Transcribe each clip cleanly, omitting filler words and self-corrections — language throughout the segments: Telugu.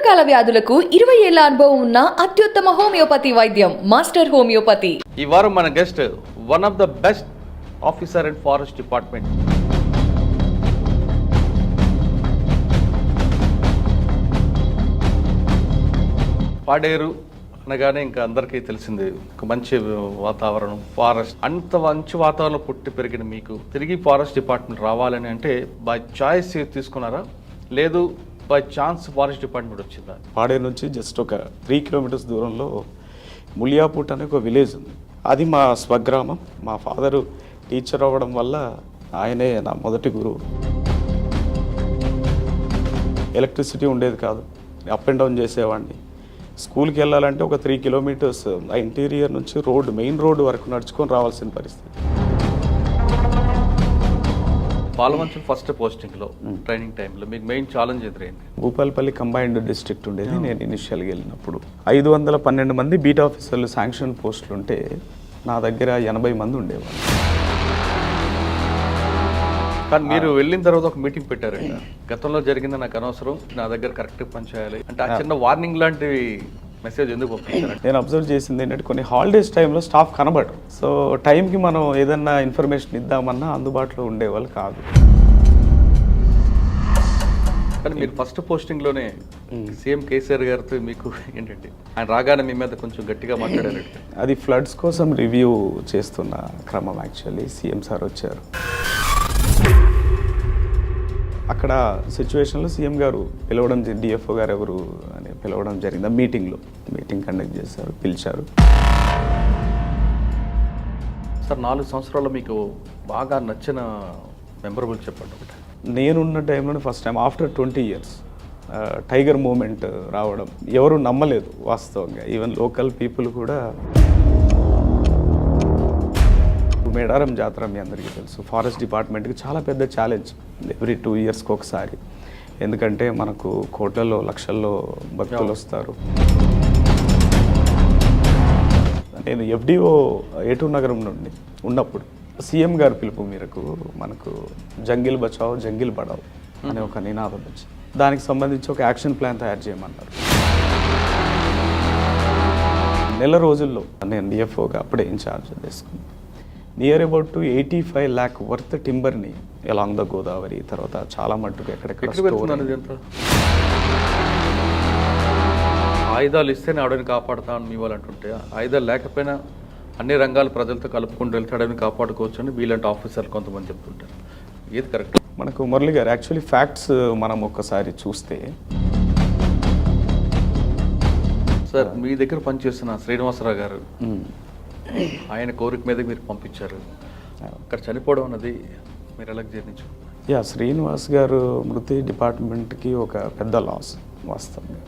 దీర్ఘకాల వ్యాధులకు 20 ఏళ్ల అనుభవం ఉన్న అత్యుత్తమ హోమియోపతి వైద్యం మాస్టర్ హోమియోపతి. ఈ వారం మన guest one of the best officer in forest department. Paderu అనగానే ఇంకా అందరికీ తెలిసింది, ఒక మంచి వాతావరణం, ఫారెస్ట్. అంత మంచి వాతావరణం పుట్టి పెరిగిన మీకు తిరిగి ఫారెస్ట్ డిపార్ట్మెంట్ రావాలని అంటే బై చాయిస్ తీసుకున్నారా, లేదు బై ఛాన్స్ ఫారెస్ట్ డిపార్ట్మెంట్ వచ్చిందా? పాడేరు నుంచి జస్ట్ ఒక 3 కిలోమీటర్స్ దూరంలో ములియాపూట్ అనే ఒక విలేజ్ ఉంది. అది మా స్వగ్రామం. మా ఫాదరు టీచర్ అవ్వడం వల్ల ఆయనే నా మొదటి గురువు. ఎలక్ట్రిసిటీ ఉండేది కాదు, అప్ అండ్ డౌన్ చేసేవాడిని. స్కూల్కి వెళ్ళాలంటే ఒక 3 కిలోమీటర్స్ ఆ ఇంటీరియర్ నుంచి మెయిన్ రోడ్డు వరకు నడుచుకొని రావాల్సిన పరిస్థితి. పాలమంచు ఫస్ట్ పోస్టింగ్లో ట్రైనింగ్ టైంలో మీకు మెయిన్ ఛాలెంజ్ ఎదురైంది? భూపాలపల్లి కంబైన్డ్ డిస్ట్రిక్ట్ ఉండేది. నేను ఇనిషియల్గా వెళ్ళినప్పుడు 512 మంది బీట్ ఆఫీసర్లు శాంక్షన్ పోస్టులు ఉంటే నా దగ్గర 80 మంది ఉండేవాళ్ళు. కానీ మీరు వెళ్ళిన తర్వాత ఒక మీటింగ్ పెట్టారు, గతంలో జరిగింది నాకు అనవసరం, నా దగ్గర కరెక్ట్గా పనిచేయాలి అంటే ఆ చిన్న వార్నింగ్ లాంటివి మెసేజ్ ఎందుకు పంపించారు? నేను అబ్జర్వ్ చేసింది ఏంటంటే కొన్ని హాలిడేస్ టైంలో స్టాఫ్ కనబడరు. సో టైంకి మనం ఏదన్నా ఇన్ఫర్మేషన్ ఇద్దామన్నా అందుబాటులో ఉండేవాళ్ళు కాదు. కానీ మీరు ఫస్ట్ పోస్టింగ్లోనే సీఎం కేసీఆర్ గారితో మీకు ఏంటంటే ఆయన రాగానే మీ మీద కొంచెం గట్టిగా మాట్లాడారు. అది ఫ్లడ్స్ కోసం రివ్యూ చేస్తున్న క్రమం. యాక్చువల్లీ సీఎం సార్ వచ్చారు. అక్కడ సిచ్యువేషన్లో సీఎం గారు పిలవడం, డిఎఫ్ఓ గారు ఎవరు అని పిలవడం జరిగింది. మీటింగ్ కండక్ట్ చేశారు, పిలిచారు. సార్ 4 సంవత్సరాల్లో మీకు బాగా నచ్చిన మెమరబుల్ చెప్పండి ఒకటి. నేనున్న టైంలోనే first time after 20 years tiger movement రావడం ఎవరు నమ్మలేదు వాస్తవంగా. ఈవెన్ లోకల్ పీపుల్ కూడా. మేడారం జాతర మీ అందరికీ తెలుసు, ఫారెస్ట్ డిపార్ట్మెంట్కి చాలా పెద్ద ఛాలెంజ్ ఎవ్రీ 2 yearsకి ఒకసారి. ఎందుకంటే మనకు కోట్లలో లక్షల్లో భక్తులు వస్తారు. నేను ఎఫ్డిఓ ఏటూరు నగరం నుండి ఉన్నప్పుడు సీఎం గారు పిలుపు మేరకు మనకు జంగిల్ బచావ్ జంగిల్ పడావ్ అనే ఒక నినాదం వచ్చింది. దానికి సంబంధించి ఒక యాక్షన్ ప్లాన్ తయారు చేయమన్నారు. నెల రోజుల్లో నేను డిఎఫ్ఓగా అప్పుడే ఇన్ఛార్జ్ తీసుకున్నాను. నియర్ అబౌట్ 85 lakh వర్త్ టింబర్ని అలాంగ్ ద గోదావరి, తర్వాత చాలా మట్టుకు ఎక్కడెక్కడ ఆయుధాలు ఇస్తేనే అడవిని కాపాడుతాను మీ వాళ్ళు అంటుంటే, ఆయుధాలు లేకపోయినా అన్ని రంగాల ప్రజలతో కలుపుకుంటూ వెళ్తే అడవిని కాపాడుకోవచ్చు అని వీళ్ళంటే ఆఫీసర్లు కొంతమంది చెప్తుంటారు. ఏది కరెక్ట్? మనకు మురళి గారు యాక్చువల్లీ ఫ్యాక్ట్స్ మనం ఒక్కసారి చూస్తే, సార్ మీ దగ్గర పనిచేస్తున్న శ్రీనివాసరావు గారు ఆయన కోరిక మీద మీరు పంపించారు, అక్కడ చనిపోవడం అన్నది మీరు ఎలా జీర్ణించు? శ్రీనివాస్ గారు మృతి డిపార్ట్మెంట్కి ఒక పెద్ద లాస్ వాస్తవంగా.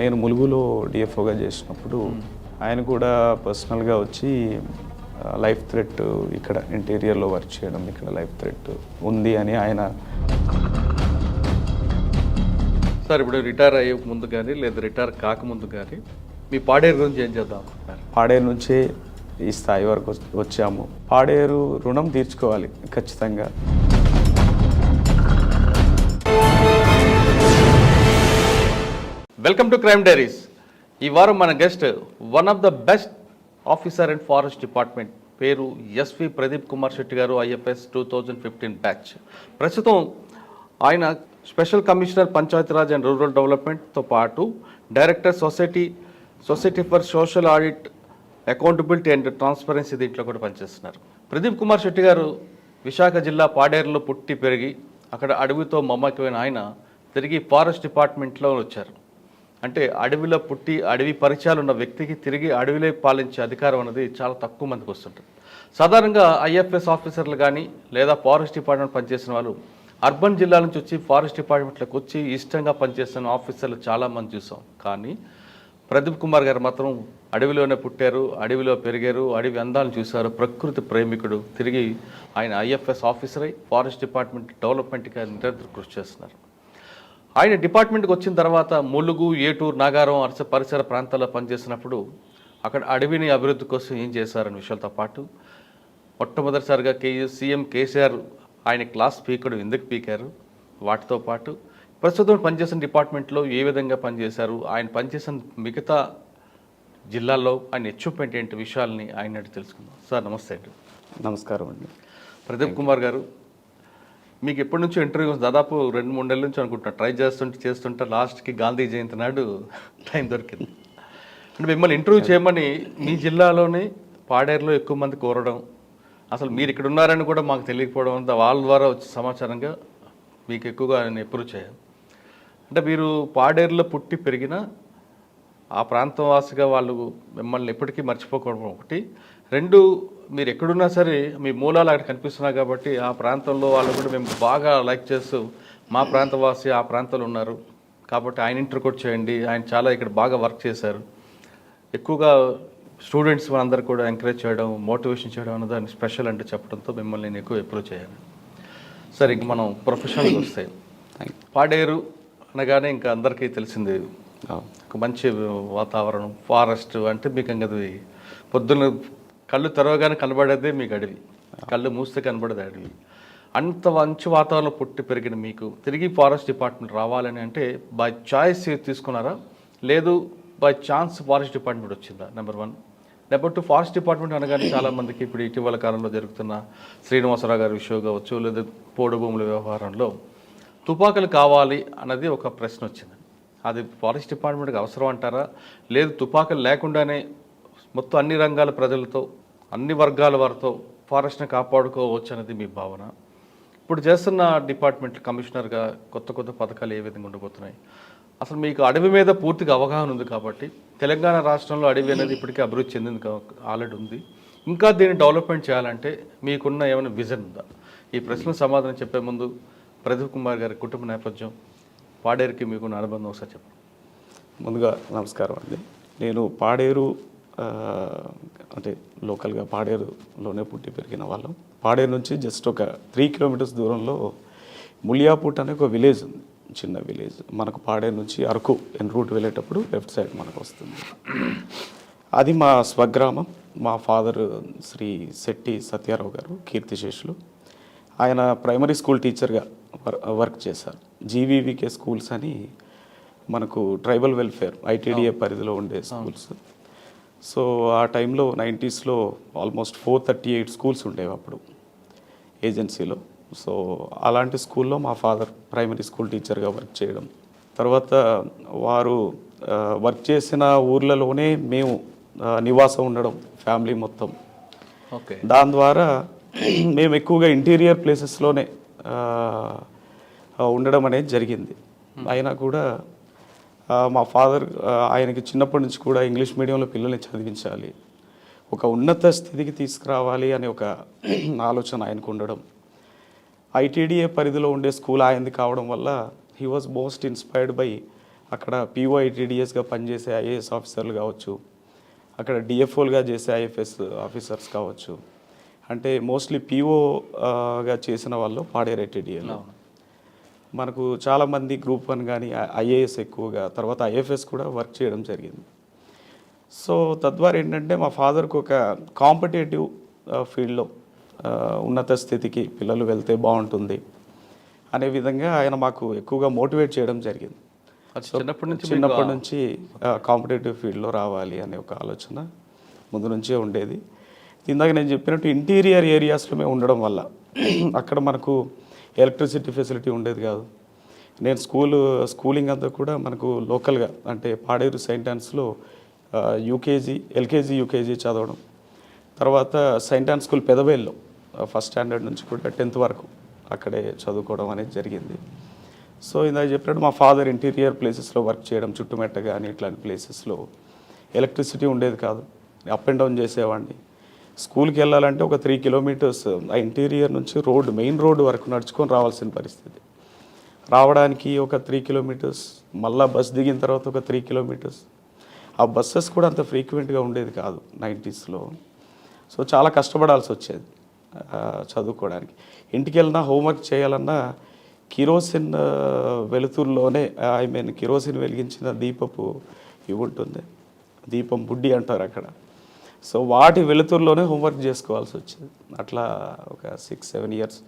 నేను ములుగులో డిఎఫ్ఓగా చేసినప్పుడు ఆయన కూడా పర్సనల్గా వచ్చి లైఫ్ థ్రెట్ ఇక్కడ ఇంటీరియర్లో వర్క్ చేయడం, ఇక్కడ లైఫ్ థ్రెట్ ఉంది అని ఆయన. సార్ ఇప్పుడు రిటైర్ అయ్యే ముందు కానీ లేదా రిటైర్ కాకముందు కానీ మీ పాడేరు గురించి ఏం చేద్దాం అనుకుంటున్నారు? పాడేరు నుంచే ఈ స్థాయి వరకు వచ్చాము. పాడేరు రుణం తీర్చుకోవాలి ఖచ్చితంగా. Welcome to crime diaries. ఈ వారం మన guest one of the best officer in forest department, పేరు ఎస్వి ప్రదీప్ కుమార్ శెట్టి గారు, ఐఎఫ్ఎస్ 2015 బ్యాచ్. ప్రస్తుతం ఆయన special commissioner Panchayati Raj and rural డెవలప్మెంట్తో పాటు director society for social audit, accountability and transparency దీంట్లో కూడా పనిచేస్తున్నారు. ప్రదీప్ కుమార్ శెట్టి గారు విశాఖ జిల్లా పాడేరులో పుట్టి పెరిగి అక్కడ అడవితో మమ్మకమైన ఆయన తిరిగి ఫారెస్ట్ డిపార్ట్మెంట్లో వచ్చారు. అంటే అడవిలో పుట్టి అడవి పరిచయాలు ఉన్న వ్యక్తికి తిరిగి అడవిలో పాలించే అధికారం అనేది చాలా తక్కువ మందికి వస్తుంటుంది. సాధారణంగా ఐఎఫ్ఎస్ ఆఫీసర్లు కానీ లేదా ఫారెస్ట్ డిపార్ట్మెంట్ పనిచేసిన వాళ్ళు అర్బన్ జిల్లా నుంచి వచ్చి ఫారెస్ట్ డిపార్ట్మెంట్లోకి వచ్చి ఇష్టంగా పనిచేస్తున్న ఆఫీసర్లు చాలామంది చూసాం. కానీ ప్రదీప్ కుమార్ గారు మాత్రం అడవిలోనే పుట్టారు, అడవిలో పెరిగారు, అడవి అందాలను చూశారు, ప్రకృతి ప్రేమికుడు. తిరిగి ఆయన ఐఎఫ్ఎస్ ఆఫీసర్ అయి ఫారెస్ట్ డిపార్ట్మెంట్ డెవలప్మెంట్గా నిరంతరం కృషి చేస్తున్నారు. ఆయన డిపార్ట్మెంట్కి వచ్చిన తర్వాత ములుగు, ఏటూరు, నాగారం పరిసర ప్రాంతాల్లో పనిచేసినప్పుడు అక్కడ అడవిని అభివృద్ధి కోసం ఏం చేశారనే విషయాలతో పాటు మొట్టమొదటిసారిగా సీఎం కేసీఆర్ ఆయన క్లాస్ పీకడు ఎందుకు పీకారు, వాటితో పాటు ప్రస్తుతం పనిచేసిన డిపార్ట్మెంట్లో ఏ విధంగా పనిచేశారు, ఆయన పనిచేసిన మిగతా జిల్లాల్లో ఆయన అచీవ్మెంట్ ఏంటి విషయాల్ని ఆయన అడిగి తెలుసుకుందాం. సార్ నమస్తే అండి. నమస్కారం అండి. ప్రదీప్ కుమార్ గారు, మీకు ఎప్పటి నుంచో ఇంటర్వ్యూ దాదాపు 2-3 నెలల నుంచి అనుకుంటున్నా, ట్రై చేస్తుంటే లాస్ట్కి గాంధీ జయంతి నాడు టైం దొరికింది. అంటే మిమ్మల్ని ఇంటర్వ్యూ చేయమని మీ జిల్లాలోనే పాడేరులో ఎక్కువ మంది కోరడం, అసలు మీరు ఇక్కడ ఉన్నారని కూడా మాకు తెలియకపోవడం అంతా వాళ్ళ ద్వారా వచ్చే సమాచారంగా మీకు ఎక్కువగా నేను అప్రూవ్ చేయాలి. అంటే మీరు పాడేరులో పుట్టి పెరిగిన ఆ ప్రాంతం వాసిగా వాళ్ళు మిమ్మల్ని ఎప్పటికీ మర్చిపోకూడదు ఒకటి. 2, మీరు ఎక్కడున్నా సరే మీ మూలాలు అక్కడ కనిపిస్తున్నాయి కాబట్టి ఆ ప్రాంతంలో వాళ్ళు కూడా మేము బాగా లైక్ చేస్తూ మా ప్రాంతవాసి ఆ ప్రాంతంలో ఉన్నారు కాబట్టి ఆయన ఇంటర్వ్యూ చేయండి, ఆయన చాలా ఇక్కడ బాగా వర్క్ చేశారు, ఎక్కువగా స్టూడెంట్స్ అందరూ కూడా ఎంకరేజ్ చేయడం, మోటివేషన్ చేయడం అన్నదాన్ని స్పెషల్ అంటే చెప్పడంతో మిమ్మల్ని నేను ఎక్కువ అప్రూవ్ చేయాలి. సరే, ఇంక మనం ప్రొఫెషనల్గా వస్తాయి. పాడేరు అనగానే ఇంకా అందరికీ తెలిసింది ఒక మంచి వాతావరణం, ఫారెస్ట్ అంటే మీకు అది పొద్దున్న కళ్ళు తెరవగానే కనబడేదే మీకు అడవి, కళ్ళు మూస్తే కనబడేది అడవి. అంత మంచి వాతావరణంలో పుట్టి పెరిగిన మీకు తిరిగి ఫారెస్ట్ డిపార్ట్మెంట్ రావాలని అంటే బై చాయిస్ తీసుకున్నారా, లేదు బై ఛాన్స్ ఫారెస్ట్ డిపార్ట్మెంట్ వచ్చిందా? నెంబర్ 1. నెంబర్ 2, ఫారెస్ట్ డిపార్ట్మెంట్ అనగానే చాలామందికి ఇప్పుడు ఇటీవల కాలంలో జరుగుతున్న శ్రీనివాసరావు గారి విషయం కావచ్చు, లేదా పోడు భూముల వ్యవహారంలో తుపాకులు కావాలి అన్నది ఒక ప్రశ్న వచ్చింది. అది ఫారెస్ట్ డిపార్ట్మెంట్కి అవసరం అంటారా, లేదు తుపాకులు లేకుండానే మొత్తం అన్ని రంగాల ప్రజలతో అన్ని వర్గాల వారితో ఫారెస్ట్ని కాపాడుకోవచ్చు అనేది మీ భావన? ఇప్పుడు చేస్తున్న డిపార్ట్మెంట్ కమిషనర్గా కొత్త పథకాలు ఏ విధంగా ఉండబోతున్నాయి? అసలు మీకు అడవి మీద పూర్తిగా అవగాహన ఉంది కాబట్టి తెలంగాణ రాష్ట్రంలో అడవి అనేది ఇప్పటికే అభివృద్ధి చెందింది, ఆల్రెడీ ఉంది. ఇంకా దీన్ని డెవలప్మెంట్ చేయాలంటే మీకున్న ఏమైనా విజన్ ఉందా? ఈ ప్రశ్నకు సమాధానం చెప్పే ముందు ప్రదీప్ కుమార్ గారి కుటుంబ నేపథ్యం, పాడేరుకి మీకున్న అనుబంధం ఒకసారి చెప్పండి. ముందుగా నమస్కారం అండి. నేను పాడేరు అంటే లోకల్గా పాడేరులోనే పుట్టి పెరిగిన వాళ్ళం. పాడేరు నుంచి జస్ట్ ఒక 3 కిలోమీటర్స్ దూరంలో ములియాపూట్ అనే ఒక విలేజ్ ఉంది, చిన్న విలేజ్. మనకు పాడేరు నుంచి అరకు ఎన్ రూట్ వెళ్ళేటప్పుడు లెఫ్ట్ సైడ్ మనకు వస్తుంది. అది మా స్వగ్రామం. మా ఫాదర్ శ్రీ శెట్టి సత్యారావు గారు, కీర్తిశేషులు. ఆయన ప్రైమరీ స్కూల్ టీచర్గా వర్క్ చేశారు. జీవీవీకే స్కూల్స్ అని మనకు ట్రైబల్ వెల్ఫేర్ ఐటీడీఏ పరిధిలో ఉండే స్కూల్స్. సో ఆ టైంలో 90స్లో ఆల్మోస్ట్ 438 స్కూల్స్ ఉండేవి అప్పుడు ఏజెన్సీలో. సో అలాంటి స్కూల్లో మా ఫాదర్ ప్రైమరీ స్కూల్ టీచర్గా వర్క్ చేయడం, తర్వాత వారు వర్క్ చేసిన ఊర్లలోనే మేము నివాసం ఉండడం, ఫ్యామిలీ మొత్తం. ఓకే. దాని ద్వారా మేము ఎక్కువగా ఇంటీరియర్ ప్లేసెస్లోనే ఉండడం అనేది జరిగింది. అయినా కూడా మా ఫాదర్ ఆయనకి చిన్నప్పటి నుంచి కూడా ఇంగ్లీష్ మీడియంలో పిల్లల్ని చదివించాలి, ఒక ఉన్నత స్థితికి తీసుకురావాలి అనే ఒక ఆలోచన ఆయనకు ఉండడం, ఐటీడీఏ పరిధిలో ఉండే స్కూల్ ఆయనది కావడం వల్ల he was most inspired by అక్కడ పీఓఐటీడీఎస్గా పనిచేసే ఐఏఎస్ ఆఫీసర్లు కావచ్చు, అక్కడ డిఎఫ్ఓలుగా చేసే ఐఎఫ్ఎస్ ఆఫీసర్స్ కావచ్చు. అంటే మోస్ట్లీ పీఓగా చేసిన వాళ్ళు పాడేరు ఐటీడీఏలో. మనకు చాలామంది గ్రూప్ 1 కానీ ఐఏఎస్ ఎక్కువగా, తర్వాత ఐఎఫ్ఎస్ కూడా వర్క్ చేయడం జరిగింది. సో తద్వారా ఏంటంటే మా ఫాదర్కి ఒక కాంపిటేటివ్ ఫీల్డ్లో ఉన్నత స్థితికి పిల్లలు వెళ్తే బాగుంటుంది అనే విధంగా ఆయన మాకు ఎక్కువగా మోటివేట్ చేయడం జరిగింది. చిన్నప్పటి నుంచి కాంపిటేటివ్ ఫీల్డ్లో రావాలి అనే ఒక ఆలోచన ముందు నుంచే ఉండేది. ఇందాక నేను చెప్పినట్టు ఇంటీరియర్ ఏరియాస్లో మేము ఉండడం వల్ల అక్కడ మనకు ఎలక్ట్రిసిటీ ఫెసిలిటీ ఉండేది కాదు. నేను స్కూలింగ్ అంతా కూడా మనకు లోకల్గా అంటే పాడేరు సెయింట్ ఆన్స్లో ఎల్కేజీ యూకేజీ చదవడం, తర్వాత సెయింట్ ఆన్ స్కూల్ పెదవేల్లో ఫస్ట్ స్టాండర్డ్ నుంచి కూడా 10th వరకు అక్కడే చదువుకోవడం అనేది జరిగింది. సో ఇందాక చెప్పినట్టు మా ఫాదర్ ఇంటీరియర్ ప్లేసెస్లో వర్క్ చేయడం, చుట్టుమెట్ట కానీ ఇట్లాంటి ప్లేసెస్లో ఎలక్ట్రిసిటీ ఉండేది కాదు, అప్ అండ్ డౌన్ చేసేవాడిని. స్కూల్కి వెళ్ళాలంటే ఒక 3 కిలోమీటర్స్ ఆ ఇంటీరియర్ నుంచి మెయిన్ రోడ్డు వరకు నడుచుకొని రావాల్సిన పరిస్థితి. రావడానికి ఒక 3 కిలోమీటర్స్, మళ్ళీ బస్ దిగిన తర్వాత ఒక 3 కిలోమీటర్స్. ఆ బస్సెస్ కూడా అంత ఫ్రీక్వెంట్గా ఉండేది కాదు 90స్లో. సో చాలా కష్టపడాల్సి వచ్చేది చదువుకోవడానికి. ఇంటికి వెళ్ళినా హోంవర్క్ చేయాలన్నా కిరోసిన్ వెలుతురులోనే కిరోసిన్ వెలిగించిన దీపపు ఇవి ఉంటుంది, దీపం బుడ్డి అంటారు అక్కడ. సో వాటి వెలుతురులోనే హోంవర్క్ చేసుకోవాల్సి వచ్చేది. అట్లా ఒక 6-7 ఇయర్స్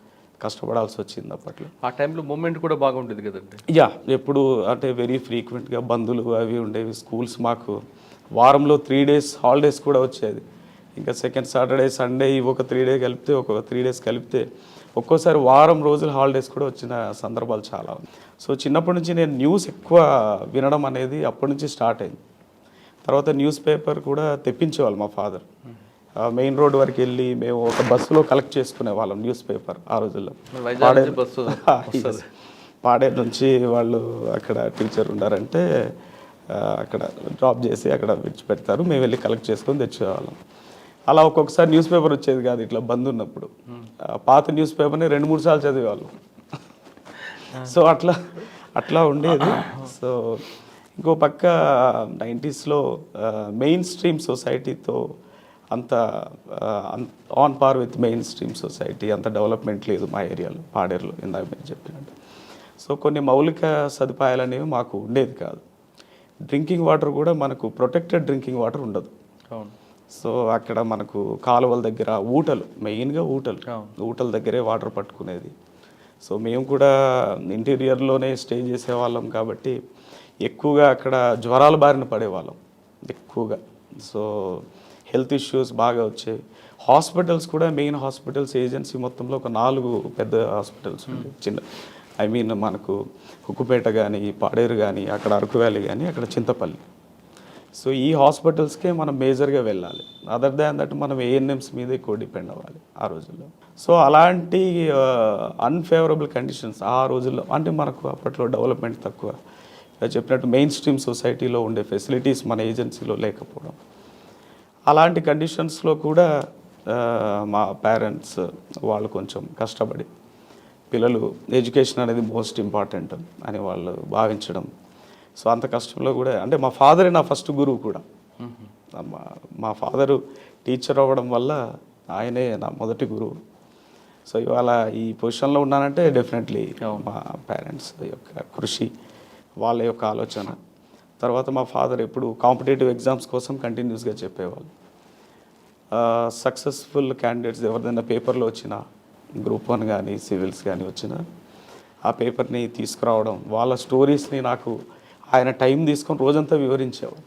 కష్టపడాల్సి వచ్చింది అప్పట్లో. ఆ టైంలో మూమెంట్ కూడా బాగుండేది కదండి. యా, ఎప్పుడు అంటే వెరీ ఫ్రీక్వెంట్గా బంధువులు అవి ఉండేవి. స్కూల్స్ మాకు వారంలో 3 days హాలిడేస్ కూడా వచ్చేది. ఇంకా సెకండ్ సాటర్డే సండే ఇవి ఒక 3 days కలిపితే, ఒక 3 days కలిపితే ఒక్కోసారి వారం రోజులు హాలిడేస్ కూడా వచ్చిన సందర్భాలు చాలా ఉన్నాయి. సో చిన్నప్పటి నుంచి నేను న్యూస్ ఎక్కువ వినడం అనేది అప్పటి నుంచి స్టార్ట్ అయింది. తర్వాత న్యూస్ పేపర్ కూడా తెప్పించేవాళ్ళు మా ఫాదర్. మెయిన్ రోడ్ వరకు వెళ్ళి మేము ఒక బస్సులో కలెక్ట్ చేసుకునే వాళ్ళం న్యూస్ పేపర్ ఆ రోజుల్లో. పాడేరు నుంచి వాళ్ళు అక్కడ టీచర్ ఉన్నారంటే అక్కడ డ్రాప్ చేసి అక్కడ విడిచిపెడతారు, మేము వెళ్ళి కలెక్ట్ చేసుకొని తెచ్చేవాళ్ళం. అలా ఒక్కొక్కసారి న్యూస్ పేపర్ వచ్చేది కాదు ఇట్లా బంద్ ఉన్నప్పుడు. పాత న్యూస్ పేపర్ని 2-3 సార్లు చదివేవాళ్ళం. సో అట్లా ఉండేది. సో ఇంకో పక్క 90sలో మెయిన్ స్ట్రీమ్ సొసైటీతో అంత on par with main stream society, అంత డెవలప్మెంట్ లేదు మా ఏరియాలో, పాడేరులో ఇందాక మీరు చెప్పినట్టు. సో కొన్ని మౌలిక సదుపాయాలు అనేవి మాకు ఉండేది కాదు. డ్రింకింగ్ వాటర్ కూడా మనకు ప్రొటెక్టెడ్ డ్రింకింగ్ వాటర్ ఉండదు. సో అక్కడ మనకు కాలువల దగ్గర ఊటలు, మెయిన్గా ఊటల దగ్గరే వాటర్ పట్టుకునేది. సో మేము కూడా ఇంటీరియర్లోనే స్టే చేసేవాళ్ళం కాబట్టి ఎక్కువగా అక్కడ జ్వరాల బారిన పడేవాళ్ళం ఎక్కువగా. సో హెల్త్ ఇష్యూస్ బాగా వచ్చాయి. హాస్పిటల్స్ కూడా మెయిన్ హాస్పిటల్స్ ఏజెన్సీ మొత్తంలో ఒక 4 పెద్ద హాస్పిటల్స్ ఉండేవి. చిన్న మనకు హుక్కుపేట కానీ, పాడేరు కానీ, అక్కడ అరకు వ్యాలీ కానీ, అక్కడ చింతపల్లి. సో ఈ హాస్పిటల్స్కే మనం మేజర్గా వెళ్ళాలి. అదర్ దాన్ దట్ మనం ఏఎన్ఎంస్ మీద ఎక్కువ డిపెండ్ అవ్వాలి ఆ రోజుల్లో. సో అలాంటి అన్ఫేవరబుల్ కండిషన్స్ ఆ రోజుల్లో, అంటే మనకు అప్పట్లో డెవలప్మెంట్ తక్కువ, చెప్పినట్టు మెయిన్ స్ట్రీమ్ సొసైటీలో ఉండే ఫెసిలిటీస్ మన ఏజెన్సీలో లేకపోవడం, అలాంటి కండిషన్స్లో కూడా మా పేరెంట్స్ వాళ్ళు కొంచెం కష్టపడి పిల్లలు ఎడ్యుకేషన్ అనేది మోస్ట్ ఇంపార్టెంట్ అని వాళ్ళు భావించడం. సో అంత కష్టంలో కూడా, అంటే మా ఫాదరే నా ఫస్ట్ గురువు కూడా. మా ఫాదరు టీచర్ అవ్వడం వల్ల ఆయనే నా మొదటి గురువు. సో ఇవాళ ఈ పొజిషన్లో ఉన్నానంటే డెఫినెట్లీ మా పేరెంట్స్ యొక్క కృషి, వాళ్ళ యొక్క ఆలోచన. తర్వాత మా ఫాదర్ ఎప్పుడు కాంపిటేటివ్ ఎగ్జామ్స్ కోసం కంటిన్యూస్గా చెప్పేవాళ్ళు. సక్సెస్ఫుల్ క్యాండిడేట్స్ ఎవరిదైనా పేపర్లో వచ్చినా, గ్రూప్ 1 కానీ సివిల్స్ కానీ వచ్చినా, ఆ పేపర్ని తీసుకురావడం, వాళ్ళ స్టోరీస్ని నాకు ఆయన టైం తీసుకొని రోజంతా వివరించేవాడు.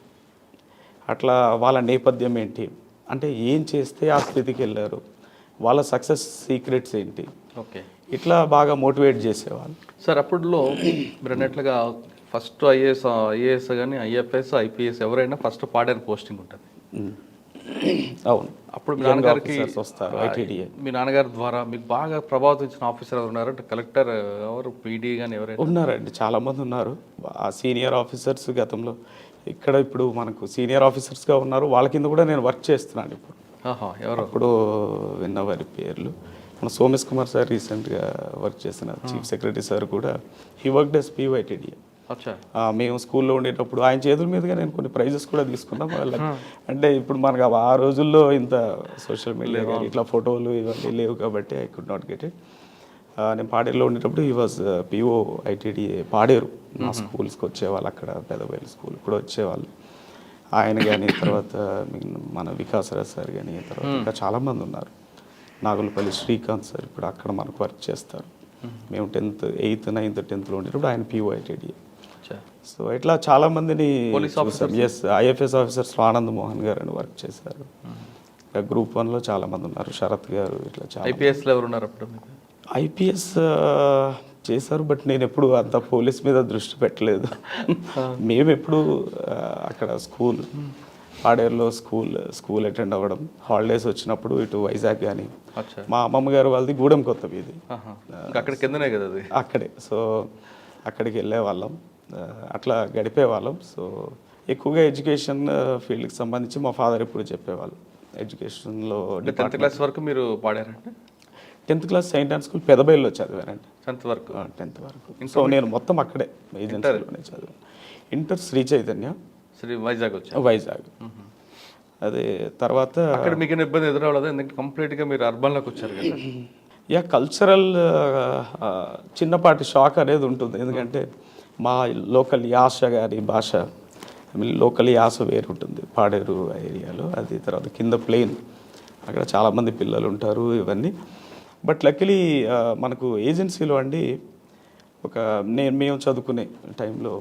అట్లా వాళ్ళ నేపథ్యం ఏంటి, అంటే ఏం చేస్తే ఆ స్థితికి వెళ్ళారు, వాళ్ళ సక్సెస్ సీక్రెట్స్ ఏంటి, ఓకే, ఇట్లా బాగా మోటివేట్ చేసేవాళ్ళు. సార్ అప్పట్లో మీరు అన్నట్లుగా ఫస్ట్ ఐఏఎస్ కానీ ఐఎఫ్ఎస్ ఐపీఎస్ ఎవరైనా ఫస్ట్ పాడేరు పోస్టింగ్ ఉంటుంది. అవును, అప్పుడు మీ నాన్నగారికి వస్తారు ఐటీడీఏ. మీ నాన్నగారి ద్వారా మీకు బాగా ప్రభావితం ఇచ్చిన ఆఫీసర్ ఎవరు ఉన్నారు? అంటే కలెక్టర్ ఎవరు, పీడీ కానీ ఎవరైనా ఉన్నారండి? చాలామంది ఉన్నారు. ఆ సీనియర్ ఆఫీసర్స్ గతంలో ఇక్కడ ఇప్పుడు మనకు సీనియర్ ఆఫీసర్స్గా ఉన్నారు. వాళ్ళ కింద కూడా నేను వర్క్ చేస్తున్నాను ఇప్పుడు. ఎవరు అప్పుడు విన్నవారి పేర్లు, మన సోమేష్ కుమార్ సార్ రీసెంట్గా వర్క్ చేసిన చీఫ్ సెక్రటరీ సార్ కూడా హీ వర్క్డ్ ఎస్ పీవైటీడీఏ. మేము స్కూల్లో ఉండేటప్పుడు ఆయన చేతుల మీదుగా నేను కొన్ని ప్రైజెస్ కూడా తీసుకున్నాం వాళ్ళకి. అంటే ఇప్పుడు మనకు ఆ రోజుల్లో ఇంత సోషల్ మీడియా కానీ ఇట్లా ఫోటోలు ఇవన్నీ లేవు కాబట్టి I could not get it. నేను పాడేరులో ఉండేటప్పుడు ఈ వాజ్ పిఓ ఐటీడీఏ పాడేరు. మా స్కూల్స్కి వచ్చేవాళ్ళు, అక్కడ పెద్దవేలు స్కూల్ కూడా వచ్చేవాళ్ళు ఆయన కానీ. తర్వాత మన వికాసరాజ్ సార్ కానీ, తర్వాత ఇంకా చాలామంది ఉన్నారు. నాగులపల్లి శ్రీకాంత్ సార్ ఇప్పుడు అక్కడ మనకు వర్క్ చేస్తారు. మేము 10th 8th 9th 10thలో ఉండేటప్పుడు ఆయన పిఓ ఐటీడీఏ. సో ఇట్లా చాలా మందిని ఎస్ ఐఎఫ్ఎస్ ఆఫీసర్స్లో ఆనంద్ మోహన్ గారు అని వర్క్ చేశారు. గ్రూప్ 1లో చాలా మంది ఉన్నారు, శరత్ గారు, ఇట్లా చాలా. ఐపీఎస్లో ఎవరు ఉన్నారు అప్పుడు? ఐపీఎస్ చేశారు, బట్ నేను ఎప్పుడు అంత పోలీస్ మీద దృష్టి పెట్టలేదు. మేము ఎప్పుడు అక్కడ పాడేరులో స్కూల్ అటెండ్ అవ్వడం, హాలిడేస్ వచ్చినప్పుడు ఇటు వైజాగ్ కానీ, మా అమ్మమ్మ గారు వాళ్ళది గూడెం కొత్త వీధి, అక్కడ కిందనే కదా అది, అక్కడే. సో అక్కడికి వెళ్ళే వాళ్ళం, అట్లా గడిపేవాళ్ళం. సో ఎక్కువగా ఎడ్యుకేషన్ ఫీల్డ్కి సంబంధించి మా ఫాదర్ ఎప్పుడు చెప్పేవాళ్ళు. ఎడ్యుకేషన్లో 10th క్లాస్ వరకు మీరు పాడారంటే? 10th class Saint Ann school పెదబయలులో చదివానండి. 10th వరకు. 10th వరకు. సో నేను మొత్తం అక్కడే ఏజెన్సీలోనే చదివాను. ఇంటర్ శ్రీ చైతన్య, వైజాగ్ వచ్చారు. వైజాగ్. అదే తర్వాత అక్కడ మీకు ఇబ్బంది ఎదురవ్వలేదు, ఎందుకంటే కంప్లీట్గా మీరు అర్బన్లోకి వచ్చారు కదా. యా, కల్చరల్ చిన్నపాటి షాక్ అనేది ఉంటుంది. ఎందుకంటే మా లోకల్ యాస కానీ భాష, లోకల్ యాస వేరు ఉంటుంది పాడేరు ఏరియాలో. అది తర్వాత కింద ప్లెయిన్, అక్కడ చాలామంది పిల్లలు ఉంటారు ఇవన్నీ. బట్ లక్కలీ మనకు ఏజెన్సీలో అండి ఒక మేము చదువుకునే టైంలో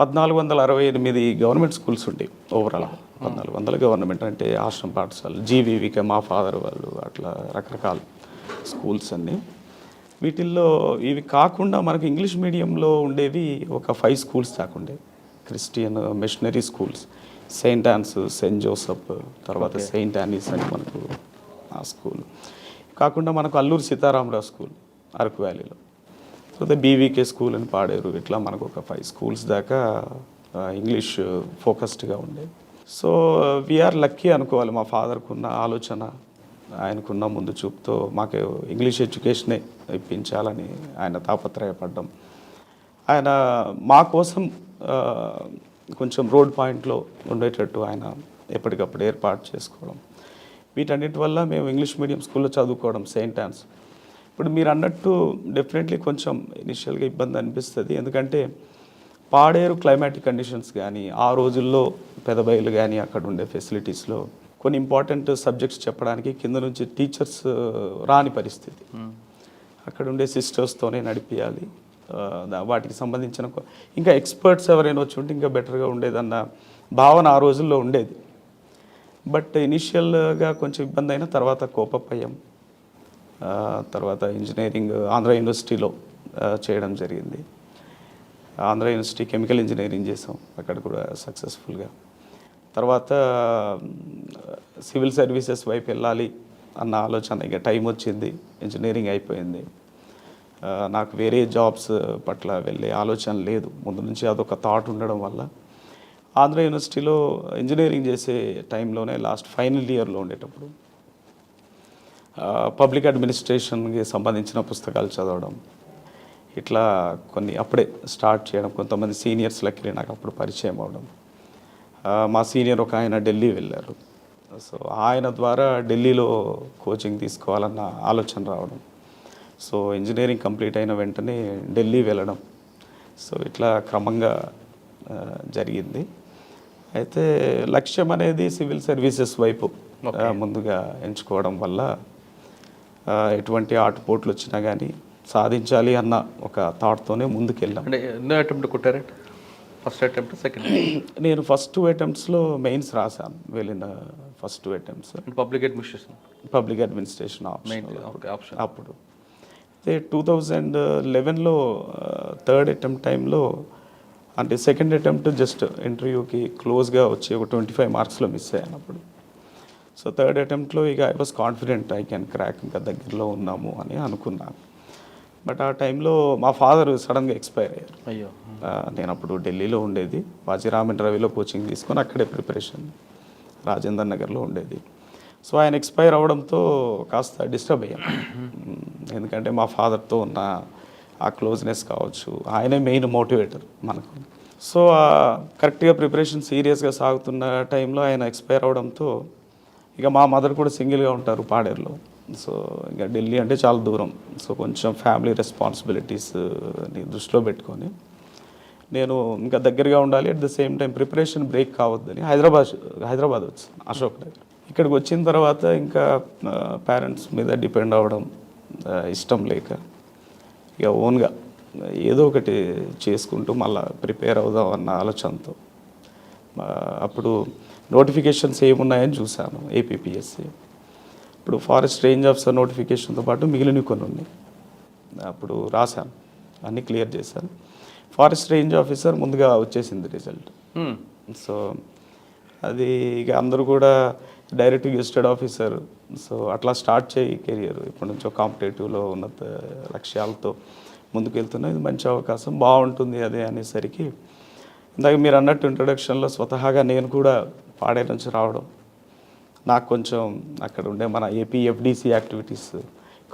1468 గవర్నమెంట్ స్కూల్స్ ఉండేవి ఓవరాల్. 1400 గవర్నమెంట్ అంటే ఆశ్రమ పాఠశాలలు, జీవీవిక మా ఫాదర్ వాళ్ళు, అట్లా రకరకాల స్కూల్స్ అన్నీ. వీటిల్లో ఇవి కాకుండా మనకు ఇంగ్లీష్ మీడియంలో ఉండేవి ఒక 5 స్కూల్స్ దాకా ఉండేవి. Christian missionary schools, Saint Ann's, Saint Joseph, తర్వాత సెయింట్ ఆనీస్ అని మనకు ఆ స్కూల్ కాకుండా మనకు అల్లూరి సీతారామరావు స్కూల్ అరకు వ్యాలీలో, తర్వాత బీవీకే స్కూల్ అని పాడేరు. ఇట్లా మనకు ఒక 5 స్కూల్స్ దాకా ఇంగ్లీష్ ఫోకస్డ్గా ఉండేది. సో వీఆర్ లక్కీ అనుకోవాలి. మా ఫాదర్కు ఉన్న ఆలోచన, ఆయనకున్న ముందు చూపుతో మాకు ఇంగ్లీష్ ఎడ్యుకేషనే ఇప్పించాలని ఆయన తాపత్రయపడ్డం, ఆయన మా కోసం కొంచెం రోడ్ పాయింట్లో ఉండేటట్టు ఆయన ఎప్పటికప్పుడు ఏర్పాటు చేసుకోవడం, వీటన్నిటి వల్ల మేము ఇంగ్లీష్ మీడియం స్కూల్లో చదువుకోవడం సెయింట్ ఆన్స్. ఇప్పుడు మీరు అన్నట్టు డెఫినెట్లీ కొంచెం ఇనిషియల్గా ఇబ్బంది అనిపిస్తుంది. ఎందుకంటే పాడేరు క్లైమాటిక్ కండిషన్స్ కానీ, ఆ రోజుల్లో పెదబయలు కానీ అక్కడ ఉండే ఫెసిలిటీస్లో కొన్ని ఇంపార్టెంట్ సబ్జెక్ట్స్ చెప్పడానికి కింద నుంచి టీచర్స్ రాని పరిస్థితి. అక్కడ ఉండే సిస్టర్స్తోనే నడిపించాలి. వాటికి సంబంధించిన ఇంకా ఎక్స్పర్ట్స్ ఎవరైనా వచ్చి ఉంటే ఇంకా బెటర్గా ఉండేదన్న భావన ఆ రోజుల్లో ఉండేది. బట్ ఇనిషియల్గా కొంచెం ఇబ్బంది అయిన తర్వాత కోపప్ అయ్యాం. తర్వాత ఇంజనీరింగ్ ఆంధ్ర యూనివర్సిటీలో చేయడం జరిగింది. ఆంధ్ర యూనివర్సిటీ కెమికల్ ఇంజనీరింగ్ చేసాం, అక్కడ కూడా సక్సెస్ఫుల్గా. తర్వాత సివిల్ సర్వీసెస్ వైపు వెళ్ళాలి అన్న ఆలోచన, ఇక టైం వచ్చింది, ఇంజనీరింగ్ అయిపోయింది. నాకు వేరే జాబ్స్ పట్ల వెళ్ళే ఆలోచన లేదు ముందు నుంచి, అదొక థాట్ ఉండడం వల్ల ఆంధ్ర యూనివర్సిటీలో ఇంజనీరింగ్ చేసే టైంలోనే లాస్ట్ ఫైనల్ ఇయర్లో ఉండేటప్పుడు పబ్లిక్ అడ్మినిస్ట్రేషన్కి సంబంధించిన పుస్తకాలు చదవడం, ఇట్లా కొన్ని అప్పుడే స్టార్ట్ చేయడం. కొంతమంది సీనియర్స్లకి నాకు అప్పుడు పరిచయం అవడం. మా సీనియర్ ఒక ఆయన ఢిల్లీ వెళ్ళారు. సో ఆయన ద్వారా ఢిల్లీలో కోచింగ్ తీసుకోవాలన్న ఆలోచన రావడం. సో ఇంజనీరింగ్ కంప్లీట్ అయిన వెంటనే ఢిల్లీ వెళ్ళడం. సో ఇట్లా క్రమంగా జరిగింది. అయితే లక్ష్యం అనేది సివిల్ సర్వీసెస్ వైపు ముందుగా ఎంచుకోవడం వల్ల ఎటువంటి ఆటుపోట్లు వచ్చినా కానీ సాధించాలి అన్న ఒక థాట్తోనే ముందుకెళ్ళాం. అంటే ఎన్నో అటెంప్ట్ కొట్టారా? First attempt, second? నేను ఫస్ట్ 2 అటెంప్ట్స్లో మెయిన్స్ రాశాను. వెళ్ళిన first 2 attempts public administration option. అప్పుడు అయితే 2011లో 3rd అటెంప్ట్ టైంలో, అంటే సెకండ్ అటెంప్ట్ జస్ట్ ఇంటర్వ్యూకి క్లోజ్గా వచ్చి ఒక 25 మార్క్స్లో మిస్ అయ్యాను అప్పుడు. సో 3rd అటెంప్ట్లో ఇక I was confident I can crack, ఇంకా దగ్గరలో ఉన్నాము అని అనుకున్నాను. బట్ ఆ టైంలో మా ఫాదర్ సడన్గా ఎక్స్పైర్ అయ్యారు. అయ్యో. నేను అప్పుడు ఢిల్లీలో ఉండేది, వాజీరామ్ అండ్ రవిలో కోచింగ్ తీసుకొని అక్కడే ప్రిపరేషన్ రాజేందర్ నగర్లో ఉండేది. సో ఆయన ఎక్స్పైర్ అవ్వడంతో కాస్త డిస్టర్బ్ అయ్యాను. ఎందుకంటే మా ఫాదర్తో ఉన్న ఆ క్లోజ్నెస్ కావచ్చు, ఆయనే మెయిన్ మోటివేటర్ మనకు. సో కరెక్ట్గా ప్రిపరేషన్ సీరియస్గా సాగుతున్న టైంలో ఆయన ఎక్స్పైర్ అవడంతో ఇక మా మదర్ కూడా సింగిల్గా ఉంటారు పాడేరులో. సో ఇంకా ఢిల్లీ అంటే చాలా దూరం. సో కొంచెం ఫ్యామిలీ రెస్పాన్సిబిలిటీస్ని దృష్టిలో పెట్టుకొని నేను ఇంకా దగ్గరగా ఉండాలి, at the same time preparation break కావద్దని హైదరాబాద్ వచ్చాను, అశోక్ నగర్. ఇక్కడికి వచ్చిన తర్వాత ఇంకా పేరెంట్స్ మీద డిపెండ్ అవ్వడం ఇష్టం లేక ఇక ఓన్గా ఏదో ఒకటి చేసుకుంటూ మళ్ళీ ప్రిపేర్ అవుదాం అన్న ఆలోచనతో అప్పుడు నోటిఫికేషన్స్ ఏమున్నాయని చూశాను. ఏపీపీఎస్సీ ఇప్పుడు ఫారెస్ట్ రేంజ్ ఆఫీసర్ నోటిఫికేషన్తో పాటు మిగిలినవి కొన్ని ఉన్నాయి. అప్పుడు రాశాను, అన్నీ క్లియర్ చేశాను. ఫారెస్ట్ రేంజ్ ఆఫీసర్ ముందుగా వచ్చేసింది రిజల్ట్. సో అది ఇక అందరూ కూడా డైరెక్ట్ గెస్టెడ్ ఆఫీసర్, సో అట్లా స్టార్ట్ చేయి కెరియర్, ఇప్పటి నుంచో కాంపిటేటివ్లో ఉన్నత లక్ష్యాలతో ముందుకెళ్తున్నా, ఇది మంచి అవకాశం బాగుంటుంది అదే అనేసరికి ఇందాక మీరు అన్నట్టు ఇంట్రొడక్షన్లో స్వతహాగా నేను కూడా పాడే నుంచి రావడం, నాకు కొంచెం అక్కడ ఉండే మన AP FDC activities,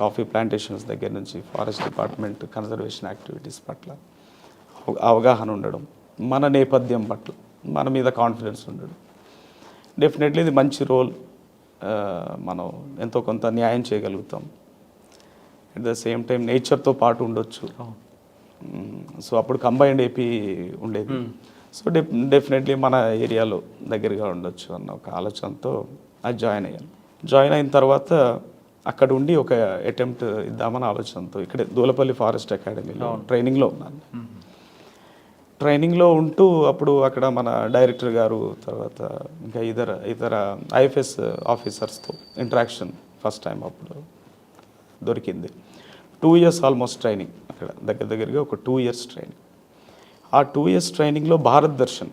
coffee plantations దగ్గర నుంచి ఫారెస్ట్ డిపార్ట్మెంట్ కన్జర్వేషన్ యాక్టివిటీస్ పట్ల అవగాహన ఉండడం, మన నేపథ్యం పట్ల మన మీద కాన్ఫిడెన్స్ ఉండడం, డెఫినెట్లీ ఇది మంచి రోల్, మనం ఎంతో కొంత న్యాయం చేయగలుగుతాం. అట్ ద సేమ్ టైం నేచర్తో పాటు ఉండొచ్చు. సో అప్పుడు కంబైన్డ్ ఏపీ ఉండేది. సో డెఫినెట్లీ మన ఏరియాలో దగ్గరగా ఉండొచ్చు అన్న ఒక ఆలోచనతో అది జాయిన్ అయ్యాను. జాయిన్ అయిన తర్వాత అక్కడ ఉండి ఒక అటెంప్ట్ ఇద్దామని ఆలోచనతో ఇక్కడే దూలపల్లి ఫారెస్ట్ అకాడమీలో ట్రైనింగ్లో ఉన్నాను. ట్రైనింగ్లో ఉంటూ అప్పుడు అక్కడ మన డైరెక్టర్ గారు తర్వాత ఇంకా ఇతర ఐఎఫ్ఎస్ ఆఫీసర్స్తో ఇంటరాక్షన్ ఫస్ట్ టైం అప్పుడు దొరికింది. 2 years ఆల్మోస్ట్ ట్రైనింగ్ అక్కడ దగ్గరగా ఒక 2 years ట్రైనింగ్. ఆ 2 years ట్రైనింగ్లో భారత్ దర్శన్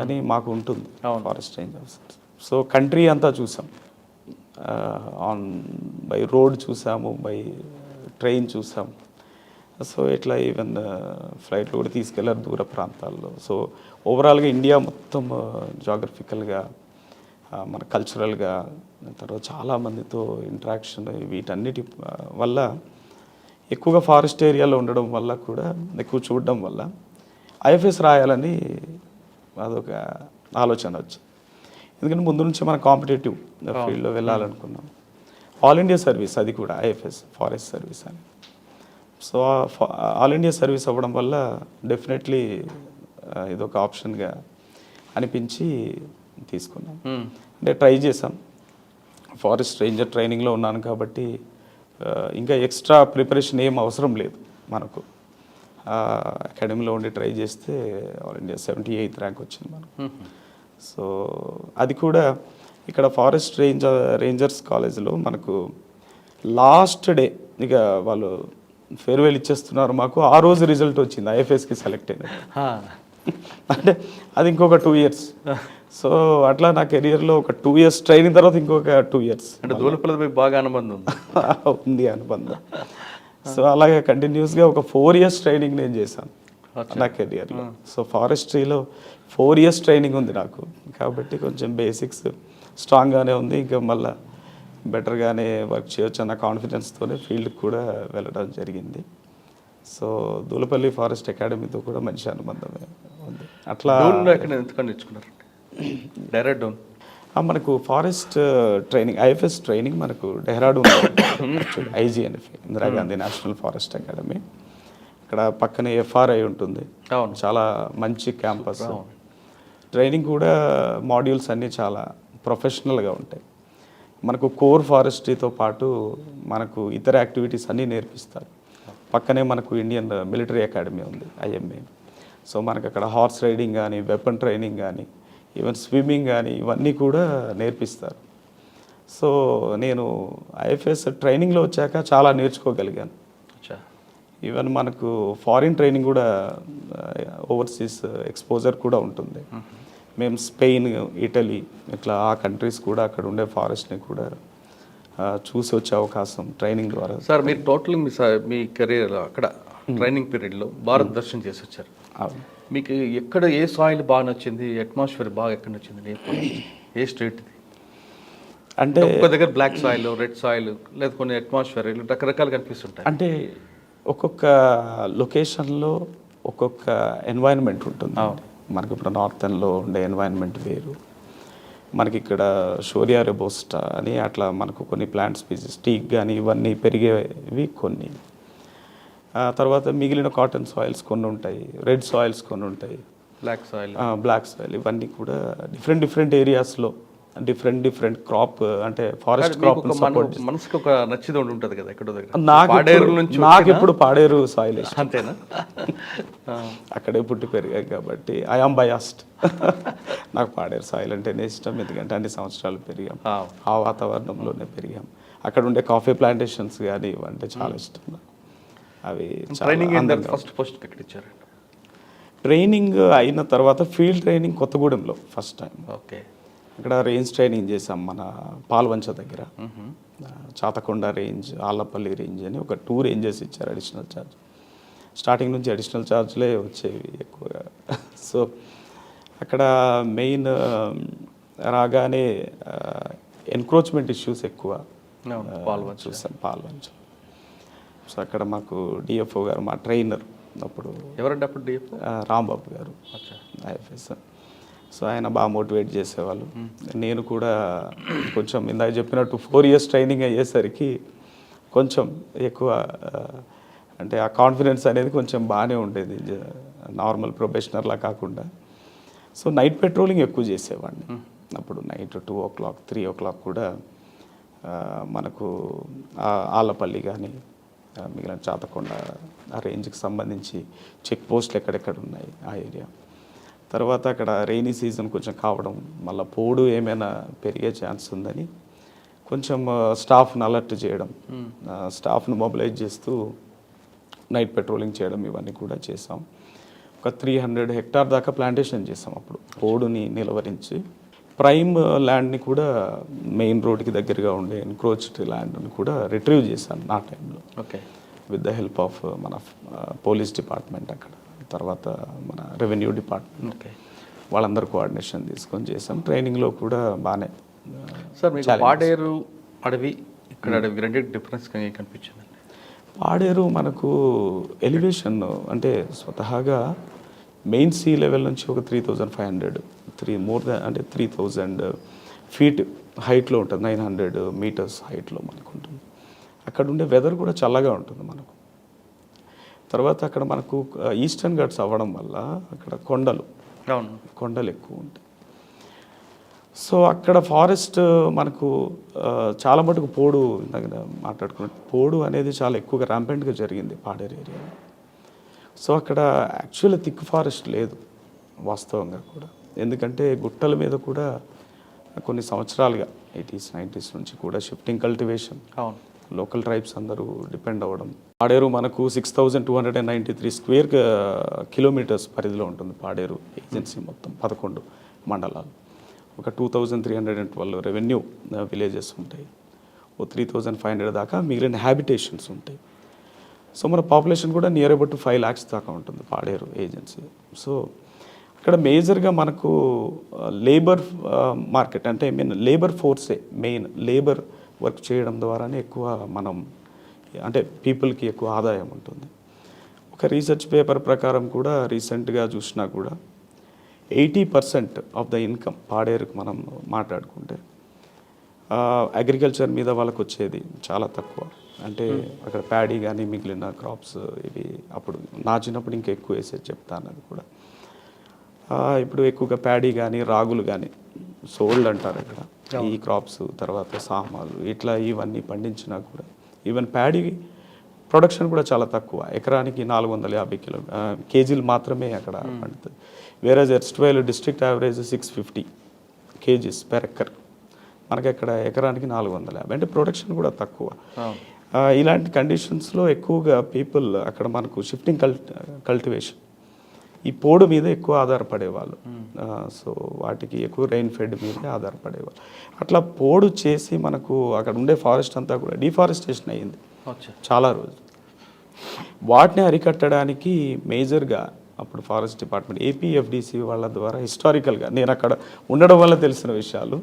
అని మాకు ఉంటుంది forest range officers. So country అంతా చూసాం, బై రోడ్ చూసాము, బై ట్రైన్ చూసాం. సో ఇట్లా ఈవెన్ ఫ్లైట్లో కూడా తీసుకెళ్లారు దూర ప్రాంతాల్లో. సో ఓవరాల్గా ఇండియా మొత్తం జాగ్రఫికల్గా మన కల్చరల్గా తర్వాత చాలామందితో ఇంటరాక్షన్ వీటన్నిటి వల్ల ఎక్కువగా ఫారెస్ట్ ఏరియాలో ఉండడం వల్ల కూడా ఎక్కువ చూడడం వల్ల ఐఎఫ్ఎస్ రాయాలని అదొక ఆలోచన వచ్చింది. ఎందుకంటే ముందు నుంచి మన కాంపిటేటివ్ ఫీల్డ్లో వెళ్ళాలనుకున్నాం. ఆల్ ఇండియా సర్వీస్ అది కూడా ఐఎఫ్ఎస్ ఫారెస్ట్ సర్వీస్ అని. సో ఆల్ ఇండియా సర్వీస్ అవ్వడం వల్ల డెఫినెట్లీ ఇదొక ఆప్షన్గా అనిపించి తీసుకున్నాం. అంటే ట్రై చేసాం. ఫారెస్ట్ రేంజర్ ట్రైనింగ్లో ఉన్నాను కాబట్టి ఇంకా ఎక్స్ట్రా ప్రిపరేషన్ ఏం అవసరం లేదు మనకు. అకాడమీలో ఉండి ట్రై చేస్తే ఆల్ ఇండియా 78th ర్యాంక్ వచ్చింది మనకు. సో అది కూడా ఇక్కడ ఫారెస్ట్ రేంజర్స్ కాలేజ్లో మనకు లాస్ట్ డే ఇక వాళ్ళు ఫేర్వెల్ ఇచ్చేస్తున్నారు మాకు. ఆ రోజు రిజల్ట్ వచ్చింది ఐఎఫ్ఎస్కి సెలెక్ట్ అయినట్టు. అంటే అది ఇంకొక 2 years. సో అట్లా నా కెరియర్లో ఒక 2 years ట్రైనింగ్ తర్వాత ఇంకొక 2 years అంటే దూలపల్లిపై బాగా అనుబంధం ఉంది అనుబంధం. సో అలాగే కంటిన్యూస్గా ఒక 4 years ట్రైనింగ్ నేను చేశాను నా కెరియర్లో. సో ఫారెస్ట్రీలో 4 years ట్రైనింగ్ ఉంది నాకు కాబట్టి కొంచెం బేసిక్స్ స్ట్రాంగ్గానే ఉంది. ఇంకా మళ్ళీ బెటర్గానే వర్క్ చేయొచ్చు అన్న కాన్ఫిడెన్స్తోనే ఫీల్డ్కి కూడా వెళ్ళడం జరిగింది. సో దూలపల్లి ఫారెస్ట్ అకాడమీతో కూడా మంచి అనుబంధమే ఉంది. అట్లా ఎందుకని నేర్చుకున్నారు డైరెక్ట్ డౌన్? మనకు ఫారెస్ట్ ట్రైనింగ్ ఐఎఫ్ఎస్ ట్రైనింగ్ మనకు Dehradun ఐజీఎన్ఎఫ్ Indira Gandhi national forest academy. ఇక్కడ పక్కనే ఎఫ్ఆర్ఐ ఉంటుంది, చాలా మంచి క్యాంపస్. ట్రైనింగ్ కూడా మాడ్యూల్స్ అన్నీ చాలా ప్రొఫెషనల్గా ఉంటాయి. మనకు కోర్ ఫారెస్ట్రీతో పాటు మనకు ఇతర యాక్టివిటీస్ అన్నీ నేర్పిస్తారు. పక్కనే మనకు ఇండియన్ మిలిటరీ అకాడమీ ఉంది ఐఎంఏ. సో మనకు అక్కడ హార్స్ రైడింగ్ కానీ, వెపన్ ట్రైనింగ్ కానీ, ఈవెన్ స్విమ్మింగ్ కానీ ఇవన్నీ కూడా నేర్పిస్తారు. సో నేను ఐఎఫ్ఎస్ ట్రైనింగ్లో వచ్చాక చాలా నేర్చుకోగలిగాను. ఈవెన్ మనకు ఫారిన్ ట్రైనింగ్ కూడా ఓవర్సీస్ ఎక్స్పోజర్ కూడా ఉంటుంది. మేము స్పెయిన్, ఇటలీ ఇట్లా ఆ కంట్రీస్ కూడా అక్కడ ఉండే ఫారెస్ట్ని కూడా చూసి వచ్చే అవకాశం ట్రైనింగ్ ద్వారా. సార్ మీరు టోటల్ మీ కెరీర్ అక్కడ ట్రైనింగ్ పీరియడ్లో భారత్ దర్శనం చేసి వచ్చారు. మీకు ఎక్కడ ఏ సాయిల్ బాగా నచ్చింది, అట్మాస్ఫియర్ బాగా ఎక్కడ నచ్చింది, ఏ స్టేట్ ఇది? అంటే ఒక్క దగ్గర బ్లాక్ సాయిల్, రెడ్ సాయిల్, లేదా కొన్ని అట్మాస్ఫియర్ రకరకాలు కనిపిస్తుంటాయి. అంటే ఒక్కొక్క లొకేషన్లో ఒక్కొక్క ఎన్వైరన్మెంట్ ఉంటుంది. మనకి ఇప్పుడు నార్థన్లో ఉండే ఎన్వైరన్మెంట్ వేరు, మనకి ఇక్కడ షోరియా రెబోస్టా అని అట్లా మనకు కొన్ని ప్లాంట్ స్పీసీస్ టీక్ కానీ ఇవన్నీ పెరిగేవి కొన్ని. తర్వాత మిగిలిన కాటన్ సాయిల్స్ కొన్ని ఉంటాయి, రెడ్ సాయిల్స్ కొన్ని ఉంటాయి, బ్లాక్ సాయిల్ ఇవన్నీ కూడా డిఫరెంట్ ఏరియాస్లో డిఫరెంట్ క్రాప్ అంటే ఫారెస్ట్ క్రాప్ మనసుకు ఒక నచ్చిది ఉంటుంది కదా ఎక్కడో దగ్గర. నాకు ఇప్పుడు పాడేరు సాయిల్ అంతేనా? అక్కడే పుట్టి పెరిగాయి కాబట్టి ఐ ఆమ్ బయాస్డ్. నాకు పాడేరు సాయిల్ అంటేనే ఇష్టం, ఎందుకంటే అన్ని సంవత్సరాలు పెరిగాం, ఆ వాతావరణంలోనే పెరిగాం. అక్కడ ఉండే కాఫీ ప్లాంటేషన్స్ కానీ ఇవంటే చాలా ఇష్టం. అవి ట్రైనింగ్ అయిన తర్వాత ఫీల్డ్ ట్రైనింగ్ కొత్తగూడెంలో ఫస్ట్ టైం. ఓకే. ఇక్కడ రేంజ్ ట్రైనింగ్ చేసాం మన పాల్వంచ దగ్గర. చాతకొండ రేంజ్, ఆళ్ళపల్లి రేంజ్ అని ఒక 2 ranges ఇచ్చారు అడిషనల్ ఛార్జ్. స్టార్టింగ్ నుంచి అడిషనల్ ఛార్జ్లే వచ్చేవి ఎక్కువగా. సో అక్కడ మెయిన్ రాగానే ఎన్క్రోచ్మెంట్ ఇష్యూస్ ఎక్కువ చూసాం పాల్వంచ. సో అక్కడ మాకు డిఎఫ్ఓ గారు మా ట్రైనర్ అప్పుడు. ఎవరంటే అప్పుడు డిఎఫ్ఓ? రాంబాబు గారు ఐఎఫ్ఎస్. సో ఆయన బాగా మోటివేట్ చేసేవాళ్ళు. నేను కూడా కొంచెం ఇందాక చెప్పినట్టు 4 years ట్రైనింగ్ అయ్యేసరికి కొంచెం ఎక్కువ అంటే ఆ కాన్ఫిడెన్స్ అనేది కొంచెం బాగానే ఉండేది, నార్మల్ ప్రొఫెషనర్లా కాకుండా. సో నైట్ పెట్రోలింగ్ ఎక్కువ చేసేవాడిని అప్పుడు. నైట్ 2 o'clock 3 o'clock కూడా మనకు ఆలపల్లి కానీ మిగిలిన చాతకొండ ఆ రేంజ్కి సంబంధించి చెక్ పోస్టులు ఎక్కడెక్కడ ఉన్నాయి ఆ ఏరియా. తర్వాత అక్కడ రెయినీ సీజన్ కొంచెం కావడం, మళ్ళీ పోడు ఏమైనా పెరిగే ఛాన్స్ ఉందని కొంచెం స్టాఫ్ను అలర్ట్ చేయడం, స్టాఫ్ను మొబిలైజ్ చేస్తూ నైట్ పెట్రోలింగ్ చేయడం ఇవన్నీ కూడా చేసాం. ఒక 300 హెక్టార్ దాకా ప్లాంటేషన్ చేసాం అప్పుడు పోడుని నిలవరించి. ప్రైమ్ ల్యాండ్ని కూడా మెయిన్ రోడ్కి దగ్గరగా ఉండే ఎన్క్రోచ్డ్ ల్యాండ్ని కూడా రిట్రీవ్ చేశాను నా టైంలో. Okay. With the help of మన పోలీస్ డిపార్ట్మెంట్ అక్కడ, తర్వాత మన రెవెన్యూ డిపార్ట్మెంట్, ఓకే, వాళ్ళందరూ కోఆర్డినేషన్ తీసుకొని చేసాం. ట్రైనింగ్లో కూడా బాగానే. సార్ మీకు పాడేరు అడవి ఇక్కడ అడవి రెండింటి డిఫరెన్స్ కనిపించింది? పాడేరు మనకు ఎలివేషన్ అంటే స్వతహాగా మెయిన్ సీ లెవెల్ నుంచి ఒక 3500 మోర్ దాన్ అంటే 3000 ఫీట్ హైట్లో ఉంటుంది, 900 మీటర్స్ హైట్లో మనకు ఉంటుంది. అక్కడ ఉండే వెదర్ కూడా చల్లగా ఉంటుంది మనకు. తర్వాత అక్కడ మనకు ఈస్టర్న్ ఘాట్స్ అవ్వడం వల్ల అక్కడ కొండలు ఎక్కువ ఉంటాయి. సో అక్కడ ఫారెస్ట్ మనకు చాలా మటుకు పోడు దగ్గర మాట్లాడుకున్నట్టు పోడు అనేది చాలా ఎక్కువగా ర్యాంపెంట్గా జరిగింది పాడేరు ఏరియాలో. సో అక్కడ యాక్చువల్లీ థిక్ ఫారెస్ట్ లేదు వాస్తవంగా కూడా, ఎందుకంటే గుట్టల మీద కూడా కొన్ని సంవత్సరాలుగా 80s 90s నుంచి కూడా షిఫ్టింగ్ కల్టివేషన్, లోకల్ ట్రైబ్స్ అందరూ డిపెండ్ అవ్వడం. పాడేరు మనకు 6293 స్క్వేర్ కిలోమీటర్స్ పరిధిలో ఉంటుంది పాడేరు ఏజెన్సీ మొత్తం 11 మండలాలు. ఒక 2312 రెవెన్యూ విలేజెస్ ఉంటాయి, ఓ 3500 దాకా మిగిలిన హ్యాబిటేషన్స్ ఉంటాయి. సో మన పాపులేషన్ కూడా నియర్ అబౌట్ 5 lakhs దాకా ఉంటుంది పాడేరు ఏజెన్సీ. సో ఇక్కడ మేజర్గా మనకు లేబర్ మార్కెట్ అంటే లేబర్ ఫోర్సే మెయిన్, లేబర్ వర్క్ చేయడం ద్వారానే ఎక్కువ మనం అంటే పీపుల్కి ఎక్కువ ఆదాయం ఉంటుంది. ఒక రీసెర్చ్ పేపర్ ప్రకారం కూడా రీసెంట్గా చూసినా కూడా 80% ఆఫ్ ద ఇన్కమ్ పాడేరుకు మనం మాట్లాడుకుంటే అగ్రికల్చర్ మీద వాళ్ళకు వచ్చేది చాలా తక్కువ. అంటే అక్కడ ప్యాడీ కానీ మిగిలిన క్రాప్స్ ఇవి అప్పుడు నా చిన్నప్పుడు ఇంకా ఎక్కువ వేసేది చెప్తాను. అది కూడా ఇప్పుడు ఎక్కువగా ప్యాడీ కానీ రాగులు కానీ సోల్డ్ అంటారు ఇక్కడ ఈ క్రాప్స్. తర్వాత సామాలు ఇట్లా ఇవన్నీ పండించినా కూడా ఈవెన్ ప్యాడీ ప్రొడక్షన్ కూడా చాలా తక్కువ, ఎకరానికి 450 కేజీలు మాత్రమే అక్కడ పండుతుంది. వేరే erstwhile district average 650 kgs per acre, మనకి అక్కడ ఎకరానికి 450, అంటే ప్రొడక్షన్ కూడా తక్కువ. ఇలాంటి కండిషన్స్లో ఎక్కువగా పీపుల్ అక్కడ మనకు షిఫ్టింగ్ కల్టివేషన్ ఈ పోడు మీద ఎక్కువ ఆధారపడేవాళ్ళు. సో వాటికి ఎక్కువ రెయిన్ ఫెడ్ మీదే ఆధారపడేవాళ్ళు. అట్లా పోడు చేసి మనకు అక్కడ ఉండే ఫారెస్ట్ అంతా కూడా డిఫారెస్టేషన్ అయ్యింది చాలా రోజులు. వాటిని అరికట్టడానికి మేజర్గా అప్పుడు ఫారెస్ట్ డిపార్ట్మెంట్ ఏపీఎఫ్డిసి వాళ్ళ ద్వారా హిస్టారికల్గా నేను అక్కడ ఉండడం వల్ల తెలిసిన విషయాలు.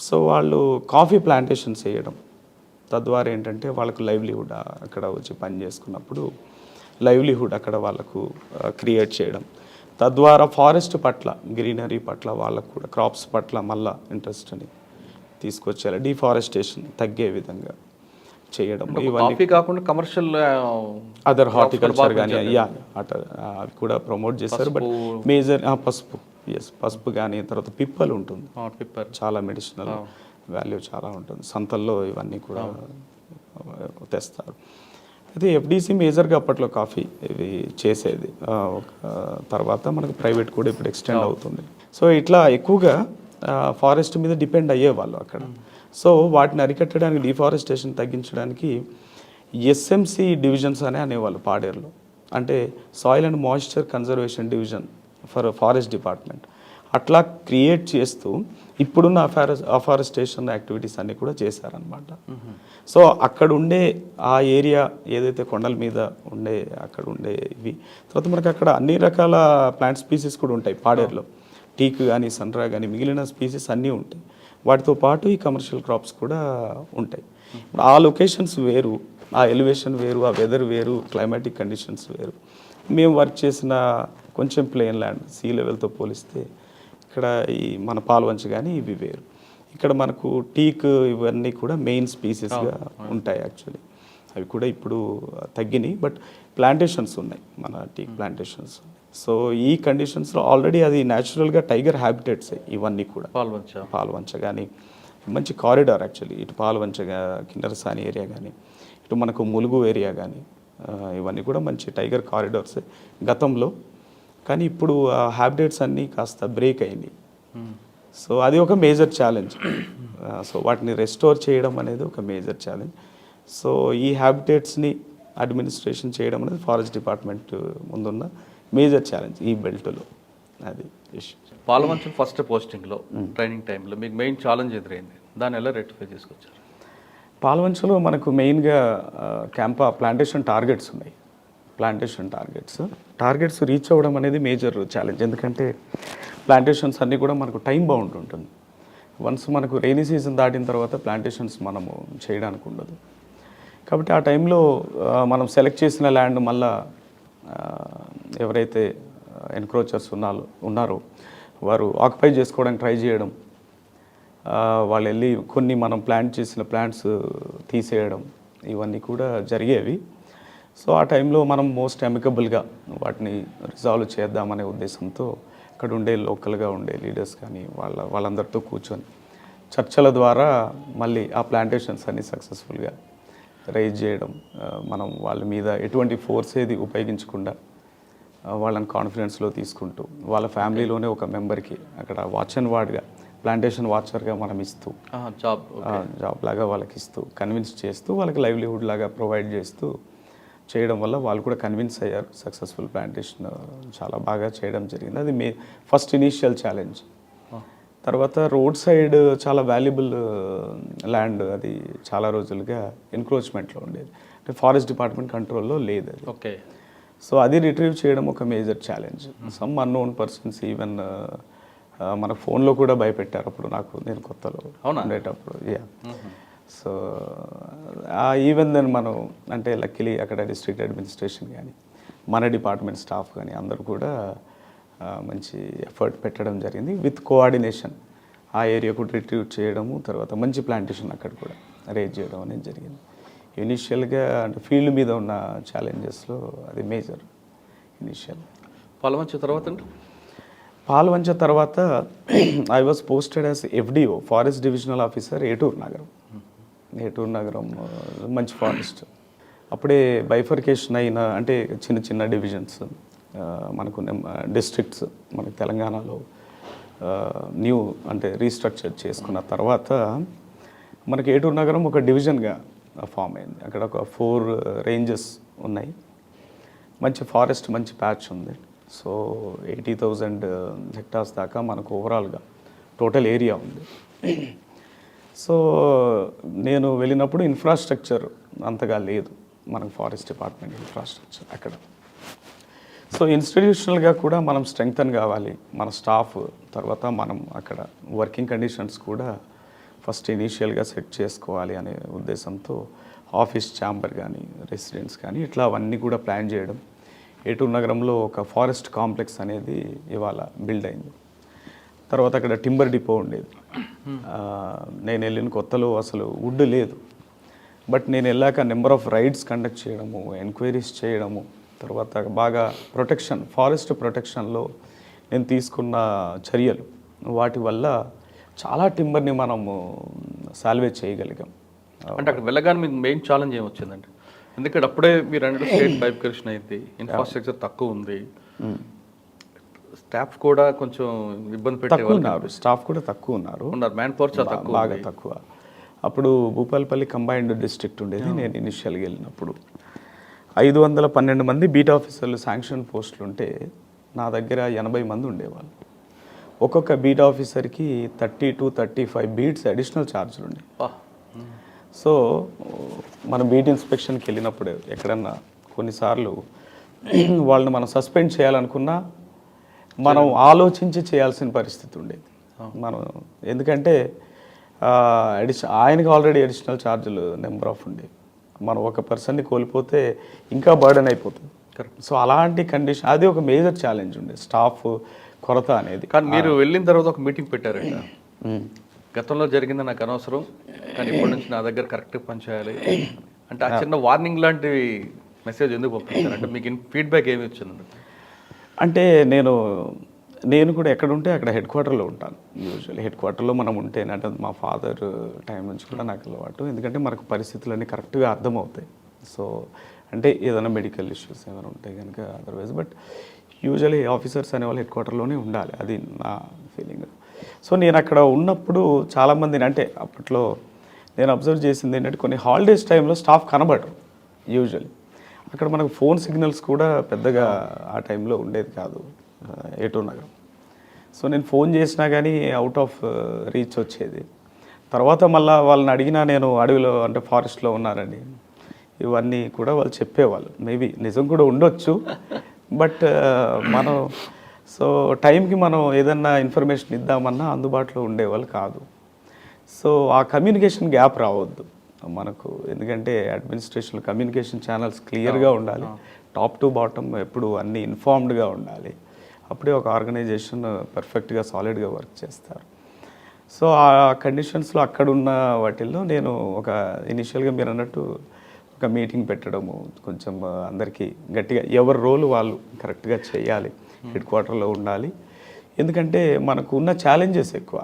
సో వాళ్ళు కాఫీ ప్లాంటేషన్స్ వేయడం, తద్వారా ఏంటంటే వాళ్ళకు లైవ్లీహుడ్ అక్కడ వచ్చి పని చేసుకున్నప్పుడు లైవ్లీహుడ్ అక్కడ వాళ్ళకు క్రియేట్ చేయడం, తద్వారా ఫారెస్ట్ పట్ల గ్రీనరీ పట్ల వాళ్ళకు కూడా క్రాప్స్ పట్ల మళ్ళా ఇంట్రెస్ట్ని తీసుకొచ్చేలా డిఫారెస్టేషన్ తగ్గే విధంగా చేయడం. ఇవన్నీ కాకుండా కమర్షియల్ అదర్ హార్టికల్చర్ కానీ అవి కూడా ప్రమోట్ చేస్తారు. బట్ మేజర్ పసుపు కానీ, తర్వాత పిప్పలు ఉంటుంది, చాలా మెడిసినల్ వాల్యూ చాలా ఉంటుంది, సంతల్లో ఇవన్నీ కూడా తెస్తారు. అయితే ఎఫ్డిసి మేజర్గా అప్పట్లో కాఫీ ఇవి చేసేది. తర్వాత మనకు ప్రైవేట్ కూడా ఇప్పుడు ఎక్స్టెండ్ అవుతుంది. సో ఇట్లా ఎక్కువగా ఫారెస్ట్ మీద డిపెండ్ అయ్యేవాళ్ళు అక్కడ. సో వాటిని అరికట్టడానికి డిఫారెస్టేషన్ తగ్గించడానికి ఎస్ఎంసి డివిజన్స్ అనేవాళ్ళు పాడేరులో, అంటే soil and moisture conservation division for forest department. అట్లా క్రియేట్ చేస్తూ ఇప్పుడున్న అఫారెస్టేషన్ యాక్టివిటీస్ అన్నీ కూడా చేశారనమాట. సో అక్కడ ఉండే ఆ ఏరియా ఏదైతే కొండల మీద ఉండే అక్కడ ఉండే ఇవి, తర్వాత మనకి అక్కడ అన్ని రకాల ప్లాంట్ స్పీసీస్ కూడా ఉంటాయి పాడేరులో, టీక్ కానీ సన్రా కానీ మిగిలిన స్పీసీస్ అన్నీ ఉంటాయి. వాటితో పాటు ఈ కమర్షియల్ క్రాప్స్ కూడా ఉంటాయి. ఇప్పుడు ఆ లొకేషన్స్ వేరు, ఆ ఎలివేషన్ వేరు, ఆ వెదర్ వేరు, క్లైమాటిక్ కండిషన్స్ వేరు. మేము వర్క్ చేసిన కొంచెం ప్లెయిన్ ల్యాండ్ సీ లెవెల్తో పోలిస్తే ఇక్కడ ఈ మన పాల్వంచ కానీ ఇవి వేరు. ఇక్కడ మనకు టీక్ ఇవన్నీ కూడా మెయిన్ స్పీసీస్గా ఉంటాయి. యాక్చువల్లీ అవి కూడా ఇప్పుడు తగ్గినాయి, బట్ ప్లాంటేషన్స్ ఉన్నాయి మన టీక్ ప్లాంటేషన్స్. సో ఈ కండిషన్స్లో ఆల్రెడీ అది న్యాచురల్గా టైగర్ హ్యాబిటేట్స్ ఇవన్నీ కూడా, పాల్వంచ కానీ మంచి కారిడార్ యాక్చువల్లీ, ఇటు పాల్వంచ కిన్నెరసాని ఏరియా కానీ, ఇటు మనకు ములుగు ఏరియా కానీ, ఇవన్నీ కూడా మంచి టైగర్ కారిడార్స్ గతంలో. కానీ ఇప్పుడు ఆ హ్యాబిటేట్స్ అన్నీ కాస్త బ్రేక్ అయినాయి. సో అది ఒక మేజర్ ఛాలెంజ్. సో వాటిని రెస్టోర్ చేయడం అనేది ఒక మేజర్ ఛాలెంజ్. సో ఈ హ్యాబిటేట్స్ని అడ్మినిస్ట్రేషన్ చేయడం అనేది ఫారెస్ట్ డిపార్ట్మెంట్ ముందున్న మేజర్ ఛాలెంజ్ ఈ బెల్ట్లో. అది ఇష్యూ. పాలమంచం ఫస్ట్ పోస్టింగ్లో ట్రైనింగ్ టైంలో మీకు మెయిన్ ఛాలెంజ్ ఎదురైంది, దాన్ని ఎలా రెక్టిఫై చేసుకొచ్చారు? పాలవంచలో మనకు మెయిన్గా ప్లాంటేషన్ టార్గెట్స్ ఉన్నాయి. టార్గెట్స్ రీచ్ అవ్వడం అనేది మేజర్ ఛాలెంజ్. ఎందుకంటే ప్లాంటేషన్స్ అన్నీ కూడా మనకు టైం బౌండ్ ఉంటుంది. వన్స్ మనకు రెయినీ సీజన్ దాటిన తర్వాత ప్లాంటేషన్స్ మనము చేయడానికి ఉండదు. కాబట్టి ఆ టైంలో మనం సెలెక్ట్ చేసిన ల్యాండ్ మళ్ళా ఎవరైతే ఎన్క్రోచర్స్ ఉన్నారో వారు ఆక్యుపై చేసుకోవడానికి ట్రై చేయడం, వాళ్ళు వెళ్ళి కొన్ని మనం ప్లాంట్ చేసిన ప్లాంట్స్ తీసేయడం, ఇవన్నీ కూడా జరిగేవి. సో ఆ టైంలో మనం మోస్ట్ అమికబుల్గా వాటిని రిజాల్వ్ చేద్దామనే ఉద్దేశంతో అక్కడ ఉండే లోకల్గా ఉండే లీడర్స్ కానీ వాళ్ళందరితో కూర్చొని చర్చల ద్వారా మళ్ళీ ఆ ప్లాంటేషన్స్ అన్ని సక్సెస్ఫుల్గా రైజ్ చేయడం, మనం వాళ్ళ మీద ఎటువంటి ఫోర్స్ ఏది ఉపయోగించకుండా వాళ్ళని కాన్ఫిడెన్స్లో తీసుకుంటూ వాళ్ళ ఫ్యామిలీలోనే ఒక మెంబర్కి అక్కడ వాచ్ అండ్ వార్డ్గా ప్లాంటేషన్ వాచర్గా మనం ఇస్తూ జాబ్ లాగా వాళ్ళకి ఇస్తూ కన్విన్స్ చేస్తూ వాళ్ళకి లైవ్లీహుడ్ లాగా ప్రొవైడ్ చేస్తూ చేయడం వల్ల వాళ్ళు కూడా కన్విన్స్ అయ్యారు. సక్సెస్ఫుల్ ప్లాంటేషన్ చాలా బాగా చేయడం జరిగింది. అది ఫస్ట్ ఇనీషియల్ ఛాలెంజ్. తర్వాత రోడ్ సైడ్ చాలా వాల్యుబుల్ ల్యాండ్, అది చాలా రోజులుగా ఎన్క్రోచ్మెంట్లో ఉండేది, అంటే ఫారెస్ట్ డిపార్ట్మెంట్ కంట్రోల్లో లేదు అది. ఓకే. సో అది రిట్రీవ్ చేయడం ఒక major challenge. Some unknown persons even మన ఫోన్లో కూడా భయపెట్టారు అప్పుడు నేను కొత్తలో ఉండేటప్పుడు. సో ఈవెన్ దెన్ మనం అంటే లక్కీలీ అక్కడ డిస్ట్రిక్ట్ అడ్మినిస్ట్రేషన్ కానీ మన డిపార్ట్మెంట్ స్టాఫ్ కానీ అందరూ కూడా మంచి ఎఫర్ట్ పెట్టడం జరిగింది. విత్ కోఆర్డినేషన్ ఆ ఏరియా కూడా రిట్రీవ్ చేయడము, తర్వాత మంచి ప్లాంటేషన్ అక్కడ కూడా రేజ్ చేయడం అనేది జరిగింది. ఇనిషియల్గా అంటే ఫీల్డ్ మీద ఉన్న ఛాలెంజెస్లో అది మేజర్ ఇనిషియల్. పాల్వంచ తర్వాత I was posted as FDO, forest divisional officer, Eturu Nagaram. మంచి ఫారెస్ట్. అప్పుడే బైఫర్కేషన్ అయిన అంటే చిన్న చిన్న డివిజన్స్ మనకు డిస్ట్రిక్ట్స్ మనకు తెలంగాణలో న్యూ అంటే రీస్ట్రక్చర్ చేసుకున్న తర్వాత మనకి ఏటూరు నగరం ఒక డివిజన్గా ఫామ్ అయింది. అక్కడ ఒక 4 రేంజెస్ ఉన్నాయి. మంచి ఫారెస్ట్, మంచి ప్యాచ్ ఉంది. సో 80,000 హెక్టార్స్ దాకా మనకు ఓవరాల్గా టోటల్ ఏరియా ఉంది. సో నేను వెళ్ళినప్పుడు ఇన్ఫ్రాస్ట్రక్చర్ అంతగా లేదు మనకు, ఫారెస్ట్ డిపార్ట్మెంట్ ఇన్ఫ్రాస్ట్రక్చర్ అక్కడ. సో ఇన్స్టిట్యూషనల్గా కూడా మనం స్ట్రెంగ్తన్ కావాలి, మన స్టాఫ్, తర్వాత మనం అక్కడ వర్కింగ్ కండిషన్స్ కూడా ఫస్ట్ ఇనీషియల్గా సెట్ చేసుకోవాలి అనే ఉద్దేశంతో ఆఫీస్ ఛాంబర్ కానీ రెసిడెంట్స్ కానీ ఇట్లా అవన్నీ కూడా ప్లాన్ చేయడం. ఏటూరు నగరంలో ఒక ఫారెస్ట్ కాంప్లెక్స్ అనేది ఇవాళ బిల్డ్ అయింది. తర్వాత అక్కడ టింబర్ డిపో ఉండేది. నేను వెళ్ళిన కొత్తలో అసలు వుడ్ లేదు. బట్ నేను వెళ్ళాక నెంబర్ ఆఫ్ రైడ్స్ కండక్ట్ చేయడము, ఎంక్వైరీస్ చేయడము, తర్వాత బాగా ప్రొటెక్షన్, ఫారెస్ట్ ప్రొటెక్షన్లో నేను తీసుకున్న చర్యలు, వాటి వల్ల చాలా టింబర్ని మనము సాల్వేజ్ చేయగలిగాం. అంటే అక్కడ వెళ్ళగానే మీకు మెయిన్ ఛాలెంజ్ ఏమొచ్చిందండి? ఎందుకంటే అప్పుడే మీరు అంటే స్టేట్ బైఫర్కేషన్ అయింది, ఇన్ఫ్రాస్ట్రక్చర్ తక్కువ ఉంది, స్టాఫ్ కూడా కొంచెం ఇబ్బంది పెట్టేవాళ్ళు, స్టాఫ్ కూడా తక్కువ ఉన్నారు, మ్యాన్ పవర్ చాలా తక్కువ, బాగా తక్కువ. అప్పుడు భూపాలపల్లి కంబైన్డ్ డిస్ట్రిక్ట్ ఉండేది. నేను ఇనిషియల్గా వెళ్ళినప్పుడు 512 మంది బీట్ ఆఫీసర్లు శాంక్షన్ పోస్టులు ఉంటే నా దగ్గర 80 మంది ఉండేవాళ్ళు. ఒక్కొక్క బీట్ ఆఫీసర్కి 30 to 35 బీట్స్ అడిషనల్ ఛార్జీలు ఉండే. సో మనం బీట్ ఇన్స్పెక్షన్కి వెళ్ళినప్పుడు ఎక్కడన్నా కొన్నిసార్లు వాళ్ళని మనం సస్పెండ్ చేయాలనుకున్నా మనం ఆలోచించి చేయాల్సిన పరిస్థితి ఉండేది మనం. ఎందుకంటే ఆయనకి ఆల్రెడీ అడిషనల్ ఛార్జీలు నెంబర్ ఆఫ్ ఉండేవి. మనం ఒక పర్సన్ని కోల్పోతే ఇంకా బర్డెన్ అయిపోతుంది. సో అలాంటి కండిషన్, అది ఒక మేజర్ ఛాలెంజ్ ఉండే, స్టాఫ్ కొరత అనేది. కానీ మీరు వెళ్ళిన తర్వాత ఒక మీటింగ్ పెట్టారంట, గతంలో జరిగింది నాకు అనవసరం, కానీ ఇప్పటి నుంచి నా దగ్గర కరెక్ట్గా పనిచేయాలి అంటే ఆ చిన్న వార్నింగ్ లాంటి మెసేజ్ ఎందుకు పంపించారు? అంటే మీకు ఫీడ్బ్యాక్ ఏమి వచ్చిందండి? అంటే నేను నేను కూడా ఎక్కడ ఉంటే అక్కడ హెడ్ క్వార్టర్లో ఉంటాను. యూజువల్లీ హెడ్ క్వార్టర్లో మనం ఉంటేనంటే మా ఫాదర్ టైం నుంచి కూడా నాకు అలవాటు. ఎందుకంటే మనకు పరిస్థితులన్నీ కరెక్ట్గా అర్థమవుతాయి. సో అంటే ఏదైనా మెడికల్ ఇష్యూస్ ఏమైనా ఉంటాయి కనుక అదర్వైజ్, బట్ యూజువల్లీ ఆఫీసర్స్ అనేవాళ్ళు హెడ్ క్వార్టర్లోనే ఉండాలి, అది నా ఫీలింగ్. సో నేను అక్కడ ఉన్నప్పుడు చాలామందిని, అంటే అప్పట్లో నేను అబ్జర్వ్ చేసింది ఏంటంటే కొన్ని హాలిడేస్ టైంలో స్టాఫ్ కనబడరు యూజువల్లీ. అక్కడ మనకు ఫోన్ సిగ్నల్స్ కూడా పెద్దగా ఆ టైంలో ఉండేది కాదు ఏటూర్ నగరం. సో నేను ఫోన్ చేసినా కానీ అవుట్ ఆఫ్ రీచ్ వచ్చేది. తర్వాత మళ్ళీ వాళ్ళని అడిగినా నేను అడవిలో అంటే ఫారెస్ట్లో ఉన్నారండి, ఇవన్నీ కూడా వాళ్ళు చెప్పేవాళ్ళు. మేబీ నిజం కూడా ఉండొచ్చు, బట్ మనం సో టైంకి మనం ఏదన్నా ఇన్ఫర్మేషన్ ఇద్దామన్నా అందుబాటులో ఉండేవాళ్ళు కాదు. సో ఆ కమ్యూనికేషన్ గ్యాప్ రావద్దు మనకు, ఎందుకంటే అడ్మినిస్ట్రేషన్ కమ్యూనికేషన్ ఛానల్స్ క్లియర్గా ఉండాలి, టాప్ టు బాటమ్ ఎప్పుడు అన్నీ ఇన్ఫార్మ్డ్గా ఉండాలి. అప్పుడే ఒక ఆర్గనైజేషన్ పర్ఫెక్ట్గా సాలిడ్గా వర్క్ చేస్తారు. సో ఆ కండిషన్స్లో అక్కడున్న వాటిల్లో నేను ఒక ఇనిషియల్గా మీరు అన్నట్టు ఒక మీటింగ్ పెట్టడము, కొంచెం అందరికీ గట్టిగా ఎవరి రోల్ వాళ్ళు కరెక్ట్గా చేయాలి, హెడ్ క్వార్టర్లో ఉండాలి. ఎందుకంటే మనకు ఉన్న ఛాలెంజెస్ ఎక్కువ,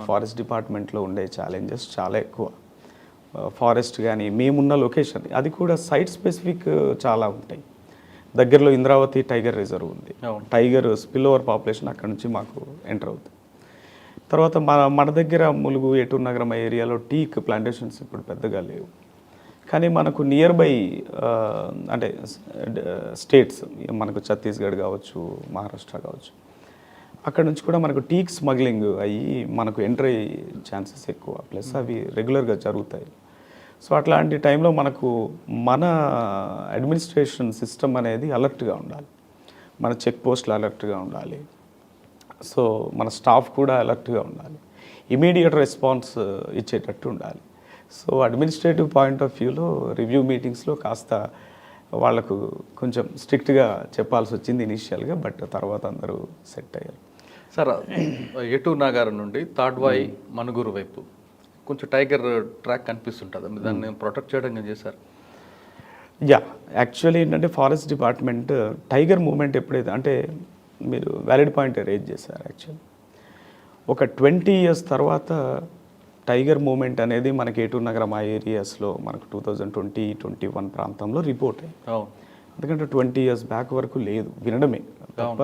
ఫారెస్ట్ డిపార్ట్మెంట్లో ఉండే ఛాలెంజెస్ చాలా ఎక్కువ. ఫారెస్ట్ కానీ మేమున్న లొకేషన్ అది కూడా సైట్ స్పెసిఫిక్ చాలా ఉంటాయి. దగ్గరలో ఇంద్రావతి టైగర్ రిజర్వ్ ఉంది, టైగర్ స్పిల్ ఓవర్ పాపులేషన్ అక్కడ నుంచి మాకు ఎంటర్ అవుతుంది. తర్వాత మన దగ్గర ములుగు ఏటూర్ నగరం ఏరియాలో టీక్ ప్లాంటేషన్స్ ఇప్పుడు పెద్దగా లేవు, కానీ మనకు నియర్ బై అంటే స్టేట్స్ మనకు ఛత్తీస్గఢ్ కావచ్చు, మహారాష్ట్ర కావచ్చు, అక్కడ నుంచి కూడా మనకు టీక్ స్మగ్లింగ్ అయ్యి మనకు ఎంటర్ అయ్యే ఛాన్సెస్ ఎక్కువ, ప్లస్ అవి రెగ్యులర్గా జరుగుతాయి. సో అట్లాంటి టైంలో మనకు మన అడ్మినిస్ట్రేషన్ సిస్టమ్ అనేది అలర్ట్గా ఉండాలి, మన చెక్ పోస్టులు అలర్ట్గా ఉండాలి, సో మన స్టాఫ్ కూడా అలర్ట్గా ఉండాలి, ఇమీడియట్ రెస్పాన్స్ ఇచ్చేటట్టు ఉండాలి. సో అడ్మినిస్ట్రేటివ్ పాయింట్ ఆఫ్ వ్యూలో రివ్యూ మీటింగ్స్లో కాస్త వాళ్ళకు కొంచెం స్ట్రిక్ట్గా చెప్పాల్సి వచ్చింది ఇనీషియల్గా, బట్ తర్వాత అందరూ సెట్ అయ్యారు. సార్ ఏటూర్ నగరం నుండి తాడ్వాయి మనుగురు వైపు కొంచెం టైగర్ ట్రాక్ కనిపిస్తుంటుంది, దాన్ని ప్రొటెక్ట్ చేయడం చేశారు. యా, యాక్చువల్లీ ఏంటంటే ఫారెస్ట్ డిపార్ట్మెంట్ టైగర్ మూవ్మెంట్ ఎప్పుడైతే, అంటే మీరు వ్యాలిడ్ పాయింట్ రేజ్ చేశారు. యాక్చువల్లీ ఒక 20 years తర్వాత టైగర్ మూవ్మెంట్ అనేది మనకి ఏటూర్ నగరం ఆ ఏరియాస్లో మనకు 2020-21 ప్రాంతంలో రిపోర్ట్ అయ్యింది. ఎందుకంటే 20 years బ్యాక్ వరకు లేదు, వినడమే తప్ప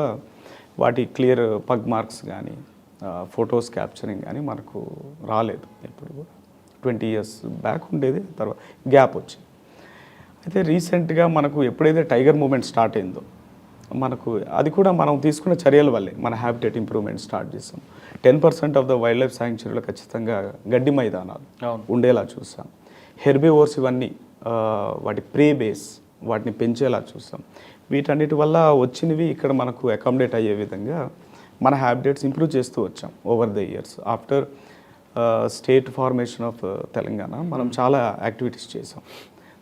వాటి క్లియర్ పగ్ మార్క్స్ కానీ ఫొటోస్ క్యాప్చరింగ్ కానీ మనకు రాలేదు ఎప్పుడు కూడా. 20 years బ్యాక్ ఉండేది, తర్వాత గ్యాప్ వచ్చింది. అయితే రీసెంట్గా మనకు ఎప్పుడైతే టైగర్ మూవ్మెంట్ స్టార్ట్ అయిందో మనకు అది కూడా మనం తీసుకున్న చర్యల వల్లే మన హ్యాబిటేట్ ఇంప్రూవ్మెంట్ స్టార్ట్ చేసాం. 10% ఆఫ్ ద వైల్డ్ లైఫ్ శాంక్చురీలో ఖచ్చితంగా గడ్డి మైదానాలు ఉండేలా చూసాం. హెర్బివోర్స్ ఇవన్నీ వాటి ప్రే బేస్ వాటిని పెంచేలా చూసాం. వీటన్నిటి వల్ల వచ్చినవి ఇక్కడ మనకు అకామిడేట్ అయ్యే విధంగా మన హ్యాబిటేట్స్ ఇంప్రూవ్ చేస్తూ వచ్చాం over the years. After state formation of Telangana మనం చాలా యాక్టివిటీస్ చేసాం.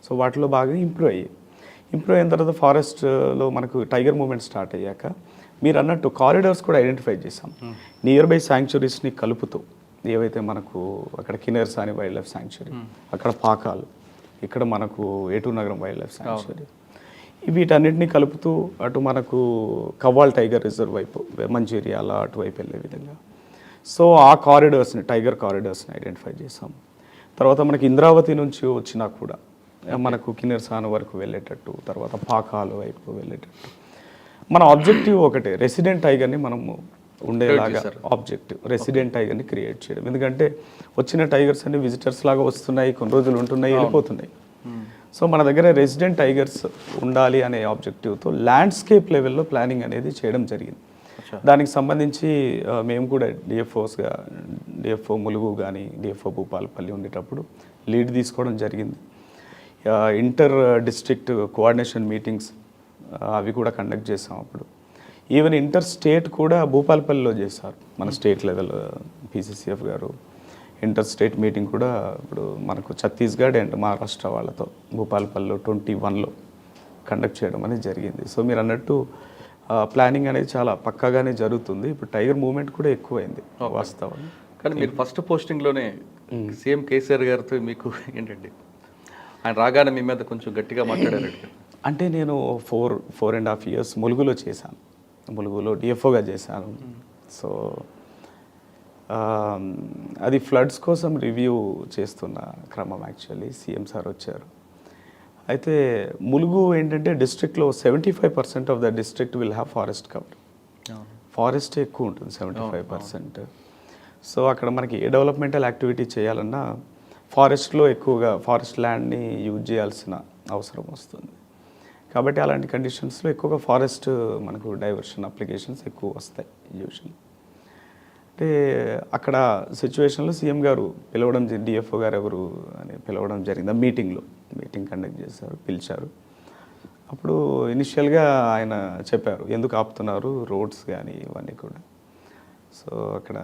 సో వాటిలో బాగా ఇంప్రూవ్ అయిన తర్వాత ఫారెస్ట్లో మనకు టైగర్ మూవ్మెంట్ స్టార్ట్ అయ్యాక మీరు అన్నట్టు కారిడార్స్ కూడా ఐడెంటిఫై చేసాం. నియర్ బై శాంక్చురీస్ని కలుపుతూ, ఏవైతే మనకు అక్కడ కిన్నెరసాని వైల్డ్ లైఫ్ శాంక్చురీ, అక్కడ పాకాలు, ఇక్కడ మనకు ఏటూర్ నగరం వైల్డ్ లైఫ్ శాంక్చురీ, వీటన్నిటిని కలుపుతూ అటు మనకు కవ్వాల్ టైగర్ రిజర్వ్ వైపు మంచిర్యాల అటువైపు వెళ్ళే విధంగా. సో ఆ కారిడార్స్ని, టైగర్ కారిడార్స్ని ఐడెంటిఫై చేసాం. తర్వాత మనకి ఇంద్రావతి నుంచి వచ్చినా కూడా మనకు కిన్నెరసాని వరకు వెళ్ళేటట్టు, తర్వాత పాకాలు వైపు వెళ్ళేటట్టు. మన ఆబ్జెక్టివ్ ఒకటే, రెసిడెంట్ టైగర్ని మనము ఉండేలాగా ఆబ్జెక్టివ్ రెసిడెంట్ టైగర్ని క్రియేట్ చేయడం. ఎందుకంటే వచ్చిన టైగర్స్ అన్ని విజిటర్స్ లాగా వస్తున్నాయి, కొన్ని రోజులు ఉంటున్నాయి, వెళ్ళిపోతున్నాయి. సో మన దగ్గర రెసిడెంట్ టైగర్స్ ఉండాలి అనే ఆబ్జెక్టివ్తో ల్యాండ్స్కేప్ లెవెల్లో ప్లానింగ్ అనేది చేయడం జరిగింది. దానికి సంబంధించి మేము కూడా డిఎఫ్ఓ ములుగు కానీ డిఎఫ్ఓ భూపాలపల్లి ఉండేటప్పుడు లీడ్ తీసుకోవడం జరిగింది. ఇంటర్ డిస్ట్రిక్ట్ కోఆర్డినేషన్ మీటింగ్స్ అవి కూడా కండక్ట్ చేసాం. అప్పుడు ఈవెన్ ఇంటర్ స్టేట్ కూడా భూపాలపల్లిలో చేశారు మన స్టేట్ లెవెల్ పీసీసీఎఫ్ గారు. ఇంటర్ స్టేట్ మీటింగ్ కూడా ఇప్పుడు మనకు ఛత్తీస్గఢ్ అండ్ మహారాష్ట్ర వాళ్ళతో భూపాలపల్లిలో 2021లో కండక్ట్ చేయడం అనేది జరిగింది. సో మీరు అన్నట్టు ప్లానింగ్ అనేది చాలా పక్కాగానే జరుగుతుంది. ఇప్పుడు టైగర్ మూవ్మెంట్ కూడా ఎక్కువైంది వాస్తవం. కానీ మీరు ఫస్ట్ పోస్టింగ్లోనే సీఎం కేసీఆర్ గారితో మీకు ఏంటండి, ఆయన రాగానే మీ మీద కొంచెం గట్టిగా మాట్లాడారు. అంటే నేను 4.5 years ములుగులో చేశాను. ములుగులో డిఎఫ్ఓగా చేశాను. సో అది ఫ్లడ్స్ కోసం రివ్యూ చేస్తున్న క్రమం యాక్చువల్లీ సీఎం సార్ వచ్చారు. అయితే ములుగు ఏంటంటే డిస్ట్రిక్ట్లో 75% of the district will have forest cover. Forest ఎక్కువ ఉంటుంది 75%. సో అక్కడ మనకి ఏ డెవలప్మెంటల్ యాక్టివిటీ చేయాలన్నా ఫారెస్ట్లో ఎక్కువగా ఫారెస్ట్ ల్యాండ్ని యూజ్ చేయాల్సిన అవసరం వస్తుంది. కాబట్టి అలాంటి కండిషన్స్లో ఎక్కువగా ఫారెస్ట్ మనకు డైవర్షన్ అప్లికేషన్స్ ఎక్కువ వస్తాయి యూజువల్లీ. అంటే అక్కడ సిచ్యువేషన్లో సీఎం గారు పిలవడం, డిఎఫ్ఓ గారు ఎవరు అని పిలవడం జరిగింది. మీటింగ్ కండక్ట్ చేశారు, పిలిచారు. అప్పుడు ఇనిషియల్గా ఆయన చెప్పారు ఎందుకు ఆపుతున్నారు రోడ్స్ కానీ ఇవన్నీ కూడా. సో అక్కడ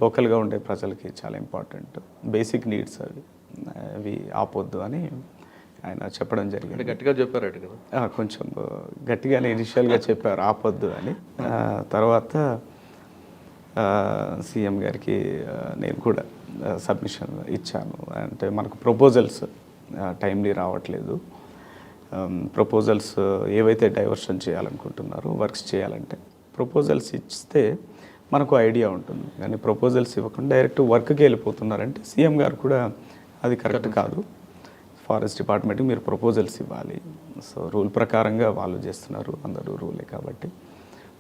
లోకల్గా ఉండే ప్రజలకి చాలా ఇంపార్టెంట్ బేసిక్ నీడ్స్ అవి ఆపొద్దు అని ఆయన చెప్పడం జరిగింది. గట్టిగా చెప్పారు కదా? కొంచెం గట్టిగానే ఇనిషియల్గా చెప్పారు ఆపొద్దు అని. తర్వాత సీఎం గారికి నేను కూడా సబ్మిషన్ ఇచ్చాను. అంటే మనకు ప్రపోజల్స్ టైమ్లీ రావట్లేదు. ప్రపోజల్స్ ఏవైతే డైవర్షన్ చేయాలనుకుంటున్నారో వర్క్స్ చేయాలంటే ప్రపోజల్స్ ఇస్తే మనకు ఐడియా ఉంటుంది. కానీ ప్రపోజల్స్ ఇవ్వకుండా డైరెక్ట్ వర్క్కి వెళ్ళిపోతున్నారంటే సీఎం గారు కూడా అది కరెక్ట్ కాదు. ఫారెస్ట్ డిపార్ట్మెంట్కి మీరు ప్రపోజల్స్ ఇవ్వాలి. సో రూల్ ప్రకారంగా వాళ్ళు చేస్తున్నారు, అందరూ రూలే కాబట్టి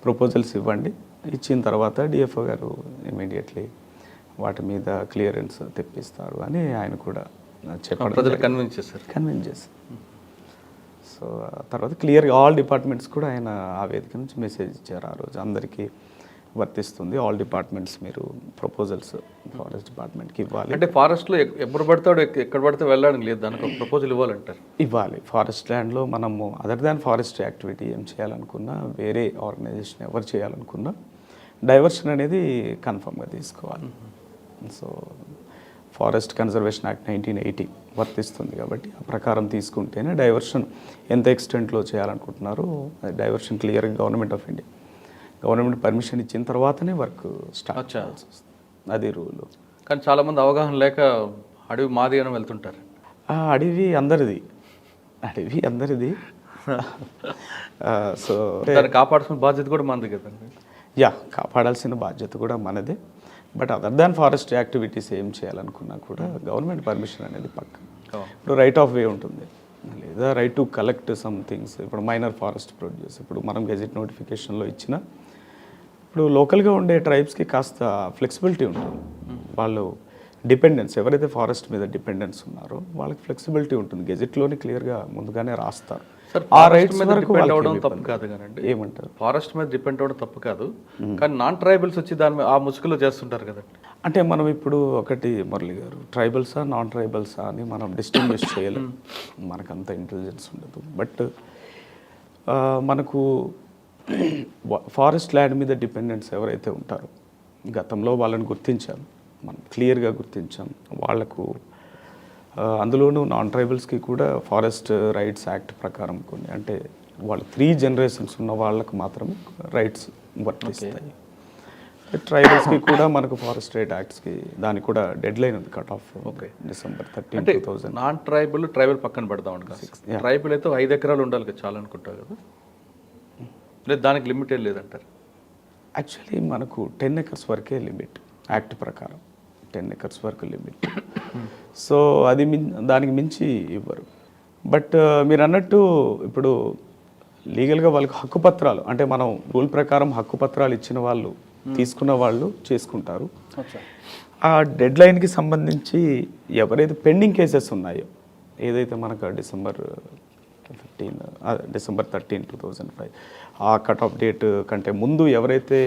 ప్రపోజల్స్ ఇవ్వండి. ఇచ్చిన తర్వాత డిఎఫ్ఓ గారు ఇమీడియట్లీ వాటి మీద క్లియరెన్స్ తెప్పిస్తారు అని ఆయన కూడా చెప్పడం కన్విన్స్ చేశారు. సో తర్వాత క్లియర్గా ఆల్ డిపార్ట్మెంట్స్ కూడా ఆయన ఆ వేదిక నుంచి మెసేజ్ ఇచ్చారు ఆ రోజు అందరికీ వర్తిస్తుంది. ఆల్ డిపార్ట్మెంట్స్ మీరు ప్రపోజల్స్ ఫారెస్ట్ డిపార్ట్మెంట్కి ఇవ్వాలి. అంటే ఫారెస్ట్లో ఎప్పుడు పడతాడు ఎక్కడ పడితే వెళ్ళడానికి లేదు, దానికి ఒక ప్రపోజల్ ఇవ్వాలంటారు. ఇవ్వాలి. ఫారెస్ట్ ల్యాండ్లో మనము అదర్ దాన్ ఫారెస్ట్ యాక్టివిటీ ఏం చేయాలనుకున్నా, వేరే ఆర్గనైజేషన్ ఎవరు చేయాలనుకున్నా డైవర్షన్ అనేది కన్ఫర్మ్గా తీసుకోవాలి. సో ఫారెస్ట్ కన్జర్వేషన్ యాక్ట్ 1980 వర్తిస్తుంది కాబట్టి ఆ ప్రకారం తీసుకుంటేనే డైవర్షన్ ఎంత ఎక్స్టెంట్లో చేయాలనుకుంటున్నారో డైవర్షన్ క్లియర్గా గవర్నమెంట్ పర్మిషన్ ఇచ్చిన తర్వాతనే వర్క్ స్టార్ట్ చేయాల్సి వస్తుంది. అది రూల్. కానీ చాలామంది అవగాహన లేక అడవి మాది అని వెళ్తుంటారు. అడవి అందరిది. సో దాన్ని కాపాడాల్సిన బాధ్యత కూడా మనది కదండి. కాపాడాల్సిన బాధ్యత కూడా మనదే. But other than forest activities ఏం చేయాలనుకున్నా కూడా గవర్నమెంట్ పర్మిషన్ అనేది పక్క. ఇప్పుడు రైట్ ఆఫ్ వే ఉంటుంది, లేదా right to collect some things. ఇప్పుడు మైనర్ ఫారెస్ట్ ప్రొడ్యూస్ ఇప్పుడు మనం గెజెట్ నోటిఫికేషన్లో ఇచ్చిన ఇప్పుడు లోకల్గా ఉండే ట్రైబ్స్కి కాస్త ఫ్లెక్సిబిలిటీ ఉంటుంది. వాళ్ళు డిపెండెన్స్ ఎవరైతే ఫారెస్ట్ మీద డిపెండెన్స్ ఉన్నారో వాళ్ళకి ఫ్లెక్సిబిలిటీ ఉంటుంది. గెజెట్లోని క్లియర్గా ముందుగానే రాస్తారు. ఆ రైట్స్ మీద డిపెండ్ అవ్వడం తప్పు కాదు కదండి. ఏమంటారు? ఫారెస్ట్ మీద డిపెండ్ అవ్వడం తప్పు కాదు, కానీ నాన్ ట్రైబల్స్ వచ్చి దాని మీద ఆ ముసుగులో చేస్తుంటారు కదండి. అంటే మనం ఇప్పుడు ఒకటి మురళి గారు, ట్రైబల్సా నాన్ ట్రైబల్సా అని మనం డిస్టింగ్విష్ చేయలేం, మనకంత ఇంటెలిజెన్స్ ఉండదు. బట్ మనకు ఫారెస్ట్ ల్యాండ్ మీద డిపెండెన్స్ ఎవరైతే ఉంటారో గతంలో వాళ్ళని గుర్తించాం, మనం క్లియర్గా గుర్తించాం. వాళ్లకు అందులోనూ నాన్ ట్రైబల్స్కి కూడా ఫారెస్ట్ రైట్స్ యాక్ట్ ప్రకారం కొన్ని, అంటే వాళ్ళు 3 generations ఉన్న వాళ్ళకు మాత్రమే రైట్స్ వర్తిస్తాయి. ట్రైబల్స్కి కూడా మనకు ఫారెస్ట్ రైట్ యాక్ట్స్కి దానికి కూడా డెడ్ లైన్ ఉంది, cut off December 13, 2000. Non tribal పక్కన పెడదాం అండి. ట్రైబల్ అయితే 5 ఎకరాలు ఉండాలి కదా, చాలా అనుకుంటారు కదా, లేదు దానికి లిమిట్ ఏం లేదంటారు. యాక్చువల్లీ మనకు 10 acres వరకే లిమిట్ యాక్ట్ ప్రకారం, 10 acres వరకు లిమిట్. సో అది దానికి మించి ఇవ్వరు. బట్ మీరు అన్నట్టు ఇప్పుడు లీగల్గా వాళ్ళకి హక్కుపత్రాలు, అంటే మనం రూల్ ప్రకారం హక్కుపత్రాలు ఇచ్చిన వాళ్ళు తీసుకున్న వాళ్ళు చేసుకుంటారు. ఆ డెడ్ లైన్కి సంబంధించి ఎవరైతే పెండింగ్ కేసెస్ ఉన్నాయో, ఏదైతే మనకు December 13, 2005 ఆ కట్ ఆఫ్ డేట్ కంటే ముందు ఎవరైతే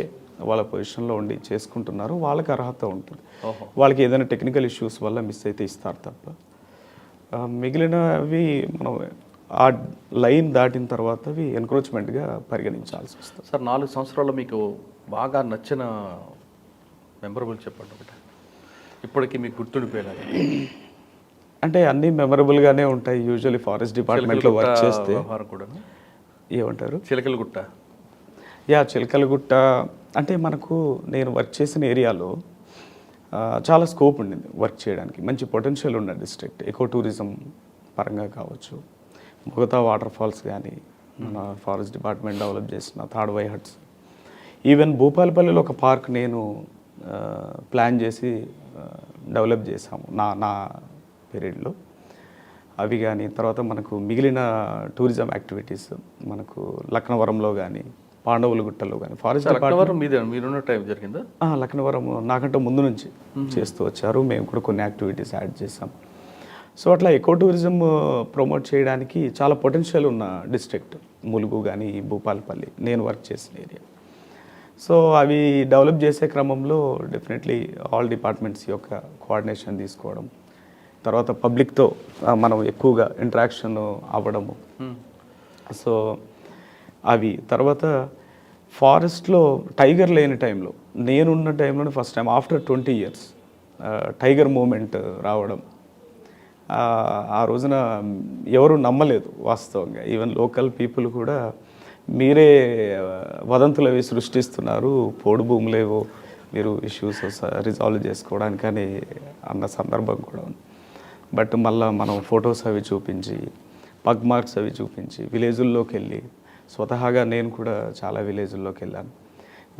వాళ్ళ పొజిషన్లో ఉండి చేసుకుంటున్నారో వాళ్ళకి అర్హత ఉంటుంది. వాళ్ళకి ఏదైనా టెక్నికల్ ఇష్యూస్ వల్ల మిస్ అయితే ఇస్తారు తప్ప, మిగిలినవి మనం ఆ లైన్ దాటిన తర్వాత అవి ఎన్క్రోచ్మెంట్గా పరిగణించాల్సి వస్తుంది. సార్ 4 సంవత్సరాల్లో మీకు బాగా నచ్చిన మెమరబుల్ చెప్పండి ఒకటి, ఇప్పటికీ మీకు గుర్తుండిపోయేలాగా. అంటే అన్నీ మెమరబుల్గానే ఉంటాయి యూజువల్లీ ఫారెస్ట్ డిపార్ట్మెంట్లో వర్క్ చేస్తే. కూడా ఏమంటారు? చిలకలగుట్ట. చిలకలగుట్ట అంటే మనకు నేను వర్క్ చేసిన ఏరియాలో చాలా స్కోప్ ఉండింది వర్క్ చేయడానికి, మంచి పొటెన్షియల్ ఉన్న డిస్ట్రిక్ట్. ఎకో టూరిజం పరంగా కావచ్చు, మొగతా వాటర్ ఫాల్స్ కానీ, మన ఫారెస్ట్ డిపార్ట్మెంట్ డెవలప్ చేసిన థర్డ్ వై హట్స్, ఈవెన్ భూపాలపల్లిలో ఒక పార్క్ నేను ప్లాన్ చేసి డెవలప్ చేశాము నా పీరియడ్లో. అవి కానీ తర్వాత మనకు మిగిలిన టూరిజం యాక్టివిటీస్ మనకు లక్నవరంలో కానీ పాండవుల గుట్టలో కానీ ఫారెస్ట్ లక్నవరం మీరున్న టైం జరిగిందా? లక్నవరం నాకంటే ముందు నుంచి చేస్తూ వచ్చారు. మేము కూడా కొన్ని యాక్టివిటీస్ యాడ్ చేసాం. సో అట్లా ఎకో టూరిజం ప్రమోట్ చేయడానికి చాలా పొటెన్షియల్ ఉన్న డిస్ట్రిక్ట్ ములుగు కానీ భూపాలపల్లి నేను వర్క్ చేసిన ఏరియా. సో అవి డెవలప్ చేసే క్రమంలో డెఫినెట్లీ ఆల్ డిపార్ట్మెంట్స్ యొక్క కోఆర్డినేషన్ తీసుకోవడం, తర్వాత పబ్లిక్తో మనం ఎక్కువగా ఇంటరాక్షన్ అవ్వడము. సో అవి తర్వాత ఫారెస్ట్లో టైగర్ లేని టైంలో నేనున్న టైంలోనే first time after 20 years tiger movement రావడం. ఆ రోజున ఎవరు నమ్మలేదు వాస్తవంగా. ఈవెన్ లోకల్ పీపుల్ కూడా మీరే వదంతులు అవి సృష్టిస్తున్నారు, పోడు భూములేవో మీరు ఇష్యూస్ రిజాల్వ్ చేసుకోవడానికని అన్న సందర్భం కూడా ఉంది. బట్ మళ్ళీ మనం ఫొటోస్ అవి చూపించి పగ్ మార్క్స్ అవి చూపించి విలేజుల్లోకి వెళ్ళి స్వతహాగా నేను కూడా చాలా విలేజుల్లోకి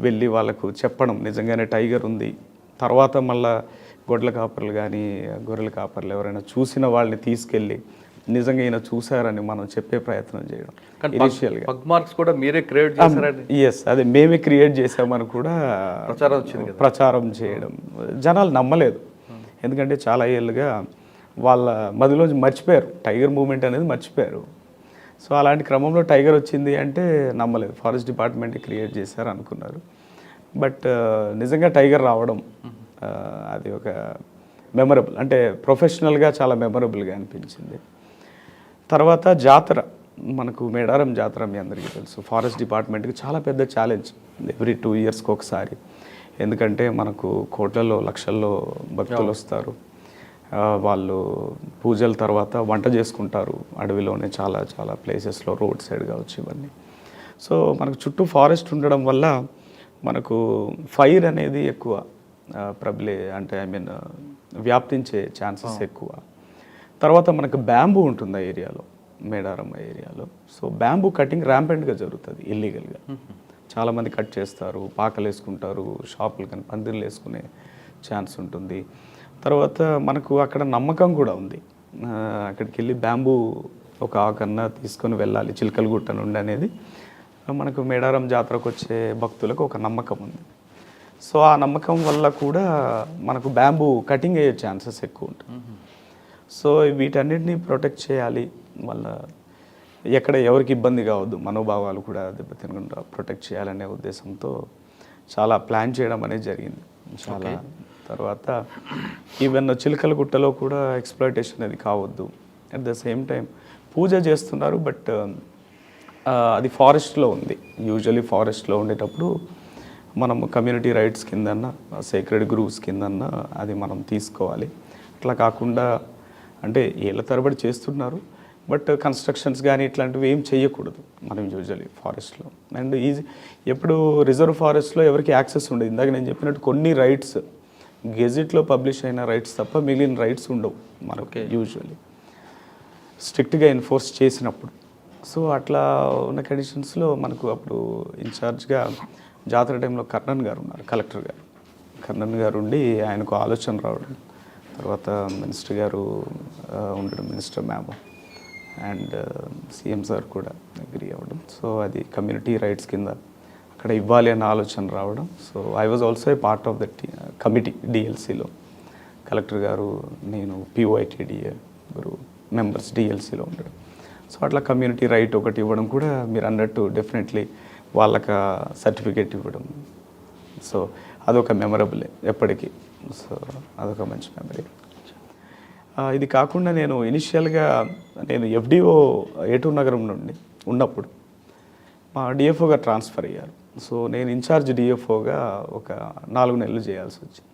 వెళ్ళి వాళ్ళకు చెప్పడం నిజంగానే టైగర్ ఉంది. తర్వాత మళ్ళీ గొడ్ల కాపర్లు కానీ గొర్రెల కాపర్లు ఎవరైనా చూసిన వాళ్ళని తీసుకెళ్ళి నిజంగా ఈయన చూసారని మనం చెప్పే ప్రయత్నం చేయడం. ఇనిషియల్గా పగ్ మార్క్స్ కూడా మీరే క్రియేట్ చేశారని? ఎస్, అదే మేమే క్రియేట్ చేసామని కూడా ప్రచారం చేయడం. జనాలు నమ్మలేదు, ఎందుకంటే చాలా ఏళ్ళుగా వాళ్ళ మధ్యలోంచి మర్చిపోయారు, టైగర్ మూమెంట్ అనేది మర్చిపోయారు. సో అలాంటి క్రమంలో టైగర్ వచ్చింది అంటే నమ్మలేదు. ఫారెస్ట్ డిపార్ట్మెంట్ క్రియేట్ చేశారు అనుకున్నారు. బట్ నిజంగా టైగర్ రావడం అది ఒక మెమరబుల్, అంటే ప్రొఫెషనల్గా చాలా మెమరబుల్గా అనిపించింది. తర్వాత జాతర, మనకు మేడారం జాతర మీ అందరికీ తెలుసు, ఫారెస్ట్ డిపార్ట్మెంట్కి చాలా పెద్ద ఛాలెంజ్ ఎవ్రీ 2 yearsకి ఒకసారి. ఎందుకంటే మనకు కోట్లలో లక్షల్లో భక్తులు వస్తారు. వాళ్ళు పూజల తర్వాత వంట చేసుకుంటారు అడవిలోనే చాలా చాలా ప్లేసెస్లో, రోడ్ సైడ్ కావచ్చు ఇవన్నీ. సో మనకు చుట్టూ ఫారెస్ట్ ఉండడం వల్ల మనకు ఫైర్ అనేది ఎక్కువ అంటే వ్యాప్తించే ఛాన్సెస్ ఎక్కువ. తర్వాత మనకు బ్యాంబూ ఉంటుంది ఆ ఏరియాలో, మేడారం ఏరియాలో. సో బ్యాంబూ కటింగ్ ర్యాంపెంట్గా జరుగుతుంది ఇల్లీగల్గా. చాలామంది కట్ చేస్తారు, పాకలు వేసుకుంటారు, షాపులు కానీ పందిర్లు వేసుకునే ఛాన్స్ ఉంటుంది. తర్వాత మనకు అక్కడ నమ్మకం కూడా ఉంది, అక్కడికి వెళ్ళి బ్యాంబూ ఒక ఆకన్నా తీసుకొని వెళ్ళాలి చిలకలగుట్ట నుండి అనేది మనకు మేడారం జాతరకు వచ్చే భక్తులకు ఒక నమ్మకం ఉంది. సో ఆ నమ్మకం వల్ల కూడా మనకు బ్యాంబూ కటింగ్ అయ్యే ఛాన్సెస్ ఎక్కువ ఉంటుంది. సో వీటన్నిటిని ప్రొటెక్ట్ చేయాలి, మళ్ళీ ఎక్కడ ఎవరికి ఇబ్బంది కావద్దు, మనోభావాలు కూడా దెబ్బతినకుండా ప్రొటెక్ట్ చేయాలనే ఉద్దేశంతో చాలా ప్లాన్ చేయడం అనేది జరిగింది చాలా. తర్వాత ఈవెన్ చిలకలగుట్టలో కూడా ఎక్స్‌ప్లాయిటేషన్ అది కావద్దు. అట్ ద సేమ్ టైం పూజ చేస్తున్నారు, బట్ అది ఫారెస్ట్లో ఉంది. యూజువలీ ఫారెస్ట్లో ఉండేటప్పుడు మనం కమ్యూనిటీ రైట్స్ కిందన్నా సేక్రెడ్ గ్రూవ్స్ కిందన్నా అది మనం తీసుకోవాలి. అట్లా కాకుండా అంటే ఏళ్ళ తరబడి చేస్తున్నారు, బట్ కన్స్ట్రక్షన్స్ కానీ ఇట్లాంటివి ఏం చేయకూడదు మనం యూజువలీ ఫారెస్ట్లో. అండ్ ఎప్పుడు రిజర్వ్ ఫారెస్ట్లో ఎవరికి యాక్సెస్ ఉండదు. ఇందాక నేను చెప్పినట్టు కొన్ని రైట్స్ గెజిట్లో పబ్లిష్ అయిన రైట్స్ తప్ప మిగిలిన రైట్స్ ఉండవు మనకి యూజువల్లీ స్ట్రిక్ట్గా ఎన్ఫోర్స్ చేసినప్పుడు. సో అట్లా ఉన్న కండిషన్స్లో మనకు అప్పుడు ఇన్ఛార్జ్గా జాతర టైంలో కర్ణన్ గారు ఉన్నారు, కలెక్టర్ గారు. కర్ణన్ గారు ఉండి ఆయనకు ఆలోచన రావడం, తర్వాత మినిస్టర్ గారు ఉండడం, minister ma'am and CM sir కూడా అగ్రీ అవ్వడం. సో అది కమ్యూనిటీ రైట్స్ కింద అక్కడ ఇవ్వాలి అన్న ఆలోచన రావడం. So I was also a part of that committee డిఎల్సీలో. కలెక్టర్ గారు, నేను, పిఓఐటీడీఏ గారు మెంబర్స్ డిఎల్సీలో ఉండడం. సో అట్లా కమ్యూనిటీ రైట్ ఒకటి ఇవ్వడం కూడా మీరు అన్నట్టు డెఫినెట్లీ వాళ్ళకి సర్టిఫికేట్ ఇవ్వడం. సో అదొక మెమరబులే ఎప్పటికీ. సో అదొక మంచి మెమరీ. ఇది కాకుండా నేను ఇనిషియల్గా ఎఫ్డిఓ ఏటూరు నగరం నుండి ఉన్నప్పుడు మా డిఎఫ్ఓగా ట్రాన్స్ఫర్ అయ్యారు. సో నేను ఇన్ఛార్జ్ డిఎఫ్ఓగా ఒక 4 నెలలు చేయాల్సి వచ్చింది.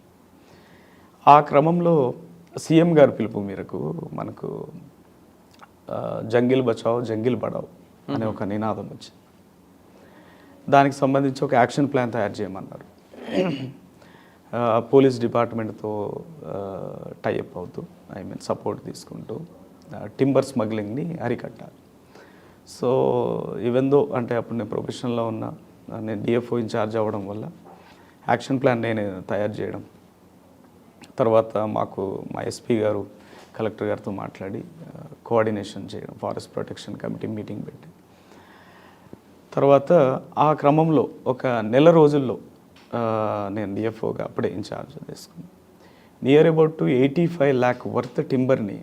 ఆ క్రమంలో సీఎం గారు పిలుపు మేరకు మనకు జంగిల్ బచావ్ జంగిల్ బడావ్ అనే ఒక నినాదం వచ్చింది. దానికి సంబంధించి ఒక యాక్షన్ ప్లాన్ తయారు చేయమన్నారు. పోలీస్ డిపార్ట్మెంట్తో టైఅప్ అవుతూ సపోర్ట్ తీసుకుంటూ టింబర్ స్మగ్లింగ్ని అరికట్టాలి. సో ఈవెన్ దో అంటే అప్పుడు నేను ప్రొఫెషన్లో ఉన్నా, నేను డిఎఫ్ఓ ఇన్ఛార్జ్ అవ్వడం వల్ల యాక్షన్ ప్లాన్ నేను తయారు చేయడం, తర్వాత మాకు మా ఎస్పీ గారు కలెక్టర్ గారితో మాట్లాడి కోఆర్డినేషన్ చేయడం, ఫారెస్ట్ ప్రొటెక్షన్ కమిటీ మీటింగ్ పెట్టి, తర్వాత ఆ క్రమంలో ఒక నెల రోజుల్లో నేను డిఎఫ్ఓగా అప్పుడే ఇన్ఛార్జ్ తీసుకున్నాను. Near about to 85 lakh worth టింబర్ని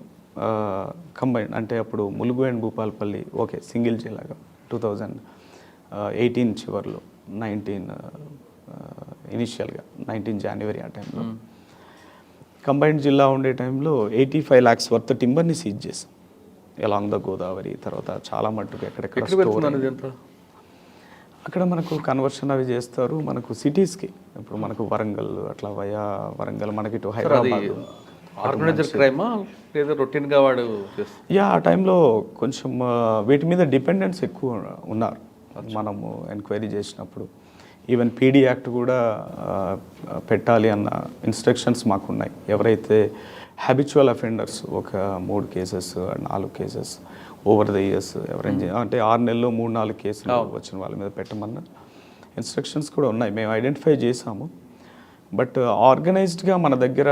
కంబైన్, అంటే అప్పుడు Mulugu and Bhupalpally okay single జిల్లాగా 2018 చివరిలో 19 జనవరి ఆ టైంలో కంబైన్డ్ జిల్లా ఉండే టైంలో 85 lakhs వర్త్ టింబర్ని సీజ్ చేసాం అలాంగ్ ద గోదావరి. తర్వాత చాలా మట్టుకు ఎక్కడెక్కడ అక్కడ మనకు కన్వర్షన్ అవి చేస్తారు, మనకు సిటీస్కి ఇప్పుడు మనకు వరంగల్ అట్లా వయా వరంగల్ మనకి ఇటు హైదరాబాద్. ఆర్గనైజర్ క్రైమా లేదా రొటీన్గా వాడు యా ఆ టైంలో కొంచెం వీటి మీద డిపెండెన్స్ ఎక్కువ ఉన్నారు. మనము ఎంక్వైరీ చేసినప్పుడు ఈవెన్ పీడీ యాక్ట్ కూడా పెట్టాలి అన్న ఇన్స్ట్రక్షన్స్ మాకున్నాయి. ఎవరైతే హ్యాబిచువల్ అఫెండర్స్ ఒక 3 cases 4 cases over the years ఎవరైనా అంటే 6 నెలల్లో 3-4 కేసులు వచ్చిన వాళ్ళ మీద పెట్టమన్న ఇన్స్ట్రక్షన్స్ కూడా ఉన్నాయి. మేము ఐడెంటిఫై చేసాము. బట్ ఆర్గనైజ్డ్గా మన దగ్గర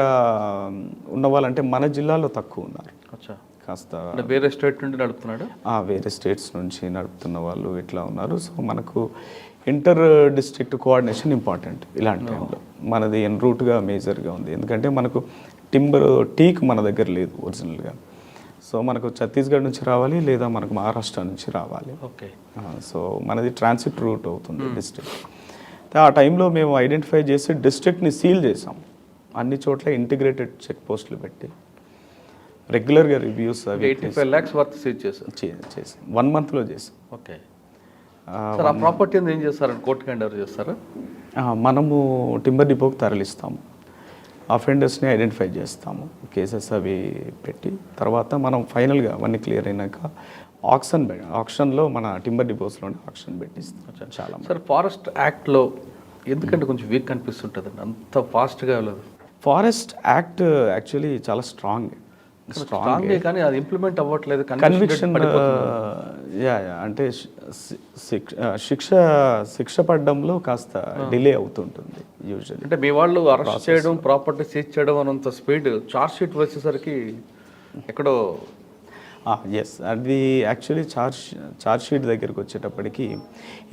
ఉన్న వాళ్ళంటే మన జిల్లాలో తక్కువ ఉన్నారు. కాస్త వేరే స్టేట్ నుండి నడుపుతున్నాడు, వేరే స్టేట్స్ నుంచి నడుపుతున్న వాళ్ళు ఇట్లా ఉన్నారు. సో మనకు ఇంటర్ డిస్ట్రిక్ట్ కోఆర్డినేషన్ ఇంపార్టెంట్ ఇలాంటి టైంలో. మనది ఎన్ రూట్గా మేజర్గా ఉంది, ఎందుకంటే మనకు టింబర్ టీక్ మన దగ్గర లేదు ఒరిజినల్గా. సో మనకు ఛత్తీస్గఢ్ నుంచి రావాలి లేదా మనకు మహారాష్ట్ర నుంచి రావాలి. ఓకే. సో మనది ట్రాన్సిట్ రూట్ అవుతుంది డిస్ట్రిక్ట్. ఆ టైంలో మేము ఐడెంటిఫై చేసి డిస్ట్రిక్ట్ని సీల్ చేసాం. అన్ని చోట్ల ఇంటిగ్రేటెడ్ చెక్ పోస్టులు పెట్టి రెగ్యులర్గా రివ్యూస్ 85 lakhs వర్త్ సీజ్ చేసాం 1 monthలో చేసాం. ఓకే. ఆ ప్రాపర్టీ ఏం చేస్తారని కోర్టుకి హ్యాండ్ ఓవర్ చేస్తారా? మనము టింబర్ డిపోకి తరలిస్తాము, అఫెండర్స్ని ఐడెంటిఫై చేస్తాము, కేసెస్ అవి పెట్టి తర్వాత మనం ఫైనల్గా అవన్నీ క్లియర్ అయినాక ఆక్షన్లో మన టింబర్ డిపోస్లోనే ఆక్షన్ పెట్టిస్తాం. చాలా సార్ ఫారెస్ట్ యాక్ట్లో ఎందుకంటే కొంచెం వీక్ అనిపిస్తుంటుంది అంత ఫాస్ట్గా లేదు. ఫారెస్ట్ యాక్ట్ యాక్చువల్లీ చాలా స్ట్రాంగ్ కానీ అది ఇంప్లిమెంట్ అవ్వట్లేదు. కన్విక్షన్ అంటే శిక్ష పడడంలో కాస్త డిలే అవుతుంటుంది యూజువల్లీ. అంటే మీ వాళ్ళు అరెస్ట్ చేయడం, ప్రాపర్టీ సీజ్ చేయడం అనంత స్పీడ్, చార్జ్ షీట్ వచ్చేసరికి ఎక్కడో ఎస్ అది యాక్చువల్లీ చార్జ్ షీట్ దగ్గరికి వచ్చేటప్పటికి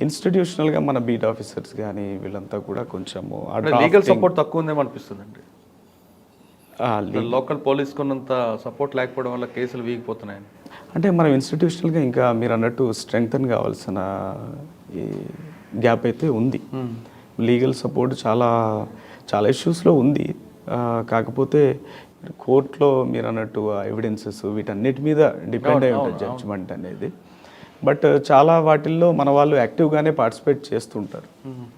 ఇన్స్టిట్యూషనల్గా మన బీట్ ఆఫీసర్స్ కానీ వీళ్ళంతా కూడా కొంచెము లీగల్ సపోర్ట్ తక్కువ ఉందేమో అనిపిస్తుందండి. లోకల్ పోలీస్ కొన్నంత సపోర్ట్ లేకపోవడం వల్ల కేసులు వీగిపోతున్నాయని. అంటే మనం ఇన్స్టిట్యూషనల్గా ఇంకా మీరు అన్నట్టు స్ట్రెంగ్తన్ కావాల్సిన ఈ గ్యాప్ అయితే ఉంది. లీగల్ సపోర్ట్ చాలా చాలా ఇష్యూస్లో ఉంది. కాకపోతే కోర్టులో మీరు అన్నట్టు ఎవిడెన్సెస్ వీటన్నిటి మీద డిపెండ్ అయి ఉంటుంది జడ్జిమెంట్ అనేది. బట్ చాలా వాటిల్లో మన వాళ్ళు యాక్టివ్గానే పార్టిసిపేట్ చేస్తుంటారు,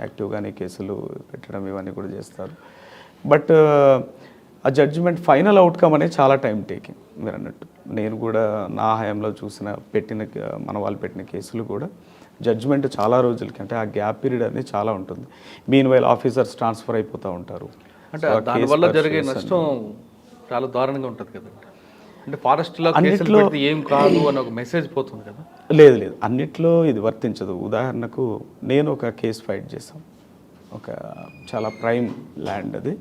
యాక్టివ్గానే కేసులు పెట్టడం ఇవన్నీ కూడా చేస్తారు. బట్ ఆ జడ్జిమెంట్ ఫైనల్ అవుట్కమ్ అనేది చాలా టైం టేకింగ్. మీరు అన్నట్టు నేను కూడా నా హయాంలో మన వాళ్ళు పెట్టిన కేసులు కూడా జడ్జిమెంట్ చాలా రోజులకి, అంటే ఆ గ్యాప్ పీరియడ్ అనేది చాలా ఉంటుంది. మీన్ వైల్ ఆఫీసర్స్ ట్రాన్స్ఫర్ అయిపోతూ ఉంటారు. అంటే దానివల్ల జరిగే నష్టం చాలా దారుణంగా ఉంటుంది కదండి. అంటే ఫారెస్ట్లో కేసులు పెడితే ఏం కాదు అని ఒక మెసేజ్ పోతుంది కదా. లేదు అన్నిట్లో ఇది వర్తించదు. ఉదాహరణకు నేను ఒక కేసు ఫైట్ చేశాం, ఒక చాలా ప్రైమ్ ల్యాండ్ అది,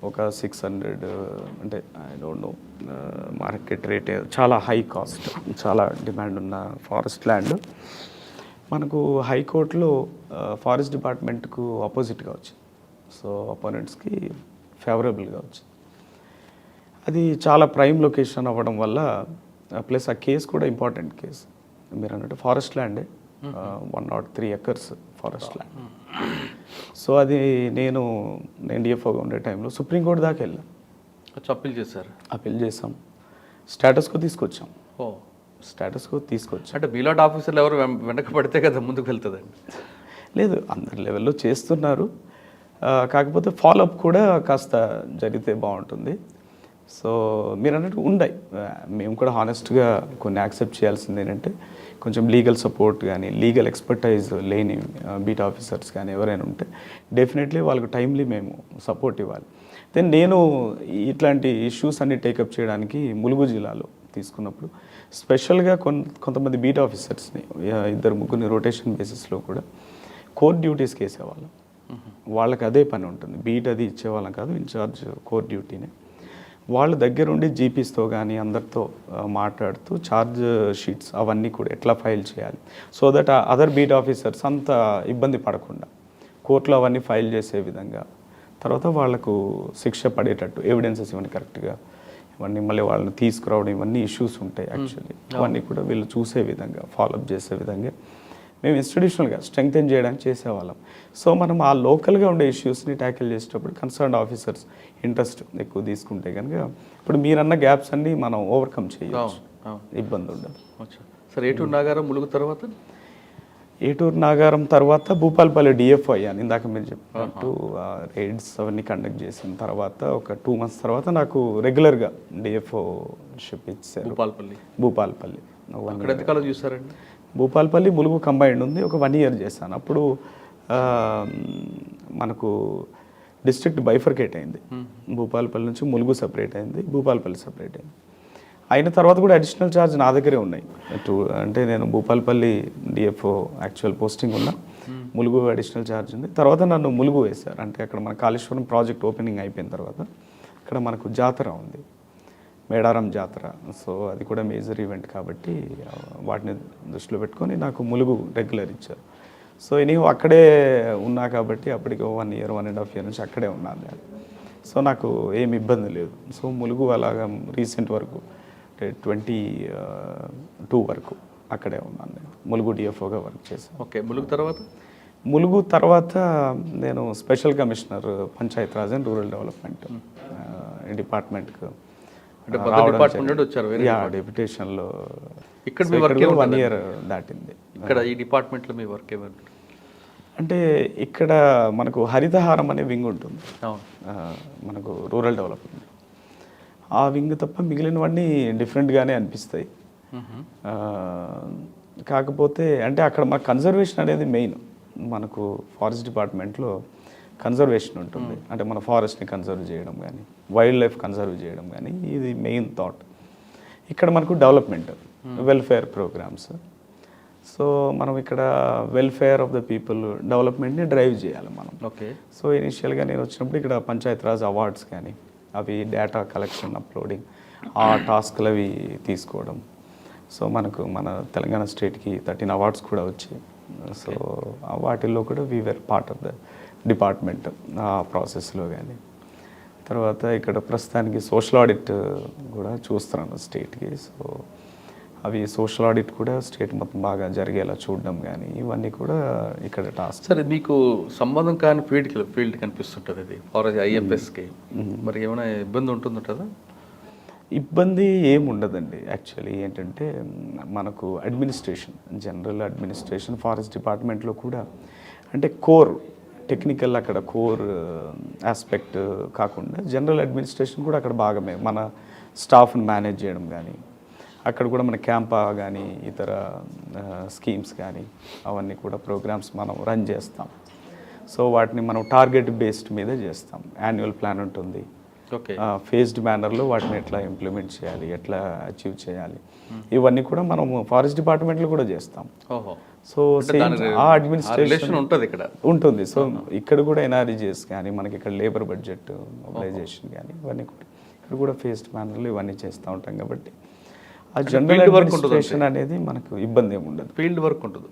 ఒక 600 అంటే I don't know market rate చాలా హై కాస్ట్, చాలా డిమాండ్ ఉన్న ఫారెస్ట్ ల్యాండ్ మనకు హైకోర్టులో ఫారెస్ట్ డిపార్ట్మెంట్కు ఆపోజిట్గా వచ్చింది. సో అపోనెంట్స్కి ఫేవరబుల్గా వచ్చింది. అది చాలా ప్రైమ్ లొకేషన్ అవ్వడం వల్ల ప్లస్ ఆ కేసు కూడా ఇంపార్టెంట్ కేసు. మీరు అన్నట్టు ఫారెస్ట్ ల్యాండే 103 acres ఫారెస్ట్ ల్యాండ్. సో అది నేను డిఎఫ్ఓగా ఉండే టైంలో సుప్రీంకోర్టు దాకా వెళ్ళాం, అప్పీల్ చేసాం, స్టేటస్కో తీసుకొచ్చాం. స్టేటస్కో తీసుకొచ్చాం అంటే మీలాంటి ఆఫీసర్లు ఎవరు వెనక పడితే కదా ముందుకు వెళ్తుందండి. లేదు అందరి లెవెల్లో చేస్తున్నారు, కాకపోతే ఫాలోఅప్ కూడా కాస్త జరిగితే బాగుంటుంది. సో మీరు అన్నట్టు ఉన్నాయి, మేము కూడా హానెస్ట్గా కొన్ని యాక్సెప్ట్ చేయాల్సింది ఏంటంటే కొంచెం లీగల్ సపోర్ట్ కానీ లీగల్ ఎక్స్పర్టైజ్ లేని బీట్ ఆఫీసర్స్ కానీ ఎవరైనా ఉంటే డెఫినెట్లీ వాళ్ళకు టైమ్లీ మేము సపోర్ట్ ఇవ్వాలి. దెన్ నేను ఇట్లాంటి ఇష్యూస్ అన్ని టేకప్ చేయడానికి ములుగు జిల్లాలో తీసుకున్నప్పుడు స్పెషల్గా కొంతమంది బీట్ ఆఫీసర్స్ని 2-3 రొటేషన్ బేసిస్లో కూడా కోర్ డ్యూటీస్కి వేసేవాళ్ళం. వాళ్ళకి అదే పని ఉంటుంది, బీట్ అది ఇచ్చేవాళ్ళం కాదు, ఇన్ఛార్జ్ కోర్ డ్యూటీనే. వాళ్ళ దగ్గరుండి జీపీస్తో కానీ అందరితో మాట్లాడుతూ ఛార్జ్ షీట్స్ అవన్నీ కూడా ఎట్లా ఫైల్ చేయాలి, so that other beat officers అంత ఇబ్బంది పడకుండా కోర్టులో అవన్నీ ఫైల్ చేసే విధంగా, తర్వాత వాళ్ళకు శిక్ష పడేటట్టు ఎవిడెన్సెస్ ఇవన్నీ కరెక్ట్గా ఇవన్నీ మళ్ళీ వాళ్ళని తీసుకురావడం ఇవన్నీ ఇష్యూస్ ఉంటాయి యాక్చువల్లీ, అవన్నీ కూడా వీళ్ళు చూసే విధంగా ఫాలోఅప్ చేసే విధంగా మేము ఇన్స్టిట్యూషనల్గా స్ట్రెంగ్తెన్ చేయడానికి చేసేవాళ్ళం. సో మనం ఆ లోకల్గా ఉండే ఇష్యూస్ని ట్యాకిల్ చేసేటప్పుడు కన్సర్న్డ్ ఆఫీసర్స్ ఇంట్రెస్ట్ ఎక్కువ తీసుకుంటే కనుక ఇప్పుడు మీరన్న గ్యాప్స్ అన్నీ మనం ఓవర్కమ్ చేయవచ్చు, ఇబ్బంది ఉండదు. సార్ ఏటూరు నాగారం ములుగు తర్వాత ఏటూరు నాగారం తర్వాత భూపాలపల్లి డిఎఫ్ఓ అయ్యాను. ఇందాక మీరు చెప్పినట్టు రైడ్స్ అవన్నీ కండక్ట్ చేసిన తర్వాత ఒక 2 months తర్వాత నాకు రెగ్యులర్గా డిఎఫ్ఓషిప్ ఇచ్చారు. భూపాలపల్లి ఎంతకాలం చూసారండి? భూపాలపల్లి ములుగు కంబైండ్ ఉంది, ఒక 1 year చేశాను. అప్పుడు మనకు డిస్ట్రిక్ట్ బైఫర్కేట్ అయింది, భూపాలపల్లి నుంచి ములుగు సపరేట్ అయింది, భూపాలపల్లి సపరేట్ అయింది. అయిన తర్వాత కూడా అడిషనల్ ఛార్జ్ నా దగ్గరే ఉన్నాయి. అంటే నేను భూపాలపల్లి డిఎఫ్ఓ యాక్చువల్ పోస్టింగ్ ఉన్నా, ములుగు అడిషనల్ ఛార్జ్ ఉంది. తర్వాత నన్ను ములుగు వేశారు, అంటే అక్కడ మన కాళేశ్వరం ప్రాజెక్ట్ ఓపెనింగ్ అయిపోయిన తర్వాత ఇక్కడ మనకు జాతర ఉంది, మేడారం జాతర. సో అది కూడా మేజర్ ఈవెంట్ కాబట్టి వాటిని దృష్టిలో పెట్టుకొని నాకు ములుగు రెగ్యులర్ ఇచ్చారు. సో ఎనీహో అక్కడే ఉన్నా కాబట్టి అప్పటికి 1 year 1.5 year నుంచి అక్కడే ఉన్నాను నేను. సో నాకు ఏమి ఇబ్బంది లేదు. సో ములుగు అలాగా రీసెంట్ వరకు 22 వరకు అక్కడే ఉన్నాను నేను, ములుగు డిఎఫ్ఓగా వర్క్ చేశాను. ఓకే, ములుగు తర్వాత నేను special commissioner Panchayat Raj and rural development డిపార్ట్మెంట్కి డెప్యుటేషన్లో ఇక్కడ 1 year దాటింది. ఇక్కడ ఈ డిపార్ట్మెంట్లో మీ వర్క్ ఏమంటారు? అంటే ఇక్కడ మనకు హరితహారం అనే వింగ్ ఉంటుంది మనకు రూరల్ డెవలప్మెంట్. ఆ వింగ్ తప్ప మిగిలినవన్నీ డిఫరెంట్గానే అనిపిస్తాయి. కాకపోతే అంటే అక్కడ మన కన్జర్వేషన్ అనేది మెయిన్. మనకు ఫారెస్ట్ డిపార్ట్మెంట్లో కన్జర్వేషన్ ఉంటుంది, అంటే మన ఫారెస్ట్ని కన్జర్వ్ చేయడం కానీ వైల్డ్ లైఫ్ కన్జర్వ్ చేయడం కానీ ఇది మెయిన్ థాట్. ఇక్కడ మనకు డెవలప్మెంట్, వెల్ఫేర్ ప్రోగ్రామ్స్. సో మనం ఇక్కడ వెల్ఫేర్ ఆఫ్ ద పీపుల్ డెవలప్మెంట్ని డ్రైవ్ చేయాలి మనం. ఓకే. సో ఇనిషియల్గా నేను వచ్చినప్పుడు ఇక్కడ పంచాయత్ రాజ్ అవార్డ్స్ కానీ అవి డేటా కలెక్షన్ అప్లోడింగ్ ఆ టాస్క్లు అవి తీసుకోవడం. సో మనకు మన తెలంగాణ స్టేట్కి 13 అవార్డ్స్ కూడా వచ్చాయి. సో వాటిల్లో కూడా we are part of the department ఆ ప్రాసెస్లో కానీ. తర్వాత ఇక్కడ ప్రస్తుతానికి సోషల్ ఆడిట్ కూడా చూస్తున్నాను స్టేట్కి. సో అవి సోషల్ ఆడిట్ కూడా స్టేట్ మొత్తం బాగా జరిగేలా చూడడం కానీ ఇవన్నీ కూడా ఇక్కడ టాస్క్. సరే, మీకు సంబంధం కాని ఫీల్డ్ కనిపిస్తుంటుంది ఇది ఫారెస్ట్ ఐఎఫ్ఎస్కి, మరి ఏమైనా ఇబ్బంది ఉంటుందా? ఇబ్బంది ఏమి ఉండదండి. యాక్చువల్లీ ఏంటంటే మనకు అడ్మినిస్ట్రేషన్, జనరల్ అడ్మినిస్ట్రేషన్ ఫారెస్ట్ డిపార్ట్మెంట్లో కూడా అంటే కోర్ టెక్నికల్ అక్కడ కోర్ ఆస్పెక్ట్ కాకుండా జనరల్ అడ్మినిస్ట్రేషన్ కూడా అక్కడ బాగా మన స్టాఫ్ని మేనేజ్ చేయడం కానీ అక్కడ కూడా మన క్యాంపా కానీ ఇతర స్కీమ్స్ కానీ అవన్నీ కూడా ప్రోగ్రామ్స్ మనం రన్ చేస్తాం. సో వాటిని మనం టార్గెట్ బేస్డ్ మీద చేస్తాం. యాన్యువల్ ప్లాన్ ఉంటుంది, ఓకే, ఫేజ్డ్ మేనర్లో వాటిని ఎట్లా ఇంప్లిమెంట్ చేయాలి, ఎట్లా అచీవ్ చేయాలి, ఇవన్నీ కూడా మనం ఫారెస్ట్ డిపార్ట్మెంట్లో కూడా చేస్తాం. సో ఆ అడ్మినిస్ట్రేషన్ ఉంటుంది ఇక్కడ ఉంటుంది. సో ఇక్కడ కూడా ఎన్ఆర్ఈజీఎస్ కానీ మనకి ఇక్కడ లేబర్ బడ్జెట్ మొబిలైజేషన్ కానీ ఇవన్నీ కూడా ఇక్కడ కూడా ఫేజ్డ్ మేనర్లో ఇవన్నీ చేస్తూ ఉంటాం కాబట్టి ఆ జనరల్ అడ్మినిస్ట్రేషన్ అనేది మనకు ఇబ్బంది ఏమి ఉండదు. ఫీల్డ్ వర్క్ ఉంటుంది.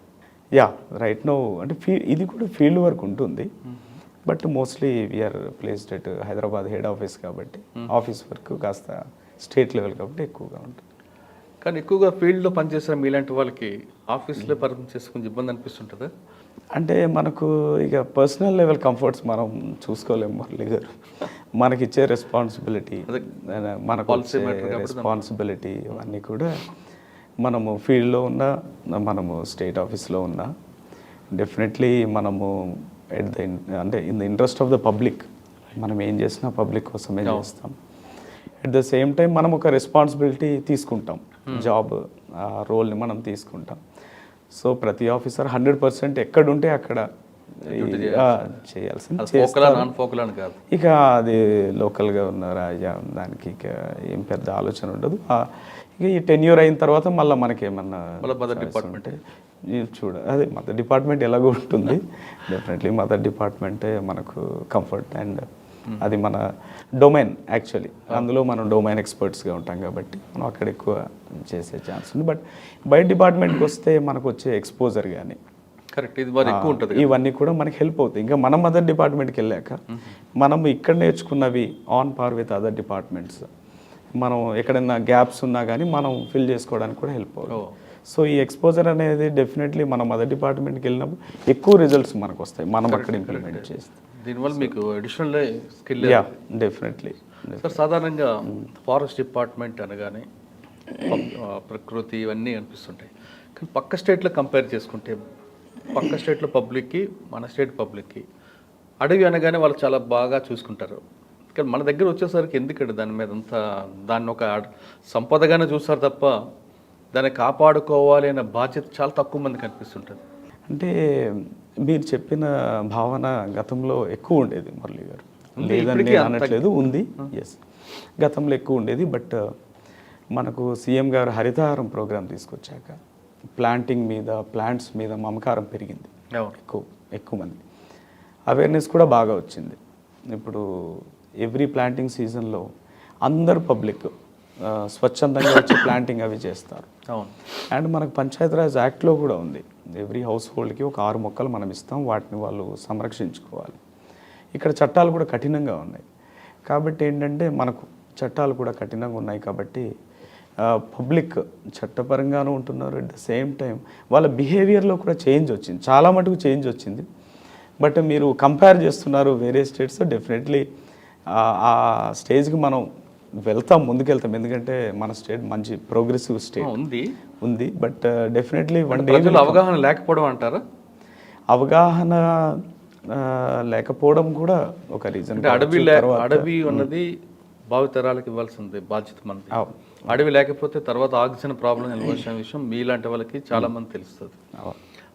యా, రైట్ నో అంటే ఇది కూడా ఫీల్డ్ వర్క్ ఉంటుంది. But mostly we are placed at Hyderabad head office కాబట్టి ఆఫీస్ వర్క్ కాస్త స్టేట్ లెవెల్ కాబట్టి ఎక్కువగా ఉంటుంది. కానీ ఎక్కువగా ఫీల్డ్లో పనిచేసిన మీలాంటి వాళ్ళకి ఆఫీస్లో పని చేసుకుని ఇబ్బంది అనిపిస్తుంటుందా? అంటే మనకు ఇక పర్సనల్ లెవెల్ కంఫర్ట్స్ మనం చూసుకోలేము మురళి గారు. మనకి ఇచ్చే రెస్పాన్సిబిలిటీ, మనకు రెస్పాన్సిబిలిటీ ఇవన్నీ కూడా మనము ఫీల్డ్లో ఉన్నా మనము స్టేట్ ఆఫీస్లో ఉన్నా డెఫినెట్లీ మనము అంటే in the interest of the public మనం ఏం చేసినా పబ్లిక్ కోసమే చేస్తాం. అట్ ద సేమ్ టైం మనం ఒక రెస్పాన్సిబిలిటీ తీసుకుంటాం, జాబ్ రోల్ని మనం తీసుకుంటాం. సో ప్రతి ఆఫీసర్ 100% ఎక్కడుంటే అక్కడ చేయాల్సింది. ఇక అది లోకల్గా ఉన్నారా దానికి ఇక ఏం పెద్ద ఆలోచన ఉండదు. ఇక ఈ 10 years అయిన తర్వాత మళ్ళీ మనకేమన్నా డిపార్ట్మెంట్ అదే మదర్ డిపార్ట్మెంట్ ఎలాగో ఉంటుంది, డెఫినెట్లీ మదర్ డిపార్ట్మెంటే మనకు కంఫర్ట్ అండ్ అది మన డొమైన్ యాక్చువల్లీ, అందులో మనం డొమైన్ ఎక్స్పర్ట్స్గా ఉంటాం కాబట్టి మనం అక్కడ ఎక్కువ చేసే ఛాన్స్ ఉంది. బట్ బయట డిపార్ట్మెంట్కి వస్తే మనకు వచ్చే ఎక్స్పోజర్ కానీ కరెక్ట్, ఇది మరి ఎక్కువ ఉంటుంది, ఇవన్నీ కూడా మనకి హెల్ప్ అవుతాయి. ఇంకా మన మదర్ డిపార్ట్మెంట్కి వెళ్ళాక మనం ఇక్కడ నేర్చుకున్నవి on par with other departments, మనం ఎక్కడైనా గ్యాప్స్ ఉన్నా కానీ మనం ఫిల్ చేసుకోవడానికి కూడా హెల్ప్ అవుతుంది. సో ఈ ఎక్స్పోజర్ అనేది డెఫినెట్లీ మన మదర్ డిపార్ట్మెంట్కి వెళ్ళినప్పుడు ఎక్కువ రిజల్ట్స్ మనకు వస్తాయి మనం అక్కడ ఇంప్లిమెంట్ చేస్తే. దీనివల్ల మీకు అడిషనల్ స్కిల్. డెఫినెట్లీ సార్, సాధారణంగా ఫారెస్ట్ డిపార్ట్మెంట్ అనగానే ప్రకృతి ఇవన్నీ అనిపిస్తుంటాయి, కానీ పక్క స్టేట్లో కంపేర్ చేసుకుంటే పక్క స్టేట్లో పబ్లిక్కి మన స్టేట్ పబ్లిక్కి అడవి అనగానే వాళ్ళు చాలా బాగా చూసుకుంటారు. కానీ మన దగ్గర వచ్చేసరికి ఎందుకంటే దాని మీద అంతా దాన్ని ఒక సంపదగానే చూస్తారు తప్ప దాన్ని కాపాడుకోవాలి అనే బాధ్యత చాలా తక్కువ మందికి అనిపిస్తుంటుంది. అంటే మీరు చెప్పిన భావన గతంలో ఎక్కువ ఉండేది మురళి గారు, లేదని నేను అనట్లేదు, ఉంది. ఎస్, గతంలో ఎక్కువ ఉండేది. బట్ మనకు సీఎం గారు హరితహారం ప్రోగ్రాం తీసుకొచ్చాక ప్లాంటింగ్ మీద, ప్లాంట్స్ మీద మమకారం పెరిగింది. ఎక్కువ మంది అవేర్నెస్ కూడా బాగా వచ్చింది. ఇప్పుడు ఎవ్రీ ప్లాంటింగ్ సీజన్లో అందరు పబ్లిక్ స్వచ్ఛందంగా వచ్చి ప్లాంటింగ్ అవి చేస్తారు. అండ్ మనకు పంచాయతీరాజ్ యాక్ట్లో కూడా ఉంది, ఎవ్రీ హౌస్ హోల్డ్కి ఒక 6 మొక్కలు మనం ఇస్తాం, వాటిని వాళ్ళు సంరక్షించుకోవాలి. ఇక్కడ చట్టాలు కూడా కఠినంగా ఉన్నాయి కాబట్టి ఏంటంటే మనకు చట్టాలు కూడా కఠినంగా ఉన్నాయి కాబట్టి పబ్లిక్ చట్టపరంగానూ ఉంటున్నారు, అట్ ద సేమ్ టైం వాళ్ళ బిహేవియర్లో కూడా చేంజ్ వచ్చింది, చాలా మటుకు చేంజ్ వచ్చింది. బట్ మీరు కంపేర్ చేస్తున్నారు వేరే స్టేట్స్, డెఫినెట్లీ ఆ స్టేజ్కి మనం ముందుకెళ్తాం, ఎందుకంటే మన స్టేట్ మంచి ప్రోగ్రెసివ్ స్టేట్ ఉంది. బట్ డెఫినెట్లీ వన్ డే అవగాహన లేకపోవడం అంటారా? అవగాహన లేకపోవడం కూడా ఒక రీజన్. అడవి ఉన్నది భావితరాలకు ఇవ్వాల్సింది బాధ్యత మనది. అడవి లేకపోతే తర్వాత ఆక్సిజన్ ప్రాబ్లం నిలవలసిన విషయం మీలాంటి వాళ్ళకి చాలా మంది తెలుస్తుంది.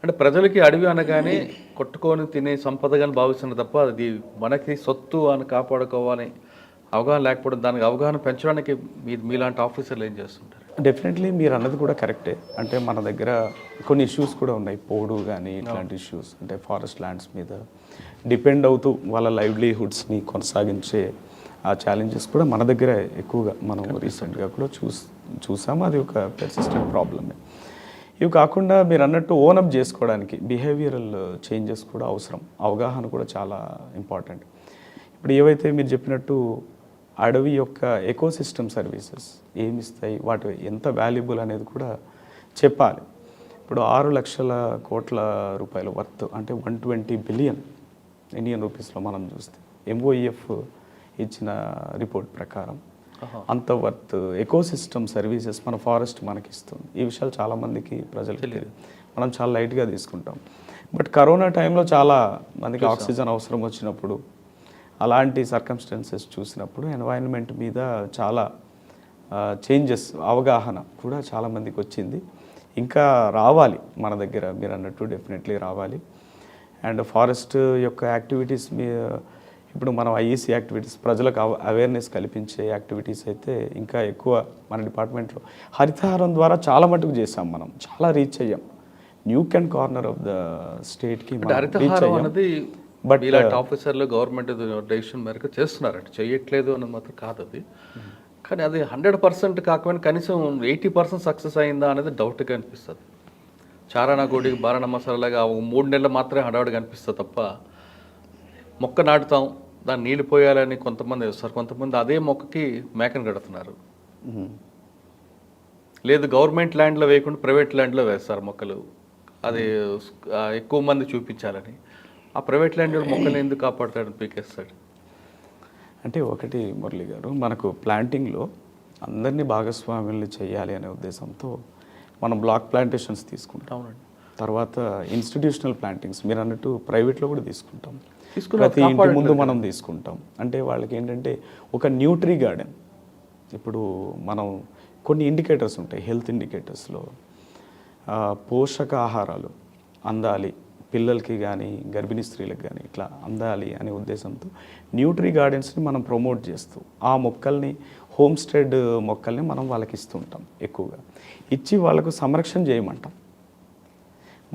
అంటే ప్రజలకి అడవి అనగానే కొట్టుకొని తినే సంపదగాని భావిస్తున్నారు తప్ప అది మనకి సొత్తు అని కాపాడుకోవాలి అవగాహన లేకపోవడం, దానికి అవగాహన పెంచడానికి మీలాంటి ఆఫీసర్లు ఏం చేస్తుంటారు? డెఫినెట్లీ మీరు అన్నది కూడా కరెక్టే. అంటే మన దగ్గర కొన్ని ఇష్యూస్ కూడా ఉన్నాయి, పోడు కానీ ఇట్లాంటి ఇష్యూస్, అంటే ఫారెస్ట్ ల్యాండ్స్ మీద డిపెండ్ అవుతూ వాళ్ళ లైవ్లీహుడ్స్ని కొనసాగించే ఆ ఛాలెంజెస్ కూడా మన దగ్గర ఎక్కువగా మనం రీసెంట్గా కూడా చూసాము. అది ఒక పెర్సిస్టెంట్ ప్రాబ్లమే. ఇవి కాకుండా మీరు అన్నట్టు ఓనప్ చేసుకోవడానికి బిహేవియరల్ చేంజెస్ కూడా అవసరం, అవగాహన కూడా చాలా ఇంపార్టెంట్. ఇప్పుడు ఏవైతే మీరు చెప్పినట్టు అడవి యొక్క ఎకోసిస్టమ్ సర్వీసెస్ ఏమిస్తాయి, వాటి ఎంత వాల్యుబుల్ అనేది కూడా చెప్పాలి. ఇప్పుడు 6 లక్షల కోట్ల రూపాయల వర్త్, అంటే 120 బిలియన్ ఇండియన్ రూపీస్లో మనం చూస్తే ఎంఓఈఎఫ్ ఇచ్చిన రిపోర్ట్ ప్రకారం అంత వర్త్ ఎకోసిస్టమ్ సర్వీసెస్ మన ఫారెస్ట్ మనకి ఇస్తుంది. ఈ విషయాలు చాలామందికి ప్రజలకు తెలియదు, మనం చాలా లైట్గా తీసుకుంటాం. బట్ కరోనా టైంలో చాలా మందికి ఆక్సిజన్ అవసరం వచ్చినప్పుడు, అలాంటి సర్కమ్స్టెన్సెస్ చూసినప్పుడు ఎన్వైరన్మెంట్ మీద చాలా చేంజెస్, అవగాహన కూడా చాలామందికి వచ్చింది. ఇంకా రావాలి మన దగ్గర, మీరు అన్నట్టు డెఫినెట్లీ రావాలి. అండ్ ఫారెస్ట్ యొక్క యాక్టివిటీస్ ఇప్పుడు మనం ఐఈసీ యాక్టివిటీస్, ప్రజలకు అవేర్నెస్ కల్పించే యాక్టివిటీస్ అయితే ఇంకా ఎక్కువ మన డిపార్ట్మెంట్లో హరితహారం ద్వారా చాలా మటుకు చేసాం, మనం చాలా రీచ్ అయ్యాం. Nuke and corner of the స్టేట్కి రీచ్ అయ్యాం. బట్ ఇలాంటి ఆఫీసర్లు గవర్నమెంట్ డెసిషన్ మేరకు చేస్తున్నారంటే చేయట్లేదు అన్నది మాత్రం కాదు అది. కానీ అది 100% కాకపోయినా కనీసం 80% సక్సెస్ అయిందా అనేది డౌట్గా అనిపిస్తుంది. చారానా గోడి బారాణ మసాలాగా 3 నెలలు మాత్రమే హడావుడిగా అనిపిస్తుంది తప్ప, మొక్క నాటుతాం దాన్ని నీళ్ళు పోయాలని కొంతమంది వేస్తారు, కొంతమంది అదే మొక్కకి మేకను కడుతున్నారు. లేదు గవర్నమెంట్ ల్యాండ్లో వేయకుండా ప్రైవేట్ ల్యాండ్లో వేస్తారు మొక్కలు, అది ఎక్కువ మంది చూపించాలని. ఆ ప్రైవేట్ ల్యాండ్ మొక్కలు ఎందుకు కాపాడుతాడు, పీకేస్తాడు? అంటే ఒకటి మురళి గారు, మనకు ప్లాంటింగ్లో అందరినీ భాగస్వామ్యుల్ని చేయాలి అనే ఉద్దేశంతో మనం బ్లాక్ ప్లాంటేషన్స్ తీసుకుంటాం. తర్వాత ఇన్స్టిట్యూషనల్ ప్లాంటింగ్స్ మీరు అన్నట్టు ప్రైవేట్లో కూడా తీసుకుంటాం, ప్రతి ఇంటి ముందు మనం తీసుకుంటాం. అంటే వాళ్ళకి ఏంటంటే ఒక న్యూట్రీ గార్డెన్, ఇప్పుడు మనం కొన్ని ఇండికేటర్స్ ఉంటాయి హెల్త్ ఇండికేటర్స్లో, పోషకాహారాలు అందాలి పిల్లలకి కానీ గర్భిణీ స్త్రీలకు కానీ ఇట్లా అందాలి అనే ఉద్దేశంతో న్యూట్రీ గార్డెన్స్ని మనం ప్రమోట్ చేస్తూ ఆ మొక్కల్ని, హోమ్ స్టేడ్ మొక్కల్ని మనం వాళ్ళకి ఇస్తుంటాం, ఎక్కువగా ఇచ్చి వాళ్ళకు సంరక్షణ చేయమంటాం.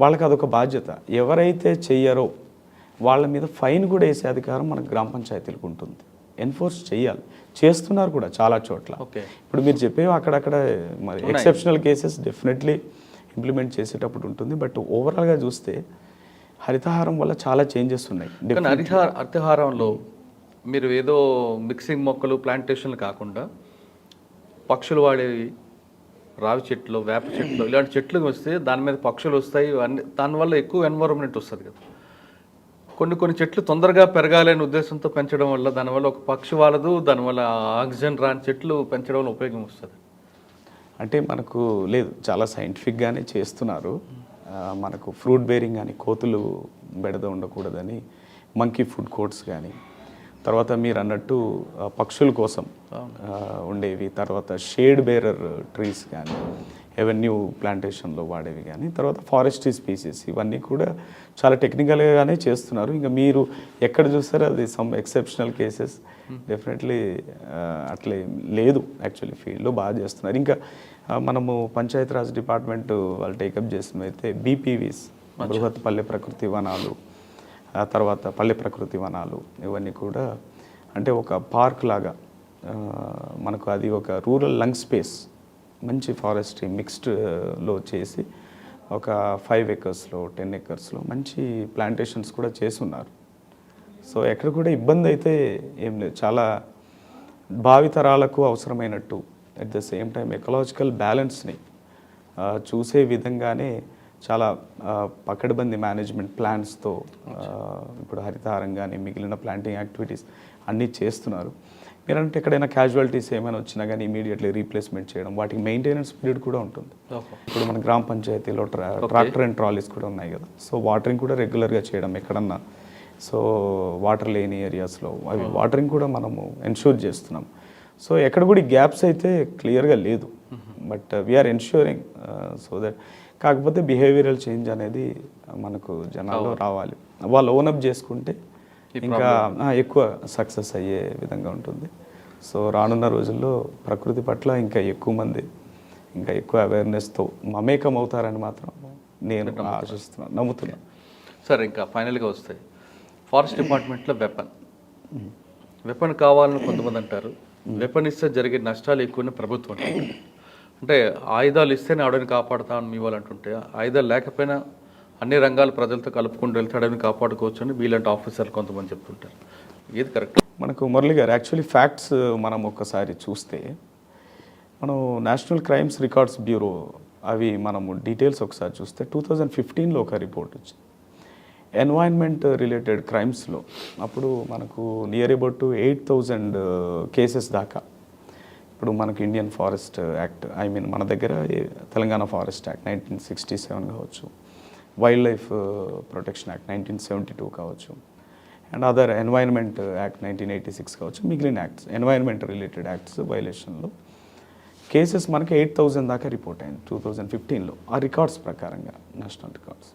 వాళ్ళకి అదొక బాధ్యత. ఎవరైతే చెయ్యరో వాళ్ళ మీద ఫైన్ కూడా వేసే అధికారం మన గ్రామ పంచాయతీలకు ఉంటుంది. ఎన్ఫోర్స్ చేయాలి, చేస్తున్నారు కూడా చాలా చోట్ల. ఓకే, ఇప్పుడు మీరు చెప్పేవి అక్కడక్కడ మరి ఎక్సెప్షనల్ కేసెస్ డెఫినెట్లీ ఇంప్లిమెంట్ చేసేటప్పుడు ఉంటుంది. బట్ ఓవరాల్గా చూస్తే హరితహారం వల్ల చాలా చేంజెస్ ఉన్నాయి. కానీ హరితహారంలో మీరు ఏదో మిక్సింగ్ మొక్కలు ప్లాంటేషన్లు కాకుండా పక్షులు వాడేవి, రావి చెట్లు, వేప చెట్లు, ఇలాంటి చెట్లు వస్తే దాని మీద పక్షులు వస్తాయి, అన్ని దానివల్ల ఎక్కువ ఎన్వైరన్మెంట్ వస్తుంది కదా. కొన్ని చెట్లు తొందరగా పెరగాలి అనే ఉద్దేశంతో పెంచడం వల్ల దానివల్ల ఒక పక్షి వాళ్ళదు, దానివల్ల ఆక్సిజన్ రాని చెట్లు పెంచడం వల్ల ఉపయోగం వస్తుంది. అంటే మనకు లేదు, చాలా సైంటిఫిక్గానే చేస్తున్నారు. మనకు ఫ్రూట్ బేరింగ్ కానీ కోతులు బెడద ఉండకూడదని మంకీ ఫుడ్ కోర్ట్స్ కానీ, తర్వాత మీరు అన్నట్టు పక్షుల కోసం ఉండేవి, తర్వాత షేడ్ బేరర్ ట్రీస్ కానీ, ఎవెన్యూ ప్లాంటేషన్లో వాడేవి కానీ, తర్వాత ఫారెస్ట్రీ స్పీసీస్, ఇవన్నీ కూడా చాలా టెక్నికల్గానే చేస్తున్నారు. ఇంకా మీరు ఎక్కడ చూస్తారో అది సమ్ ఎక్సెప్షనల్ కేసెస్ డెఫినెట్లీ అట్లే లేదు. యాక్చువల్లీ ఫీల్డ్లో బాగా చేస్తున్నారు. ఇంకా మనము పంచాయతీరాజ్ డిపార్ట్మెంట్ వాళ్ళు టేకప్ చేసినవైతే బీపీవీస్, బృహత్ పల్లె ప్రకృతి వనాలు, తర్వాత పల్లె ప్రకృతి వనాలు, ఇవన్నీ కూడా అంటే ఒక పార్క్ లాగా మనకు అది ఒక రూరల్ లంగ్ స్పేస్ మంచి ఫారెస్ట్రీ మిక్స్డ్లో చేసి ఒక 5 acresలో 10 acresలో మంచి ప్లాంటేషన్స్ కూడా చేస్తున్నారు. సో ఎక్కడ కూడా ఇబ్బంది అయితే ఏం లేదు. చాలా భావితరాలకు అవసరమైనట్టు at the same time ecological బ్యాలెన్స్ని చూసే విధంగానే చాలా పకడ్బందీ మేనేజ్మెంట్ ప్లాన్స్తో ఇప్పుడు హరితహారం కానీ మిగిలిన ప్లాంటింగ్ యాక్టివిటీస్ అన్నీ చేస్తున్నారు. మీరంటే ఎక్కడైనా క్యాజువాలిటీస్ ఏమైనా వచ్చినా కానీ ఇమీడియట్లీ రీప్లేస్మెంట్ చేయడం, వాటికి మెయింటెనెన్స్ పీరియడ్ కూడా ఉంటుంది. ఇప్పుడు మన గ్రామ పంచాయతీలో ట్రాక్టర్ అండ్ ట్రాలీస్ కూడా ఉన్నాయి కదా, సో వాటరింగ్ కూడా రెగ్యులర్గా చేయడం ఎక్కడన్నా, సో వాటర్ లేని ఏరియాస్లో అవి వాటరింగ్ కూడా మనము ఎన్ష్యూర్ చేస్తున్నాం. సో ఎక్కడ కూడా గ్యాప్స్ అయితే క్లియర్గా లేదు, but we are ensuring so that. కాకపోతే బిహేవియరల్ చేంజ్ అనేది మనకు జనాల్లో రావాలి, వాళ్ళు ఓనప్ చేసుకుంటే ఇంకా ఎక్కువ సక్సెస్ అయ్యే విధంగా ఉంటుంది. సో రానున్న రోజుల్లో ప్రకృతి పట్ల ఇంకా ఎక్కువ మంది ఇంకా ఎక్కువ అవేర్నెస్తో మమేకం అవుతారని మాత్రం నేను ఆశిస్తున్నాను, నమ్ముతున్నాను. సరే, ఇంకా ఫైనల్గా వస్తాయి ఫారెస్ట్ డిపార్ట్మెంట్లో వెపన్ కావాలని కొంతమంది అంటారు. వెపన్ ఇస్తే జరిగే నష్టాలు ఎక్కువనే ప్రభుత్వం అంటే ఆయుధాలు ఇస్తేనే అడవిని కాపాడుతామని మీ వాళ్ళు అంటుంటే, ఆయుధాలు లేకపోయినా అన్ని రంగాల ప్రజలతో కలుపుకుంటూ వెళ్తే అడవిని కాపాడుకోవచ్చు అని వీళ్ళంటే ఆఫీసర్లు కొంతమంది చెప్తుంటారు. ఏది కరెక్ట్? మనకు మురళి గారు యాక్చువల్లీ ఫ్యాక్ట్స్ మనం ఒక్కసారి చూస్తే, మనం నేషనల్ క్రైమ్స్ రికార్డ్స్ బ్యూరో అవి మనము డీటెయిల్స్ ఒకసారి చూస్తే 2015లో ఒక రిపోర్ట్ వచ్చింది ఎన్వైర్న్మెంట్ రిలేటెడ్ క్రైమ్స్లో. అప్పుడు మనకు నియర్ అబౌట్ 8,000 కేసెస్ దాకా. ఇప్పుడు మనకు Indian forest act, I mean మన దగ్గర తెలంగాణ ఫారెస్ట్ యాక్ట్ 1967 కావచ్చు, వైల్డ్ లైఫ్ ప్రొటెక్షన్ యాక్ట్ 1972 కావచ్చు, అండ్ అదర్ ఎన్వైర్న్మెంట్ యాక్ట్ 1986 కావచ్చు, మిగిలిన యాక్ట్స్ ఎన్వైర్న్మెంట్ రిలేటెడ్ యాక్ట్స్ వైలేషన్లో కేసెస్ మనకి 8,000 దాకా రిపోర్ట్ అయింది 2015లో, ఆ రికార్డ్స్ ప్రకారంగా నేషనల్ రికార్డ్స్.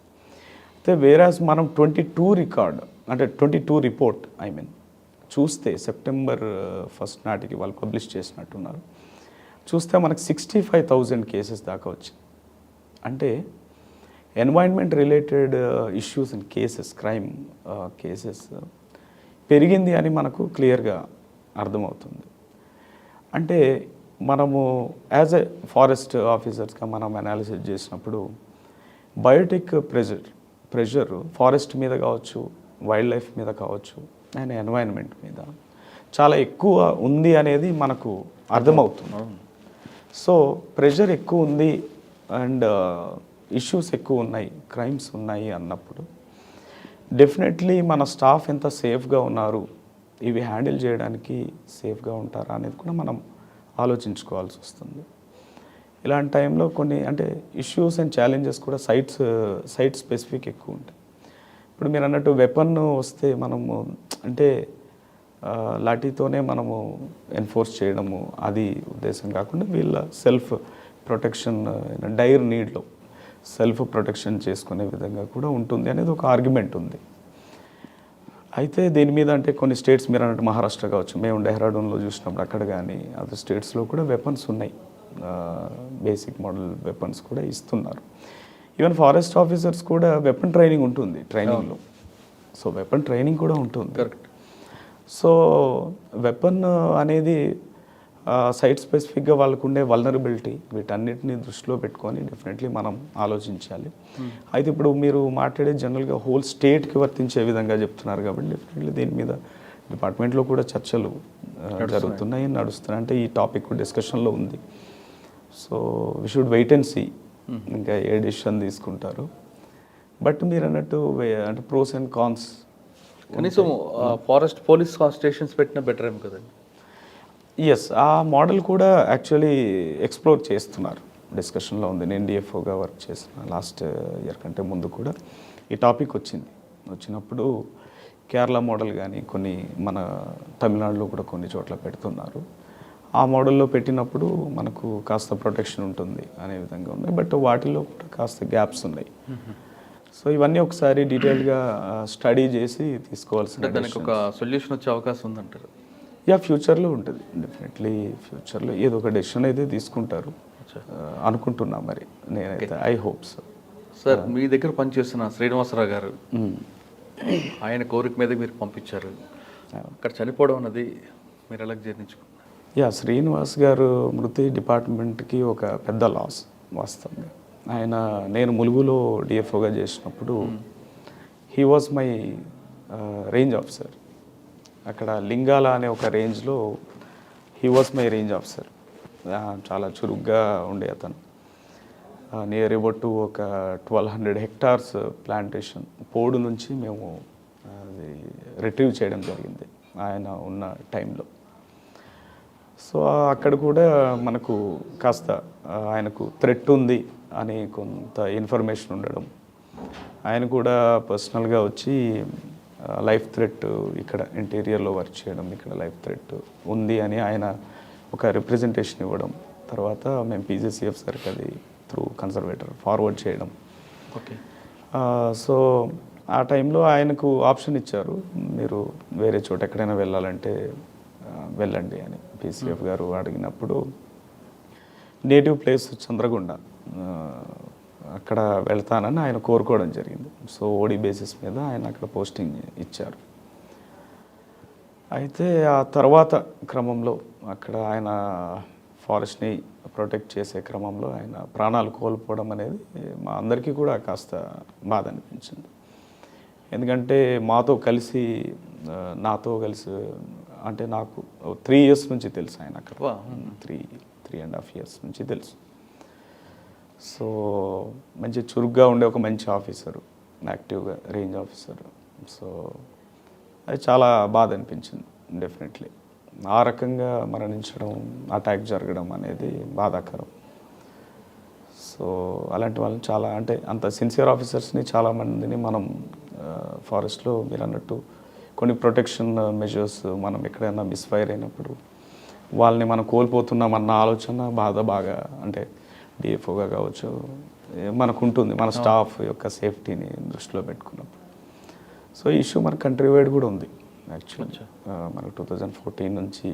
అయితే వేరాజ్ మనం 22 రికార్డ్ అంటే 22 రిపోర్ట్ ఐ మీన్ చూస్తే September 1 నాటికి వాళ్ళు పబ్లిష్ చేసినట్టున్నారు, చూస్తే మనకు 65,000 కేసెస్ దాకా వచ్చింది. అంటే environment related issues and cases, crime cases పెరిగింది అని మనకు క్లియర్గా అర్థమవుతుంది. అంటే మనము యాజ్ ఎ ఫారెస్ట్ ఆఫీసర్స్గా మనం అనాలిసిస్ చేసినప్పుడు బయోటిక్ ప్రెషర్ ఫారెస్ట్ మీద కావచ్చు, వైల్డ్ లైఫ్ మీద కావచ్చు, అండ్ ఎన్వైర్న్మెంట్ మీద చాలా ఎక్కువ ఉంది అనేది మనకు అర్థమవుతుంది. సో ప్రెషర్ ఎక్కువ ఉంది అండ్ ఇష్యూస్ ఎక్కువ ఉన్నాయి, క్రైమ్స్ ఉన్నాయి అన్నప్పుడు డెఫినెట్లీ మన స్టాఫ్ ఎంత సేఫ్గా ఉన్నారు, ఇవి హ్యాండిల్ చేయడానికి సేఫ్గా ఉంటారా అనేది కూడా మనం ఆలోచించుకోవాల్సి వస్తుంది. ఇలాంటి టైంలో కొన్ని అంటే ఇష్యూస్ అండ్ ఛాలెంజెస్ కూడా సైట్ స్పెసిఫిక్ ఎక్కువ ఉంటాయి. ఇప్పుడు మీరు అన్నట్టు వెపన్ వస్తే మనము అంటే లాఠీతోనే మనము ఎన్ఫోర్స్ చేయడము అది ఉద్దేశం కాకుండా వీళ్ళ సెల్ఫ్ ప్రొటెక్షన్ డైర్ నీడ్లో సెల్ఫ్ ప్రొటెక్షన్ చేసుకునే విధంగా కూడా ఉంటుంది అనేది ఒక ఆర్గ్యుమెంట్ ఉంది. అయితే దీని మీద అంటే కొన్ని స్టేట్స్ మీరు అన్నట్టు మహారాష్ట్ర కావచ్చు, మేము డెహ్రాడూన్లో చూసినప్పుడు అక్కడ కానీ అదర్ స్టేట్స్లో కూడా వెపన్స్ ఉన్నాయి, బేసిక్ మోడల్ వెపన్స్ కూడా ఇస్తున్నారు. ఈవెన్ ఫారెస్ట్ ఆఫీసర్స్ కూడా వెపన్ ట్రైనింగ్ ఉంటుంది ట్రైనింగ్లో. సో వెపన్ ట్రైనింగ్ కూడా ఉంటుంది. కరెక్ట్. సో వెపన్ అనేది సైట్ స్పెసిఫిక్గా వాళ్ళకు ఉండే వల్నరబిలిటీ వీటన్నిటిని దృష్టిలో పెట్టుకొని డెఫినెట్లీ మనం ఆలోచించాలి. అయితే ఇప్పుడు మీరు మాట్లాడే జనరల్గా హోల్ స్టేట్కి వర్తించే విధంగా చెప్తున్నారు కాబట్టి డెఫినెట్లీ దీని మీద డిపార్ట్మెంట్లో కూడా చర్చలు జరుగుతున్నాయి, నడుస్తున్నాయి. అంటే ఈ టాపిక్ డిస్కషన్లో ఉంది. So we should wait and see ఇంకా ఏ డెసిషన్ తీసుకుంటారు. బట్ మీరు అన్నట్టు అంటే ప్రోస్ అండ్ కాన్స్ కనీసం ఫారెస్ట్ పోలీస్ స్టేషన్స్ పెట్టినా బెటర్ ఏమో కదండి. ఎస్, ఆ మోడల్ కూడా యాక్చువల్లీ ఎక్స్ప్లోర్ చేస్తున్నారు, డిస్కషన్లో ఉంది. నేను డిఎఫ్ఓగా వర్క్ చేసిన లాస్ట్ ఇయర్ కంటే ముందు కూడా ఈ టాపిక్ వచ్చినప్పుడు కేరళ మోడల్ కానీ కొన్ని మన తమిళనాడులో కూడా కొన్ని చోట్ల పెడుతున్నారు. ఆ మోడల్లో పెట్టినప్పుడు మనకు కాస్త ప్రొటెక్షన్ ఉంటుంది అనే విధంగా ఉన్నాయి. బట్ వాటిలో కూడా కాస్త గ్యాప్స్ ఉన్నాయి. సో ఇవన్నీ ఒకసారి డీటెయిల్గా స్టడీ చేసి తీసుకోవాల్సిన దానికి ఒక సొల్యూషన్ వచ్చే అవకాశం ఉందంటారు. ఫ్యూచర్లో ఉంటుంది డెఫినెట్లీ. ఫ్యూచర్లో ఏదో ఒక డెసిషన్ అయితే తీసుకుంటారు అనుకుంటున్నా. మరి నేనైతే ఐ హోప్ సో. సార్ మీ దగ్గర పనిచేస్తున్న శ్రీనివాసరావు గారు, ఆయన కోరిక మీద మీరు పంపించారు. అక్కడ చనిపోవడం అన్నది మీరు ఎలా జీర్ణించుకున్నారు? శ్రీనివాస్ గారు మృతి డిపార్ట్మెంట్కి ఒక పెద్ద లాస్ వాస్తవంగా. ఆయన నేను ములుగులో డిఎఫ్ఓగా చేసినప్పుడు he was my range officer. అక్కడ లింగాల అనే ఒక రేంజ్లో he was my range officer. చాలా చురుగ్గా ఉండే అతను. నియర్ అబౌట్ టు ఒక 1200 hectares ప్లాంటేషన్ పోడు నుంచి మేము అది రిట్రీవ్ చేయడం జరిగింది ఆయన ఉన్న టైంలో. సో అక్కడ కూడా మనకు కాస్త ఆయనకు థ్రెట్ ఉంది అని కొంత ఇన్ఫర్మేషన్ ఉండడం, ఆయన కూడా పర్సనల్గా వచ్చి లైఫ్ థ్రెట్ ఇక్కడ ఇంటీరియర్లో వర్క్ చేయడం, ఇక్కడ లైఫ్ థ్రెట్ ఉంది అని ఆయన ఒక రిప్రజెంటేషన్ ఇవ్వడం, తర్వాత మేము పీజీసీఎఫ్ సార్కి అది త్రూ కన్సర్వేటర్ ఫార్వర్డ్ చేయడం. ఓకే. సో ఆ టైంలో ఆయనకు ఆప్షన్ ఇచ్చారు, మీరు వేరే చోట ఎక్కడైనా వెళ్ళాలంటే వెళ్ళండి అని పీసీఎఫ్ గారు అడిగినప్పుడు నేటివ్ ప్లేస్ చంద్రగుండ, అక్కడ వెళ్తానని ఆయన కోరుకోవడం జరిగింది. సో ఓడి బేసిస్ మీద ఆయన అక్కడ పోస్టింగ్ ఇచ్చారు. అయితే ఆ తర్వాత క్రమంలో అక్కడ ఆయన ఫారెస్ట్ని ప్రొటెక్ట్ చేసే క్రమంలో ఆయన ప్రాణాలు కోల్పోవడం అనేది మా అందరికీ కూడా కాస్త బాధ అనిపించింది. ఎందుకంటే నాతో కలిసి అంటే నాకు 3 years నుంచి తెలుసు ఆయన అక్కడ. 3.5 years నుంచి తెలుసు. సో మంచి చురుగ్గా ఉండే ఒక మంచి ఆఫీసరు, యాక్టివ్గా రేంజ్ ఆఫీసరు. సో అది చాలా బాధ అనిపించింది డెఫినెట్లీ. ఆ రకంగా మరణించడం, అటాక్ జరగడం అనేది బాధాకరం. సో అలాంటి వాళ్ళని చాలా అంటే అంత సిన్సియర్ ఆఫీసర్స్ని చాలామందిని మనం ఫారెస్ట్లో మీరు అన్నట్టు కొన్ని ప్రొటెక్షన్ మెజర్స్ మనం ఎక్కడైనా మిస్ఫైర్ అయినప్పుడు వాళ్ళని మనం కోల్పోతున్నామన్న ఆలోచన బాగా అంటే డిఎఫ్ఓగా కావచ్చు మనకు ఉంటుంది, మన స్టాఫ్ యొక్క సేఫ్టీని దృష్టిలో పెట్టుకున్నప్పుడు. సో ఈ ఇష్యూ మన కంట్రీ వైడ్ కూడా ఉంది యాక్చువల్లీ. మనకు 2014 నుంచి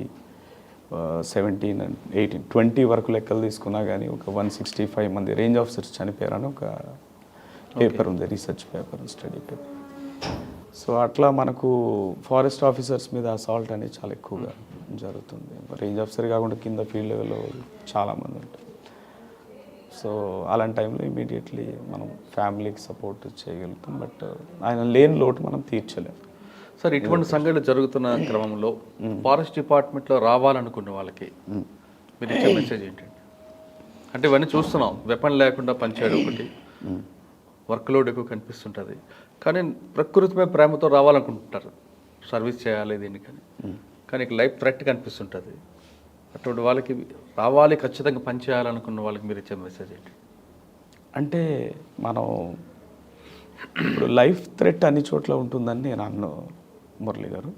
17 and 18, 20 వరకు లెక్కలు తీసుకున్నా కానీ ఒక 165 మంది రేంజ్ ఆఫీసర్స్ చనిపోయారని ఒక పేపర్ ఉంది, research paper, study paper. So అట్లా మనకు ఫారెస్ట్ ఆఫీసర్స్ మీద అసాల్ట్ అనేది చాలా ఎక్కువగా జరుగుతుంది. రేంజ్ ఆఫీసర్ కాకుండా కింద ఫీల్డ్ లెవెల్లో చాలామంది ఉంటారు. సో అలాంటి టైంలో ఇమీడియట్లీ మనం ఫ్యామిలీకి సపోర్ట్ చేయగలుగుతాం. బట్ ఆయన లేని లోటు మనం తీర్చలేము. సార్ ఇటువంటి సంఘటనలు జరుగుతున్న క్రమంలో ఫారెస్ట్ డిపార్ట్మెంట్లో రావాలనుకున్న వాళ్ళకి మీరు ఇచ్చే మెసేజ్ ఏంటండి? అంటే ఇవన్నీ చూస్తున్నాం, వెపన్ లేకుండా పనిచేయడం ఒకటి, వర్క్ లోడ్ ఎక్కువ కనిపిస్తుంటుంది. కానీ ప్రకృతిపై ప్రేమతో రావాలనుకుంటుంటారు, సర్వీస్ చేయాలి దీనికని. కానీ లైఫ్ థ్రెట్ కనిపిస్తుంటుంది. అటువంటి వాళ్ళకి రావాలి, ఖచ్చితంగా పనిచేయాలనుకున్న వాళ్ళకి మీరు ఇచ్చే మెసేజ్ ఏంటి? అంటే మనం ఇప్పుడు లైఫ్ థ్రెట్ అన్ని చోట్ల ఉంటుందని నేను అన్నాను మురళి గారు.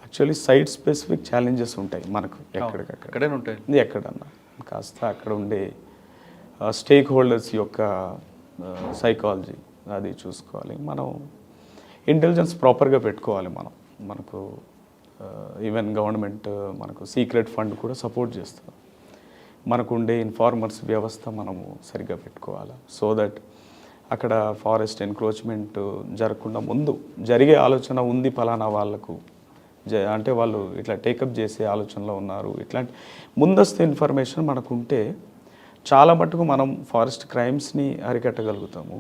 యాక్చువల్లీ సైట్ స్పెసిఫిక్ ఛాలెంజెస్ ఉంటాయి మనకు ఎక్కడైనా ఉంటాయి. ఎక్కడన్నా కాస్త అక్కడ ఉండే స్టేక్ హోల్డర్స్ యొక్క సైకాలజీ అది చూసుకోవాలి. మనం ఇంటెలిజెన్స్ ప్రాపర్గా పెట్టుకోవాలి. మనకు ఈవెన్ గవర్నమెంట్ మనకు సీక్రెట్ ఫండ్ కూడా సపోర్ట్ చేస్తారు. మనకు ఉండే ఇన్ఫార్మర్స్ వ్యవస్థ మనము సరిగ్గా పెట్టుకోవాలి. సో దట్ అక్కడ ఫారెస్ట్ ఎన్క్రోచ్మెంట్ జరగకుండా ముందు జరిగే ఆలోచన ఉంది పలానా వాళ్ళకు అంటే వాళ్ళు ఇట్లా టేకప్ చేసే ఆలోచనలో ఉన్నారు, ఇట్లాంటి ముందస్తు ఇన్ఫర్మేషన్ మనకు ఉంటే చాలా మటుకు మనం ఫారెస్ట్ క్రైమ్స్ని అరికట్టగలుగుతాము.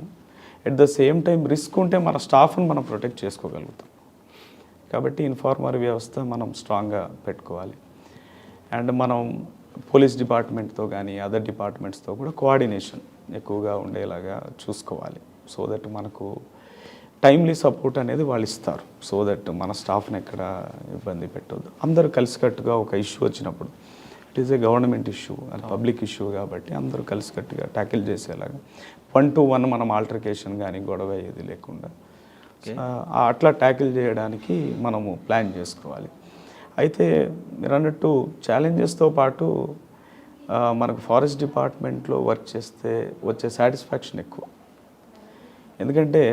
At the same time risk ఉంటే మన స్టాఫ్ని మనం ప్రొటెక్ట్ చేసుకోగలుగుతాం. కాబట్టి ఇన్ఫార్మర్ వ్యవస్థ మనం స్ట్రాంగ్గా పెట్టుకోవాలి. అండ్ మనం పోలీస్ డిపార్ట్మెంట్తో కానీ అదర్ డిపార్ట్మెంట్స్తో కూడా కోఆర్డినేషన్ ఎక్కువగా ఉండేలాగా చూసుకోవాలి. సో దట్ మనకు టైమ్లీ సపోర్ట్ అనేది వాళ్ళు ఇస్తారు. సో దట్ మన స్టాఫ్ని ఎక్కడ ఇబ్బంది పెట్టొద్దు. అందరూ కలిసికట్టుగా ఒక ఇష్యూ వచ్చినప్పుడు it is a government issue and public issue కాబట్టి అందరూ కలిసికట్టుగా ట్యాకిల్ చేసేలాగా 1-to-1 మనం ఆల్టర్కేషన్ కానీ గొడవ ఏది లేకుండా అట్లా ట్యాకిల్ చేయడానికి మనము ప్లాన్ చేసుకోవాలి. అయితే మీరు అన్నట్టు ఛాలెంజెస్తో పాటు మనకు ఫారెస్ట్ డిపార్ట్మెంట్లో వర్క్ చేస్తే వచ్చే సాటిస్ఫాక్షన్ ఎక్కువ. ఎందుకంటే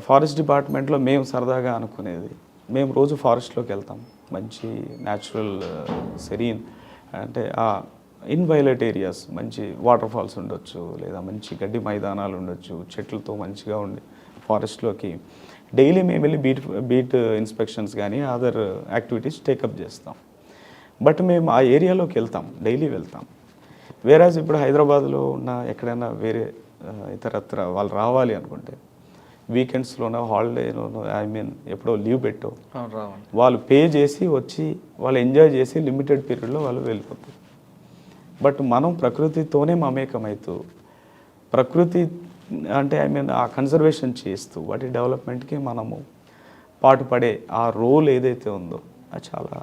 ఫారెస్ట్ డిపార్ట్మెంట్లో మేము సరదాగా అనుకునేది, మేము రోజు ఫారెస్ట్లోకి వెళ్తాం, మంచి న్యాచురల్ సెరీన్ అంటే ఇన్వైలెట్ ఏరియాస్, మంచి వాటర్ ఫాల్స్ ఉండొచ్చు, లేదా మంచి గడ్డి మైదానాలు ఉండొచ్చు, చెట్లతో మంచిగా ఉండి ఫారెస్ట్లోకి డైలీ మేము వెళ్ళి బీట్ ఇన్స్పెక్షన్స్ కానీ అదర్ యాక్టివిటీస్ టేకప్ చేస్తాం. బట్ మేము ఆ ఏరియాలోకి వెళ్తాం, డైలీ వెళ్తాం. వేరాజ్ ఇప్పుడు హైదరాబాద్లో ఉన్న ఎక్కడైనా వేరే ఇతరత్ర వాళ్ళు రావాలి అనుకుంటే వీకెండ్స్లోనో హాలిడేలోనో ఎప్పుడో లీవ్ పెట్టో వాళ్ళు పే చేసి వచ్చి వాళ్ళు ఎంజాయ్ చేసి లిమిటెడ్ పీరియడ్లో వాళ్ళు వెళ్ళిపోతారు. బట్ మనం ప్రకృతితోనే మమేకమవుతూ ప్రకృతి అంటే ఆ కన్జర్వేషన్ చేస్తూ వాటి డెవలప్మెంట్కి మనము పాటుపడే ఆ రోల్ ఏదైతే ఉందో అది చాలా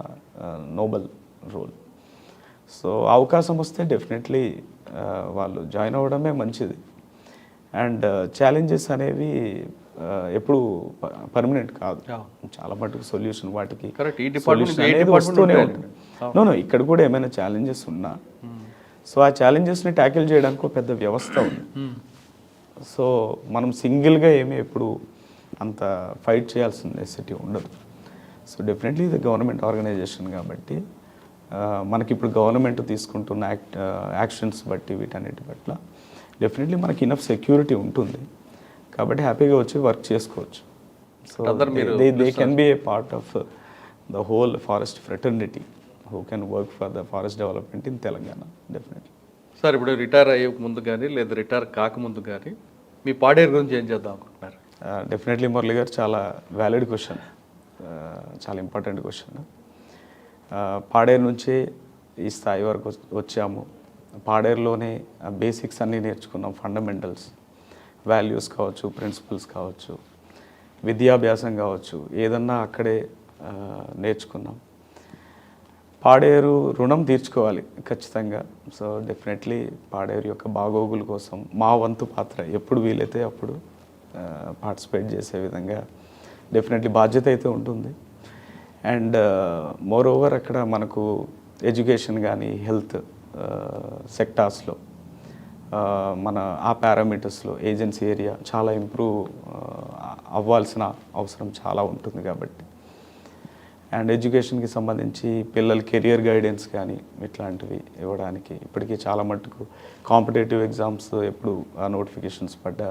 నోబల్ రోల్. సో అవకాశం వస్తే డెఫినెట్లీ వాళ్ళు జాయిన్ అవ్వడమే మంచిది. అండ్ ఛాలెంజెస్ అనేవి ఎప్పుడు పర్మనెంట్ కాదు, చాలా మటుకు సొల్యూషన్ వాటికి సొల్యూషన్ అనేది వస్తూనే ఉంటుంది. నో ఇక్కడ కూడా ఏమైనా ఛాలెంజెస్ ఉన్నా సో ఆ ఛాలెంజెస్ని ట్యాకిల్ చేయడానికి ఒక పెద్ద వ్యవస్థ ఉంది. సో మనం సింగిల్గా ఏమీ ఎప్పుడు అంత ఫైట్ చేయాల్సిన నెసెసిటీ ఉండదు. సో డెఫినెట్లీ ఇది గవర్నమెంట్ ఆర్గనైజేషన్ కాబట్టి మనకి ఇప్పుడు గవర్నమెంట్ తీసుకుంటున్న యాక్షన్స్ బట్టి వీటన్నిటి పట్ల డెఫినెట్లీ మనకి ఇనఫ్ సెక్యూరిటీ ఉంటుంది కాబట్టి హ్యాపీగా వచ్చి వర్క్ చేసుకోవచ్చు. So they can be A part of the whole forest fraternity who can work for the forest development in Telangana definitely. Sir ఇప్పుడు రిటైర్ అయ్యే ముందు కానీ లేదా రిటైర్ కాకముందు కానీ మీ పాడేరు గురించి ఏం చేద్దాం అనుకుంటున్నారు? డెఫినెట్లీ మురళి గారు చాలా వ్యాలిడ్ క్వశ్చన్, చాలా ఇంపార్టెంట్ క్వశ్చన్. పాడేరు నుంచే ఈ స్థాయి వరకు వచ్చాము. పాడేరులోనే బేసిక్స్ అన్నీ నేర్చుకున్నాం, ఫండమెంటల్స్, వాల్యూస్ కావచ్చు, ప్రిన్సిపల్స్ కావచ్చు, విద్యాభ్యాసం కావచ్చు, ఏదన్నా అక్కడే నేర్చుకున్నాం. పాడేరు రుణం తీర్చుకోవాలి ఖచ్చితంగా. సో డెఫినెట్లీ పాడేరు యొక్క బాగోగుల కోసం మా వంతు పాత్ర ఎప్పుడు వీలైతే అప్పుడు పార్టిసిపేట్ చేసే విధంగా డెఫినెట్లీ బాధ్యత అయితే ఉంటుంది. అండ్ మోర్ ఓవర్ అక్కడ మనకు ఎడ్యుకేషన్ కానీ హెల్త్ సెక్టార్స్లో మన ఆ పారామీటర్స్లో ఏజెన్సీ ఏరియా చాలా ఇంప్రూవ్ అవ్వాల్సిన అవసరం చాలా ఉంటుంది కాబట్టి అండ్ ఎడ్యుకేషన్కి సంబంధించి పిల్లల కెరియర్ గైడెన్స్ కానీ ఇట్లాంటివి ఇవ్వడానికి ఇప్పటికీ చాలా మట్టుకు కాంపిటేటివ్ ఎగ్జామ్స్ ఎప్పుడు నోటిఫికేషన్స్ పడ్డా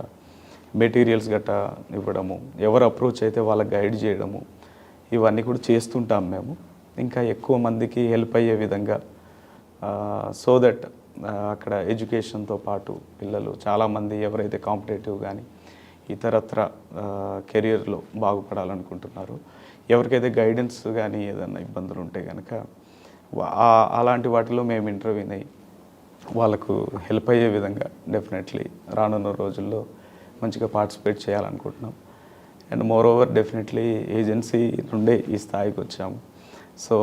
మెటీరియల్స్ గట్టా ఇవ్వడము, ఎవరు అప్రోచ్ అయితే వాళ్ళకి గైడ్ చేయడము, ఇవన్నీ కూడా చేస్తుంటాం మేము. ఇంకా ఎక్కువ మందికి హెల్ప్ అయ్యే విధంగా సో దట్ అక్కడ ఎడ్యుకేషన్తో పాటు పిల్లలు చాలామంది ఎవరైతే కాంపిటేటివ్ కానీ ఇతరత్ర కెరియర్లో బాగుపడాలనుకుంటున్నారో ఎవరికైతే గైడెన్స్ కానీ ఏదైనా ఇబ్బందులు ఉంటే కనుక అలాంటి వాటిలో మేము ఇంటర్వ్యూన్ అయ్యి వాళ్ళకు హెల్ప్ అయ్యే విధంగా డెఫినెట్లీ రానున్న రోజుల్లో మంచిగా పార్టిసిపేట్ చేయాలనుకుంటున్నాం. And more over definitely agency నుండే ఈ స్థాయికి వచ్చాము. సో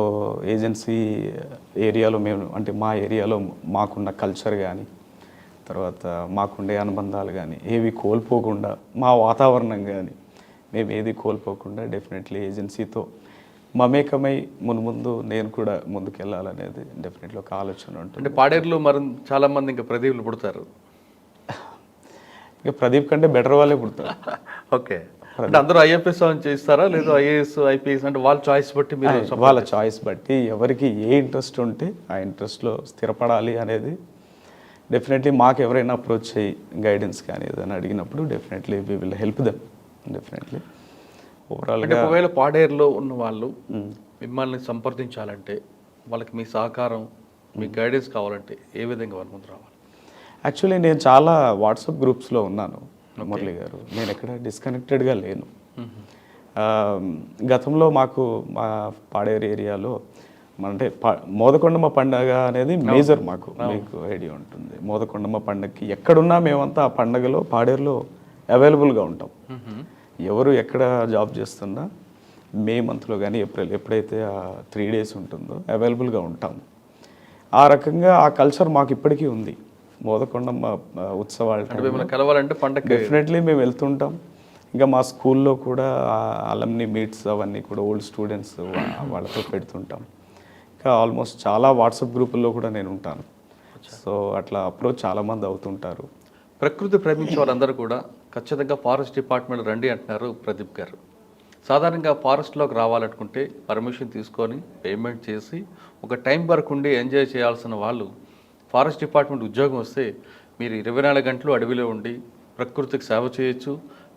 ఏజెన్సీ ఏరియాలో మేము అంటే మా ఏరియాలో మాకున్న కల్చర్ కానీ తర్వాత మాకుండే అనుబంధాలు కానీ ఏవి కోల్పోకుండా మా వాతావరణం కానీ మేము ఏది కోల్పోకుండా డెఫినెట్లీ ఏజెన్సీతో మమేకమై ముందు నేను కూడా ముందుకెళ్ళాలనేది డెఫినెట్లీ ఒక ఆలోచన ఉంటుంది. అంటే పాడేరులో మరి చాలామంది ఇంకా ప్రదీప్లు పుడతారు, ఇంకా ప్రదీప్ కంటే బెటర్ వాళ్ళే పుడతారు. ఓకే, అంటే అందరూ ఐఎఫ్ఎస్ చేస్తారా లేదా ఐఏఎస్ ఐపీఎస్ అంటే వాళ్ళ చాయిస్ బట్టి మీరు వాళ్ళ చాయిస్ బట్టి ఎవరికి ఏ ఇంట్రెస్ట్ ఉంటే ఆ ఇంట్రెస్ట్లో స్థిరపడాలి అనేది డెఫినెట్లీ మాకు ఎవరైనా అప్రోచ్ అయ్యి గైడెన్స్ కానీ ఏదైనా అడిగినప్పుడు definitely we will help them definitely. అంటే ఓవరాల్గా ఒకవేళ పాడేరులో ఉన్న వాళ్ళు మిమ్మల్ని సంప్రదించాలంటే వాళ్ళకి మీ సహకారం మీ గైడెన్స్ కావాలంటే ఏ విధంగా వాళ్ళ ముందు రావాలి? యాక్చువల్లీ నేను చాలా వాట్సాప్ గ్రూప్స్లో ఉన్నాను మురళి గారు, నేను ఎక్కడ డిస్కనెక్టెడ్గా లేను. గతంలో మాకు మా పాడేరు ఏరియాలో అంటే మోదకొండమ్మ పండగ అనేది మేజర్ మాకు, మీకు ఐడియా ఉంటుంది. మోదకొండమ్మ పండగకి ఎక్కడున్నా మేమంతా ఆ పండగలో పాడేరులో అవైలబుల్గా ఉంటాం. ఎవరు ఎక్కడ జాబ్ చేస్తున్నా మే మంత్లో కానీ ఏప్రిల్ ఎప్పుడైతే ఆ 3 days ఉంటుందో అవైలబుల్గా ఉంటాం. ఆ రకంగా ఆ కల్చర్ మాకు ఇప్పటికీ ఉంది. మోదకొండమ్మ ఉత్సవాలు కలవాలంటే పండగ డెఫినెట్లీ మేము వెళ్తుంటాం. ఇంకా మా స్కూల్లో కూడా అలమ్ని మీట్స్ అవన్నీ కూడా ఓల్డ్ స్టూడెంట్స్ వాళ్ళతో పెడుతుంటాం. ఇంకా ఆల్మోస్ట్ చాలా వాట్సాప్ గ్రూపుల్లో కూడా నేను ఉంటాను. సో అట్లా అప్రోచ్ చాలామంది అవుతుంటారు. ప్రకృతి ప్రేమించే వాళ్ళందరూ కూడా ఖచ్చితంగా ఫారెస్ట్ డిపార్ట్మెంట్ రండి అంటున్నారు ప్రదీప్ గారు. సాధారణంగా ఫారెస్ట్లోకి రావాలనుకుంటే పర్మిషన్ తీసుకొని పేమెంట్ చేసి ఒక టైం వరకు ఉండి ఎంజాయ్ చేయాల్సిన వాళ్ళు ఫారెస్ట్ డిపార్ట్మెంట్ ఉద్యోగం వస్తే మీరు 24 గంటలు అడవిలో ఉండి ప్రకృతికి సేవ చేయొచ్చు,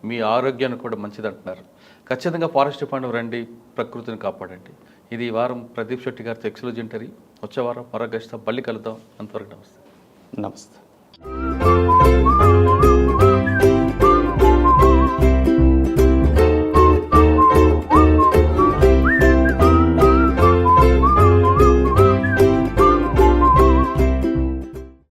మీ ఆరోగ్యాన్ని కూడా మంచిది అంటున్నారు. ఖచ్చితంగా ఫారెస్ట్ డిపార్ట్మెంట్ రండి, ప్రకృతిని కాపాడండి. ఇది ఈ వారం ప్రదీప్ శెట్టి గారితో ఎక్స్క్లూజింటరీ. వచ్చే వారం మరో గెస్ట్తో మళ్ళీ కలుద్దాం. అంతవరకు నమస్తే. నమస్తే.